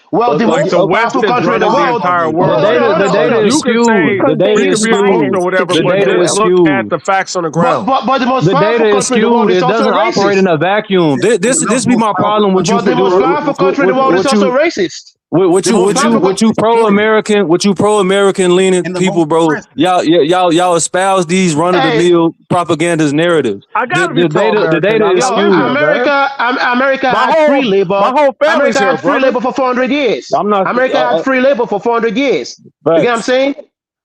Well, the Like most the West powerful is country in the running the world. entire Hold world. on, hold The on, hold data on. is You can say skewed. The because data we they can is use be opposed or skewed. violence to whatever, The keep but their data is wealth. look at skewed. the facts on the ground. But the most The powerful data is country in the world skewed. is It also doesn't operate racist. in a vacuum. This be my problem. But the most powerful country in the world is also racist. The most powerful country. What you pro American leaning people, bro? Y'all espouse these run of the Hey, mill propaganda narratives. I gotta be The pro-American. data I is live here, skewed. man. America My had free labor. whole family's America here, had free brother. labor for 400 years. I'm not. America had free labor for 400 years. You get what I'm Facts. saying?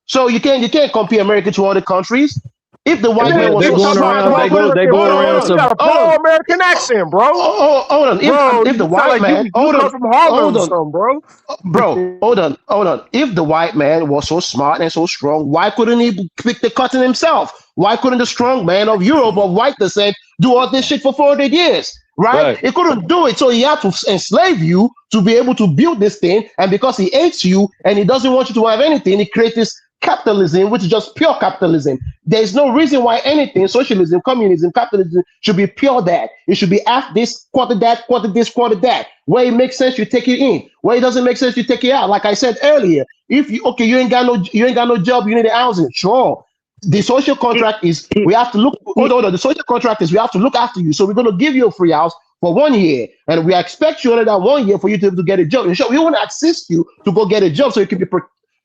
So you can't compare America to other countries. If the And white man was They so you going talking about smart, around. why couldn't They pro-American, going bro? around. You got a hold on, pro-American accent, bro. hold on. Bro, If the you sound white like man, you come from Harlem hold or on, something, bro. bro, hold on. If the white man was so smart and so strong, why couldn't he pick the cotton himself? Why couldn't the strong man of Europe of white descent do all this shit for 400 years? Right? Right. He couldn't do it, so he had to enslave you to be able to build this thing. And because he hates you and he doesn't want you to have anything, he creates this capitalism, which is just pure capitalism. There's no reason why anything, socialism, communism, capitalism, should be pure that. It should be half this, quarter that, quarter this, quarter that. Where it makes sense, you take it in. Where it doesn't make sense, you take it out. Like I said earlier, if you ain't got no job, you need a housing. Sure. The social contract is we have to look. Hold on. The social contract is we have to look after you. So we're going to give you a free house for 1 year, and we expect you under that 1 year for you to be able to get a job. And sure, we want to assist you to go get a job so you can be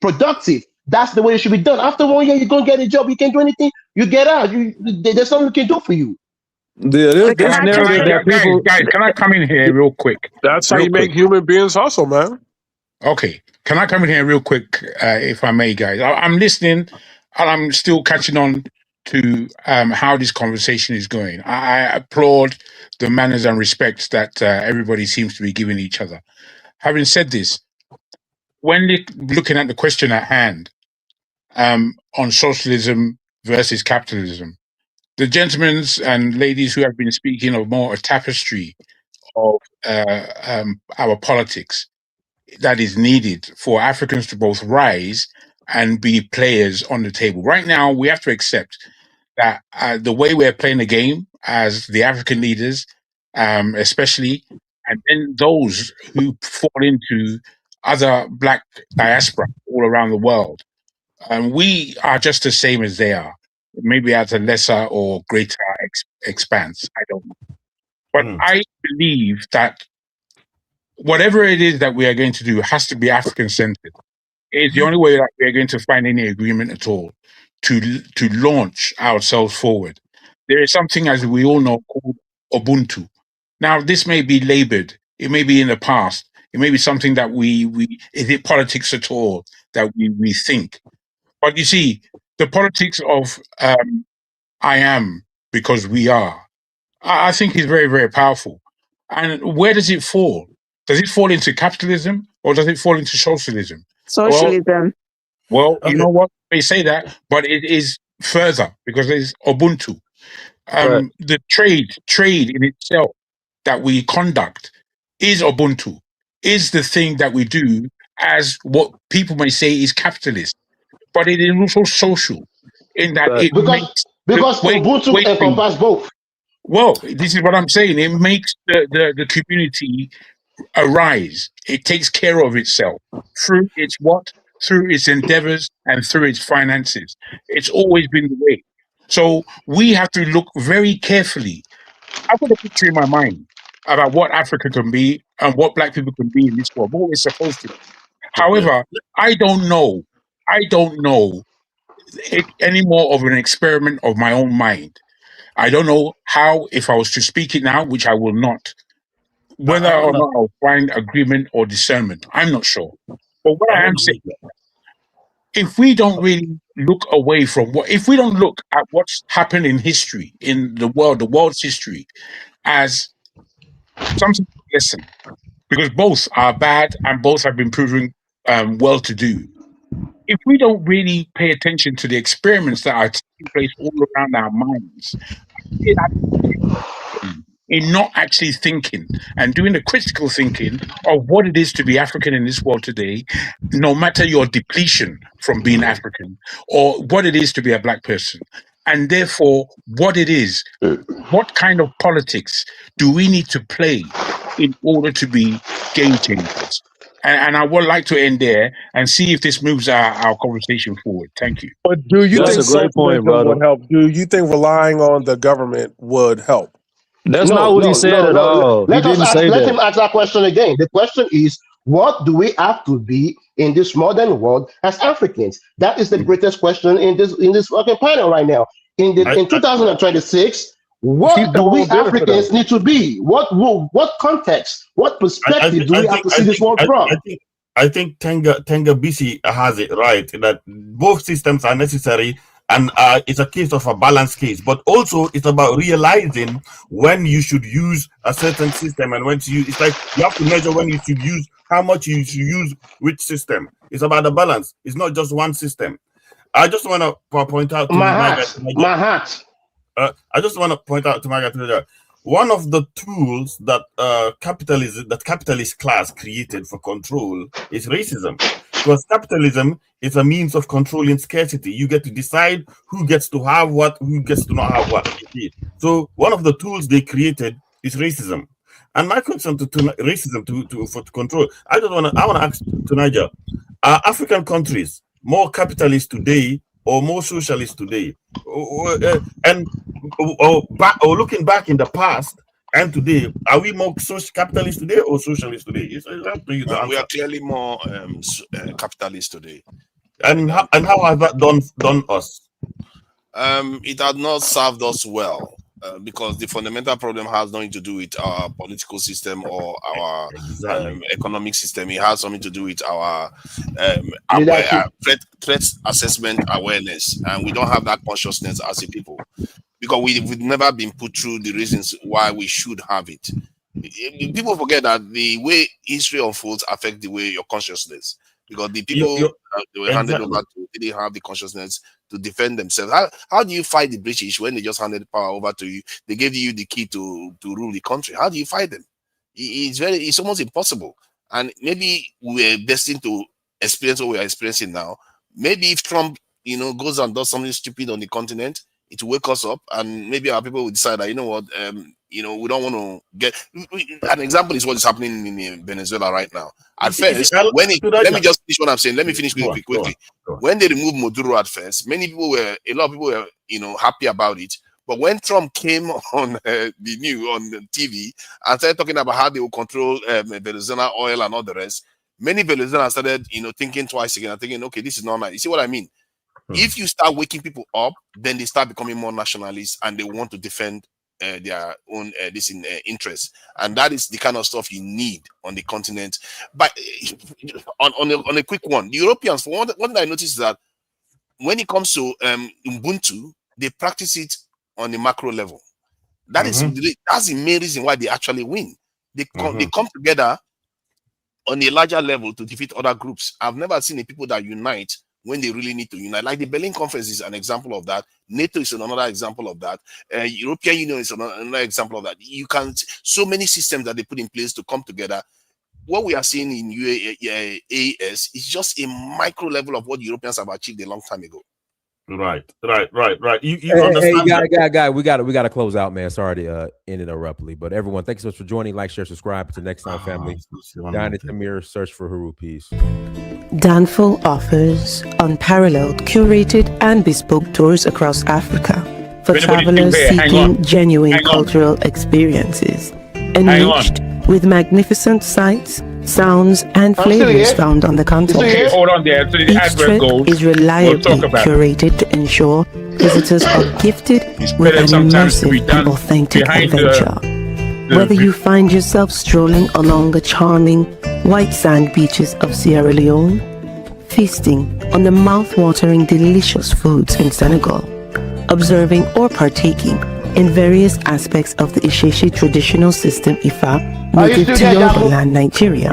productive. That's the way it should be done. After 1 year, you go get a job. You can't do anything. You get out. There's something we can do for you. This narrative that people. Guys, can I come in here real quick? That's how Real you quick. make human beings hustle, man. Okay, can I come in here real quick, if I may, guys? I'm listening, and I'm still catching on to how this conversation is going. I applaud the manners and respect that everybody seems to be giving each other. Having said this, when looking at the question at hand on socialism versus capitalism, the gentlemen and ladies who have been speaking of more a tapestry of our politics that is needed for Africans to both rise and be players on the table. Right now, we have to accept that the way we're playing the game as the African leaders, especially, and then those who fall into other black diaspora all around the world, we are just the same as they are, maybe at a lesser or greater expanse. I don't know. But I believe that whatever it is that we are going to do has to be African centered. is the only way that we're going to find any agreement at all to launch ourselves forward. There is something, as we all know, called Ubuntu. Now, this may be labored. It may be in the past. It may be something that we is it politics at all that we think. But you see, the politics of I am because we are, I think is very, very powerful. And where does it fall? Does it fall into capitalism or does it fall into socialism? Well, Socialism. you know what? They say that, but it is further because there's Ubuntu. Right. The trade in itself that we conduct is Ubuntu, is the thing that we do as what people may say is capitalist, but it is also social in that Right. it makes Because Ubuntu wait, please. encompass both. Well, this is what I'm saying. It makes the community arise. It takes care of itself through its what? Through its endeavors and through its finances. It's always been the way. So we have to look very carefully. I've got a picture in my mind about what Africa can be and what black people can be in this world, what we're supposed to be. However, I don't know it any more of an experiment of my own mind. I don't know how, if I was to speak it now, which I will not, whether or not I'll find agreement or discernment. I'm not sure. But what I am saying, if we don't really look away from if we don't look at what's happened in history, in the world's history, as something to listen, because both are bad and both have been proven well to do. If we don't really pay attention to the experiments that are taking place all around our minds, in not actually thinking and doing the critical thinking of what it is to be African in this world today, no matter your depletion from being African, or what it is to be a black person, and therefore what it is, what kind of politics do we need to play in order to be game changers? And I would like to end there and see if this moves our conversation forward. Thank you. But do you That's think a great point, socialism brother. would help? Do you think relying on the government would help? That's No, not what he no, said no, at no. all. He Let us didn't ask. say Let that. him ask that question again. The question is, what do we have to be in this modern world as Africans? That is the greatest question in this fucking panel right now. In 2026, Keep what the do we whole benefit of Africans it. need to be? What context? What perspective do we have to see this world from? I think Tenga BC has it right that both systems are necessary, and it's a case of a balance case. But also, it's about realizing when you should use a certain system and when to use. It's like you have to measure when you should use, how much you should use which system. It's about the balance. It's not just one system. I just want to point out to my guy. My hat. I just want to point out to Margaret that one of the tools that capitalist class created for control is racism. Because capitalism is a means of controlling scarcity. You get to decide who gets to have what, who gets to not have what. So one of the tools they created is racism. And my question to racism to control, I want to ask to Niger, are African countries more capitalist today or more socialist today? And looking back in the past and today, are we more capitalist today or socialist today? It's up to you to answer. We are clearly more capitalist today. And how has that done us? It has not served us well. Because the fundamental problem has nothing to do with our political system or our economic system. It has something to do with our threat assessment awareness, and we don't have that consciousness as a people because we've never been put through the reasons why we should have it. People forget that the way history unfolds affects the way your consciousness, because the people they were handed over to didn't have the consciousness to defend themselves. How do you fight the British when they just handed power over to you? They gave you the key to rule the country. How do you fight them? It's almost impossible. And maybe we're destined to experience what we are experiencing now. Maybe if Trump, goes and does something stupid on the continent, it will wake us up, and maybe our people will decide that, we don't want to get. An example is what is happening in Venezuela right now. At first, let me just finish what I'm saying. Let me finish quickly. When they removed Maduro at first, a lot of people were, happy about it. But when Trump came on on the TV and started talking about how they will control Venezuela oil and all the rest, many Venezuelans started, thinking twice again and thinking, okay, this is not nice. You see what I mean? If you start waking people up, then they start becoming more nationalists and they want to defend their own interests, and that is the kind of stuff you need on the continent. But on a quick one, the Europeans, for one thing I noticed is that when it comes to Ubuntu, they practice it on the macro level. That's the main reason why they actually win. They come together on a larger level to defeat other groups. I've never seen the people that unite when they really need to unite. Like the Berlin Conference is an example of that. NATO is another example of that. European Union is another example of that. You can, so many systems that they put in place to come together. What we are seeing in UAS is just a micro level of what Europeans have achieved a long time ago. Right. You Hey, understand? guy, we got to close out, man. Sorry to end it abruptly, but everyone, thank you so much for joining. Like, share, subscribe. Until next time, family. Diana Tamir, search for Haru. Peace. Danful offers unparalleled, curated, and bespoke tours across Africa for travelers seeking genuine cultural experiences, enriched with magnificent sights, sounds, and flavors found on the continent. Okay, hold on there. So the Each address trip goes. is reliably We'll talk about it. curated to ensure visitors are gifted with an immersive and authentic adventure. Whether you find yourself strolling along the charming white sand beaches of Sierra Leone, feasting on the mouth-watering delicious foods in Senegal, observing or partaking in various aspects of the Isheshi traditional system Ifa native to Yorubaland, Nigeria.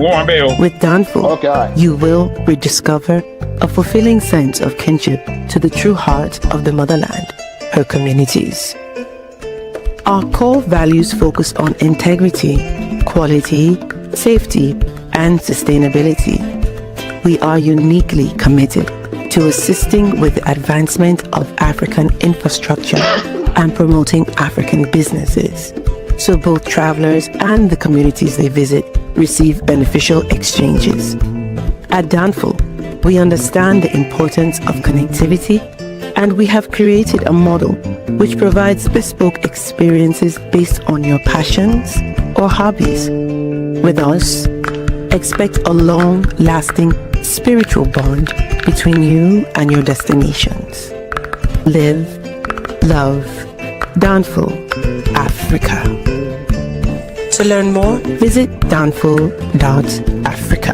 With Danful, you will rediscover a fulfilling sense of kinship to the true heart of the motherland, her communities. Our core values focus on integrity, quality, safety, and sustainability. We are uniquely committed to assisting with the advancement of African infrastructure and promoting African businesses, so both travelers and the communities they visit receive beneficial exchanges. At Danful, we understand the importance of connectivity, and we have created a model which provides bespoke experiences based on your passions or hobbies. With us, expect a long-lasting spiritual bond between you and your destinations. Live, love, Danful, Africa. To learn more, visit danful.africa.